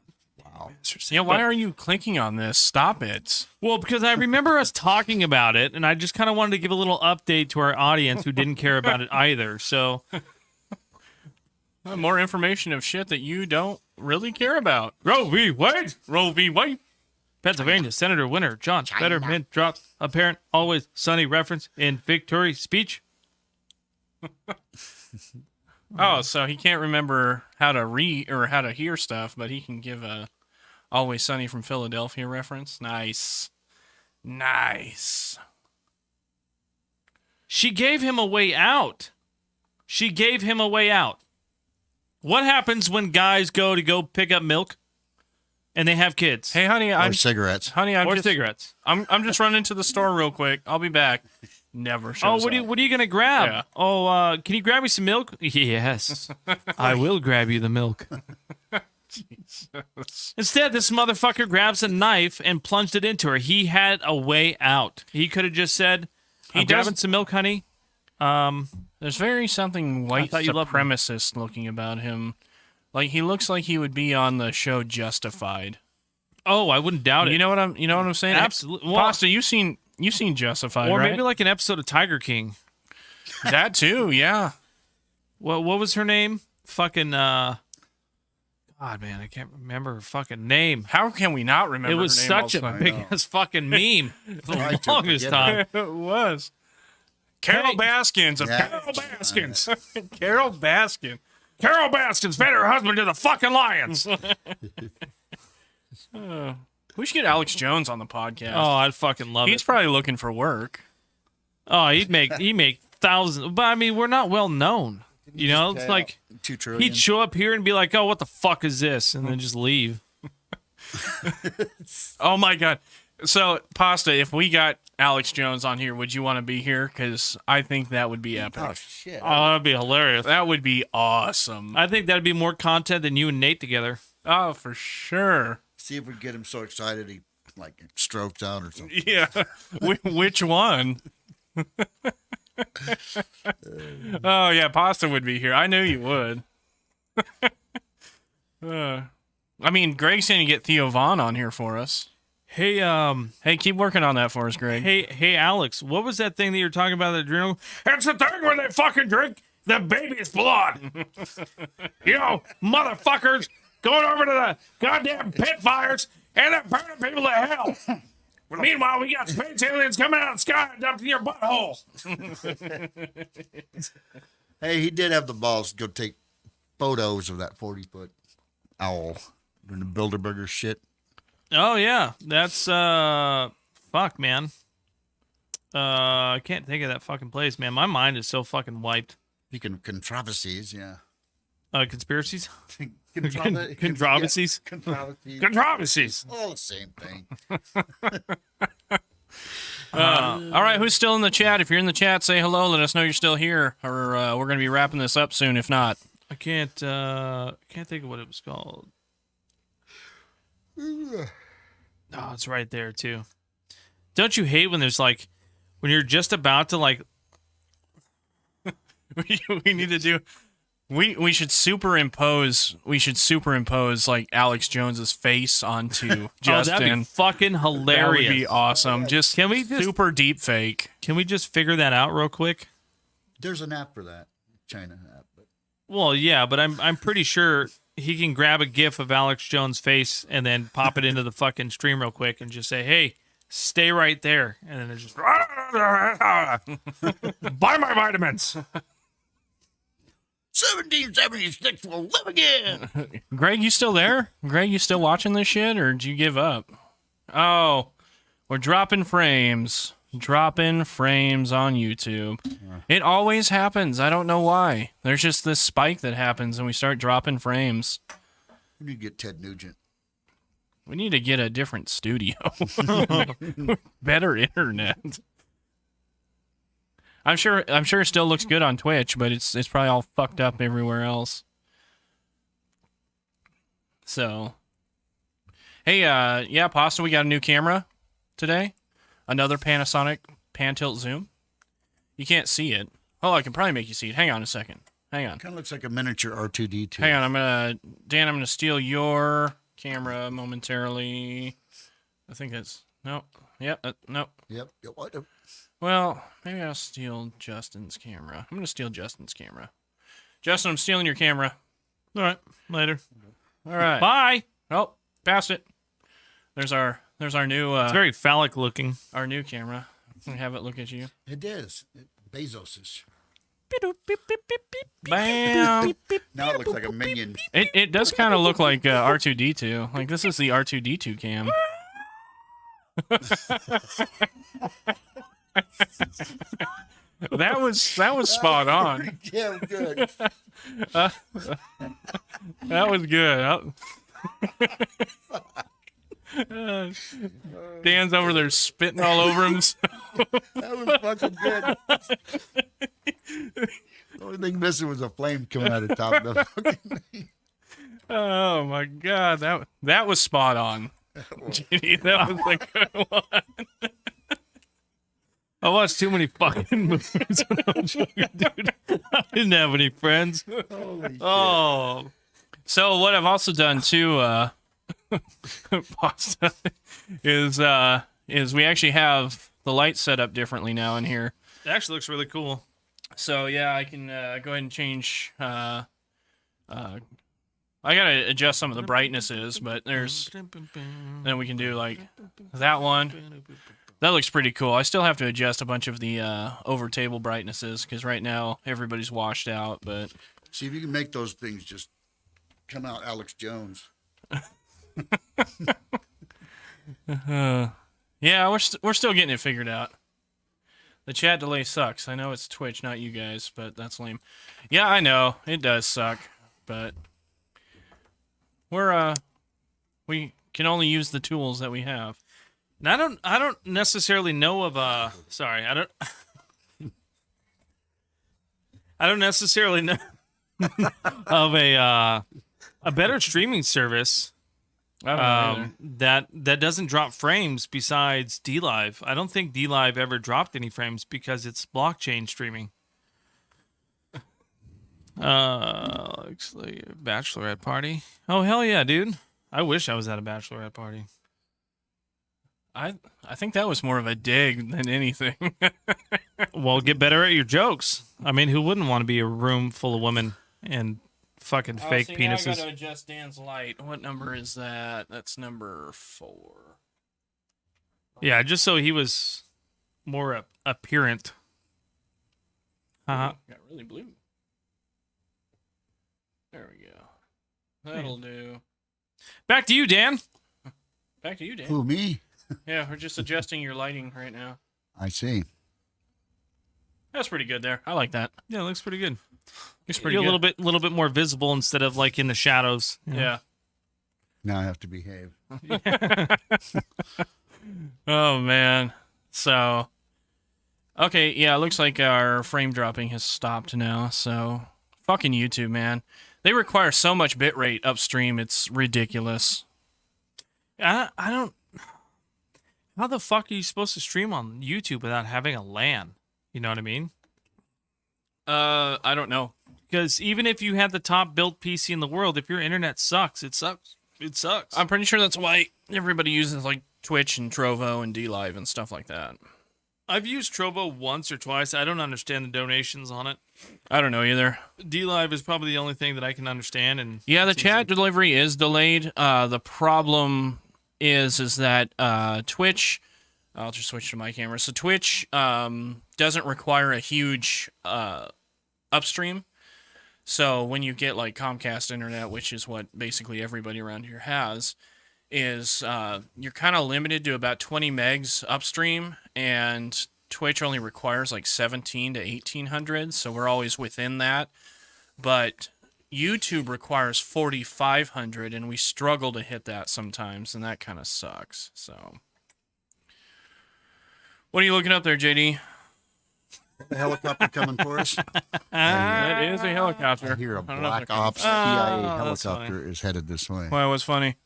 Masterson. yeah. Why are you clicking on this? Stop it. Well, because I remember us talking about it, and I just kind of wanted to give a little update to our audience who didn't care about it either. So, More information of shit that you don't really care about. Roe v. Wade. Roe v. Wade. Pennsylvania Senator winner John Fetterman dropped apparent Always Sunny reference in victory speech. Oh, so he can't remember how to read or how to hear stuff, but he can give a Always Sunny from Philadelphia reference. Nice. She gave him a way out. What happens when guys go pick up milk and they have kids? Hey, honey, Or cigarettes. Or cigarettes. I'm just running to the store real quick. I'll be back. Never shows Oh, what are you gonna grab? Yeah. Oh, can you grab me some milk? Yes, I will grab you the milk. Instead, this motherfucker grabs a knife and plunged it into her. He had a way out. He could have just said, "I'm grabbing some milk, honey." There's very something white thought you loved me. supremacist looking about him. Like he looks like he would be on the show Justified. Oh, I wouldn't doubt it. You know what I'm saying? Absolutely. Well, Pasta, you've seen Justified, or right? maybe like an episode of Tiger King. That too, yeah. What was her name? Fucking God, man, I can't remember her fucking name. How can we not remember? It was her name such a all the big know. ass fucking meme for Tried the to longest forget time. time? It was Carol Hey. Baskins of Yeah. Carol Baskins. Carol Baskin. Carol Baskins fed her husband to the fucking lions. We should get Alex Jones on the podcast. Oh, I'd fucking love He's it. probably looking for work. Oh, he'd make thousands. But I mean, we're not well known. You know, it's like 2 trillion. he'd show up here and be like, "Oh, what the fuck is this?" and then just leave. Oh my god. So, Pasta, if we got Alex Jones on here, would you want to be here? Because I think that would be epic. Oh shit. Oh, that'd be hilarious. That would be awesome. I think that'd be more content than you and Nate together. Oh, for sure. See if we get him so excited he like strokes out or something. Yeah. Which one? Oh, yeah. Pasta would be here. I knew you would. I mean, Greg's going to get Theo Vaughn on here for us. Hey, Hey, keep working on that for us, Greg. hey, Alex, what was that thing that you were talking about? The adrenal? It's the thing where they fucking drink the baby's blood. Motherfuckers going over to the goddamn pit fires and they're burning people to hell. Meanwhile, we got space aliens coming out of the sky and dumped in your butthole. Hey, he did have the balls to go take photos of that 40-foot owl doing the Bilderberger shit. Oh yeah, that's fuck, man. I can't think of that fucking place, man. My mind is so fucking wiped. Speaking of controversies, yeah. Conspiracies, Controversies. controversies, Controversies. Controversies. All the same thing. All right, who's still in the chat? If you're in the chat, say hello. Let us know you're still here, or we're going to be wrapping this up soon. If not, I can't think of what it was called. Oh, it's right there too. Don't you hate when there's like when you're just about to like we need to do. We should superimpose like Alex Jones's face onto Justin. Oh, that'd be fucking hilarious. That would be awesome. Can we super deep fake? Can we just figure that out real quick? There's an app for that, China app. But Well, yeah, but I'm pretty sure he can grab a GIF of Alex Jones' face and then pop it into the fucking stream real quick and just say, "Hey, stay right there," and then it's just buy my vitamins. 1776 will live again. Greg, you still there? Greg, you still watching this shit, or did you give up? Oh, we're dropping frames. Dropping frames on YouTube. It always happens. I don't know why. There's just this spike that happens and we start dropping frames. We need to get Ted Nugent. We need to get a different studio. Better internet. I'm sure it still looks good on Twitch, but it's probably all fucked up everywhere else. So, hey, yeah, Pasta, we got a new camera today. Another Panasonic pan-tilt zoom. You can't see it. Oh, I can probably make you see it. Hang on a second. Hang on. Kind of looks like a miniature R2D2. Hang on. Dan, I'm gonna steal your camera momentarily. I think that's no. Yep. No. Yep. What? Well, maybe I'll steal Justin's camera. I'm gonna steal Justin's camera. Justin, I'm stealing your camera. All right, later. All right. Bye. Oh, passed it. There's our new It's very phallic looking. our new camera. I'm gonna have it look at you. It is. Bezos's. Bam. Now it looks like a minion. It does kind of look like R2D2. Like this is the R2D2 cam. That was spot on. Yeah, good. That was good. Dan's over there spitting all over himself. That was fucking good. The only thing missing was a flame coming out of the top of the fucking thing. Oh my god, that was spot on. Genie, that was a good one. I watched too many fucking movies when I was younger, dude. I didn't have any friends. Holy shit. Oh, So what I've also done too, Pasta, is we actually have the light set up differently now in here. it actually looks really cool. So yeah, I can go ahead and change. I gotta adjust some of the brightnesses, but then we can do like that one. That looks pretty cool. I still have to adjust a bunch of the over table brightnesses because right now everybody's washed out. But See if you can make those things just come out Alex Jones. yeah, we're still getting it figured out. The chat delay sucks. I know it's Twitch, not you guys, but that's lame. Yeah, I know it does suck, but we can only use the tools that we have. And I don't necessarily know of a. Sorry, I don't necessarily know of a better streaming service I don't know either. that doesn't drop frames besides DLive. I don't think DLive ever dropped any frames because it's blockchain streaming. Looks like a bachelorette party. Oh hell yeah, dude! I wish I was at a bachelorette party. I think that was more of a dig than anything. Well, get better at your jokes. I mean, who wouldn't want to be a room full of women and fucking fake Now I penises? gotta adjust Dan's light. What number is that? That's number 4. Yeah, just so he was more apparent. Got really blue. There we go. That'll do. Back to you, Dan. Back to you, Dan. Who, me? Yeah, we're just adjusting your lighting right now. I see. That's pretty good there. I like that. Yeah, it looks pretty good. It's pretty You're good. a little bit more visible instead of like in the shadows. you know? Yeah. Now I have to behave. Oh man. So, okay, yeah, it looks like our frame dropping has stopped now. So, fucking YouTube, man. They require so much bitrate upstream, it's ridiculous. I don't. How the fuck are you supposed to stream on YouTube without having a LAN? You know what I mean? I don't know. Because even if you had the top built PC in the world, if your internet sucks, it sucks. It sucks. I'm pretty sure that's why everybody uses like Twitch and Trovo and DLive and stuff like that. I've used Trovo once or twice. I don't understand the donations on it. I don't know either. DLive is probably the only thing that I can understand. And Yeah, the chat delivery is delayed. The problem is that Twitch. I'll just switch to my camera. So Twitch doesn't require a huge upstream. So when you get like Comcast internet, which is what basically everybody around here has, is you're kind of limited to about 20 megs upstream, and Twitch only requires like 17 to 1800, so we're always within that. But YouTube requires 4500, and we struggle to hit that sometimes, and that kind of sucks. So, what are you looking up there, JD? The helicopter coming for us. That is a helicopter. I hear a I don't know if Black they're Ops coming. CIA that's helicopter is headed this way. Well, it was funny.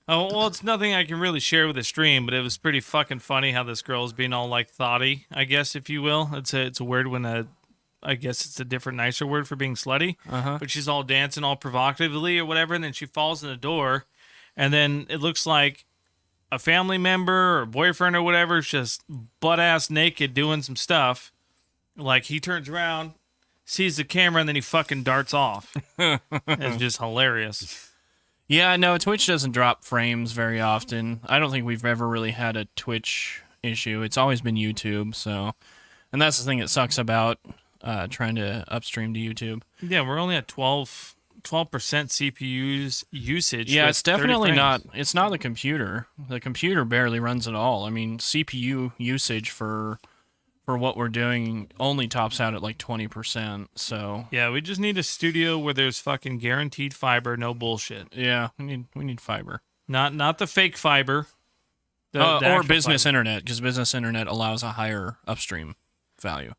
Oh, well, it's nothing I can really share with the stream, but it was pretty fucking funny how this girl's being all like thoughty, I guess, if you will. It's a word when I guess it's a different, nicer word for being slutty. But she's all dancing all provocatively or whatever, and then she falls in the door, and then it looks like a family member or boyfriend or whatever is just butt-ass naked doing some stuff. Like, he turns around, sees the camera, and then he fucking darts off. It's just hilarious. Yeah, no, Twitch doesn't drop frames very often. I don't think we've ever really had a Twitch issue. It's always been YouTube, so... And that's the thing that sucks about trying to upstream to YouTube. Yeah, we're only at 12% CPU usage. Yeah, with it's 30 definitely frames. not... It's not the computer. The computer barely runs at all. I mean, CPU usage for what we're doing only tops out at like 20%, so... Yeah, we just need a studio where there's fucking guaranteed fiber, no bullshit. Yeah, we need fiber. Not the fake fiber. The Or actual business fiber. internet, because business internet allows a higher upstream value.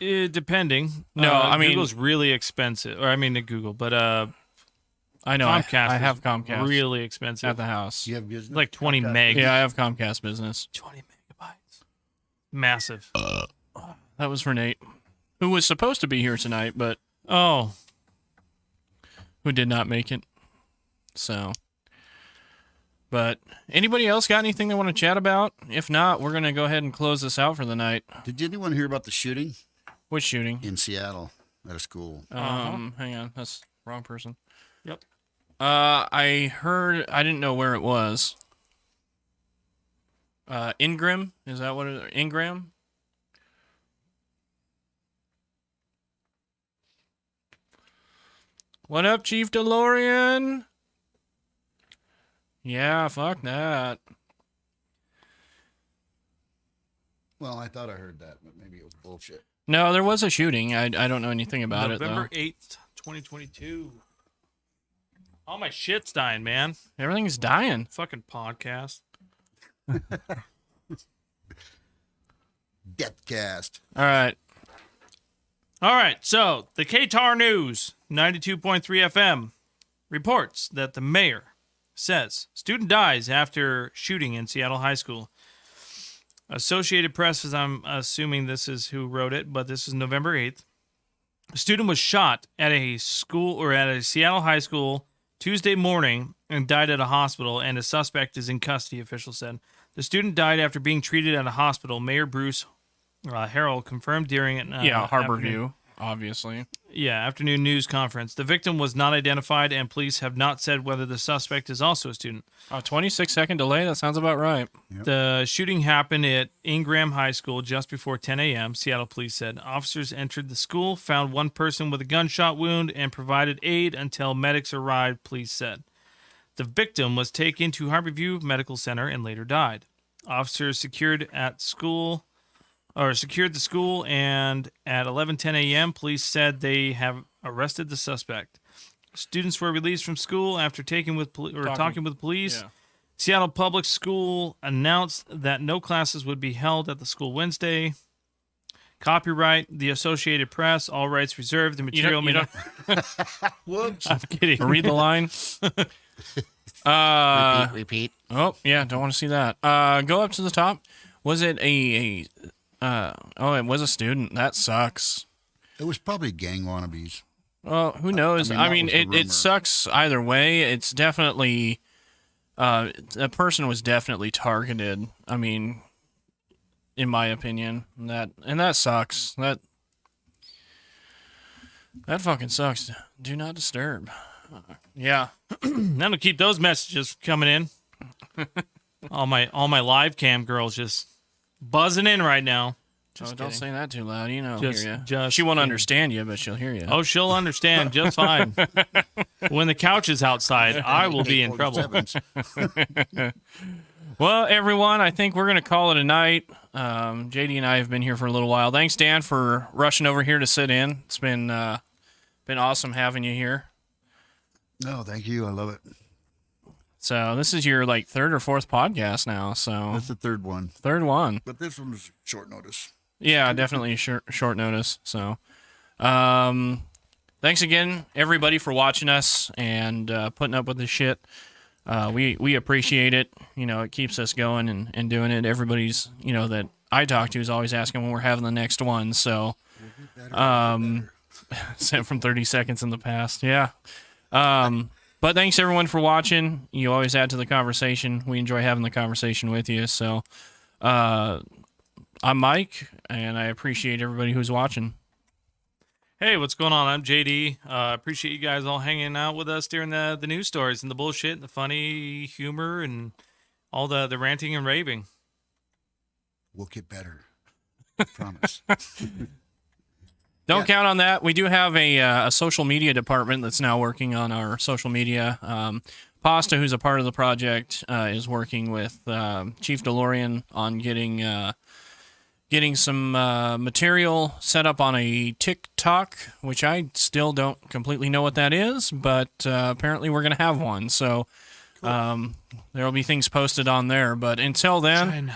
Depending. No, I mean- Google's really expensive. Or I mean, Google, but I know, Comcast. I have is Comcast really expensive. at the house. You have business? Like 20 meg. Yeah, I have Comcast Business. 20 megabytes. Massive. That was for Nate, who was supposed to be here tonight, but Oh, who did not make it. So, but anybody else got anything they want to chat about? If not, we're going to go ahead and close this out for the night. Did anyone hear about the shooting Which shooting? in Seattle at a school? Hang on, that's wrong person. Yep. I heard. I didn't know where it was. Ingram, is that what it is? Ingram? What up, Chief DeLorean? Yeah, fuck that. Well, I thought I heard that, but maybe it was bullshit. No, there was a shooting. I don't know anything about November it, 8th, 2022. All my shit's dying, man. though. Everything's dying. Fucking podcast. Deathcast. All right. All right, so the Qatar News, 92.3 FM, reports that the mayor says student dies after shooting in Seattle High School. Associated Press, as I'm assuming this is who wrote it, but this is November 8th. A student was shot at a school or at a Seattle high school Tuesday morning and died at a hospital, and a suspect is in custody, officials said. The student died after being treated at a hospital. Mayor Bruce Harrell confirmed during an Harborview, obviously. afternoon news conference. The victim was not identified, and police have not said whether the suspect is also a student. A 26-second delay? That sounds about right. The shooting happened at Ingram High School just before 10 a.m., Seattle police said. Officers entered the school, found one person with a gunshot wound, and provided aid until medics arrived, police said. The victim was taken to Harborview Medical Center and later died. Officers secured the school, and at 11:10 a.m., police said they have arrested the suspect. Students were released from school after talking with police. Yeah. Seattle Public School announced that no classes would be held at the school Wednesday. Copyright, the Associated Press, all rights reserved. The material may not. Whoops. I'm kidding. Read the line. Repeat. Oh, yeah, don't want to see that. Go up to the top. Was it it was a student. That sucks. It was probably gang wannabes. Well, who knows? I I mean, mean, that was the it rumor. sucks either way. It's definitely, a person was definitely targeted. I mean, in my opinion, that sucks. That fucking sucks. Do not disturb. Yeah. That'll keep those messages coming in. all my live cam girls just buzzing in right now. Just Don't kidding. say that too loud. You know, Just- hear you. just She won't kidding. understand you, but she'll hear you. Oh, she'll understand just fine. When the couch is outside, I will be in trouble. 47s. Well, everyone, I think we're going to call it a night. JD and I have been here for a little while. Thanks, Dan, for rushing over here to sit in. It's been awesome having you here. No, thank you. I love it. So this is your like third or fourth podcast now. So That's the third one. third one. But this one was short notice. Yeah, definitely short notice. So, thanks again, everybody, for watching us and putting up with this shit. We appreciate it. You know, it keeps us going and doing it. Everybody's, you know, that I talk to is always asking when we're having the next one. So, sent from 30 seconds in the past. Yeah. But thanks everyone for watching. You always add to the conversation. We enjoy having the conversation with you. So, I'm Mike, and I appreciate everybody who's watching. Hey, what's going on? I'm JD. Appreciate you guys all hanging out with us during the news stories and the bullshit and the funny humor and all the ranting and raving. We'll get better. I promise. Don't count on that. We do have a social media department that's now working on our social media. Pasta, who's a part of the project, is working with Chief DeLorean on getting some material set up on a TikTok, which I still don't completely know what that is, but apparently we're going to have one. So there will be things posted on there. But until then,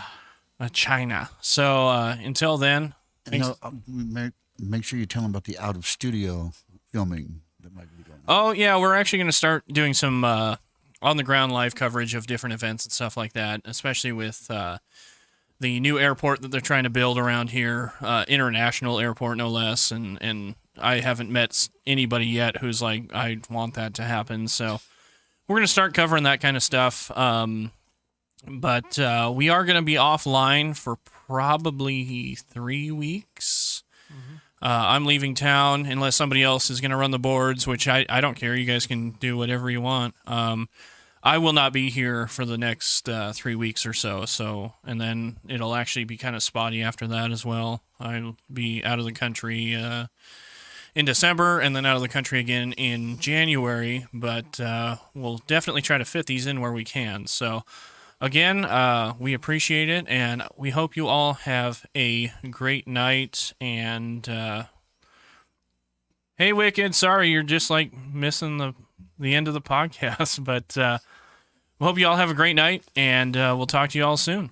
China. So until then, And make sure you tell them about the out of studio filming that might be going on. oh yeah, we're actually going to start doing some on the ground live coverage of different events and stuff like that, especially with the new airport that they're trying to build around here, international airport no less, and I haven't met anybody yet who's like, I want that to happen. So we're gonna start covering that kind of stuff. But we are gonna be offline for probably 3 weeks. I'm leaving town unless somebody else is gonna run the boards, which I don't care. You guys can do whatever you want. I will not be here for the next 3 weeks or so. So, and then it'll actually be kind of spotty after that as well. I'll be out of the country in December and then out of the country again in January. But we'll definitely try to fit these in where we can. So, again, we appreciate it, and we hope you all have a great night. And hey, Wicked, sorry you're just like missing the end of the podcast, but. We hope you all have a great night, and we'll talk to you all soon.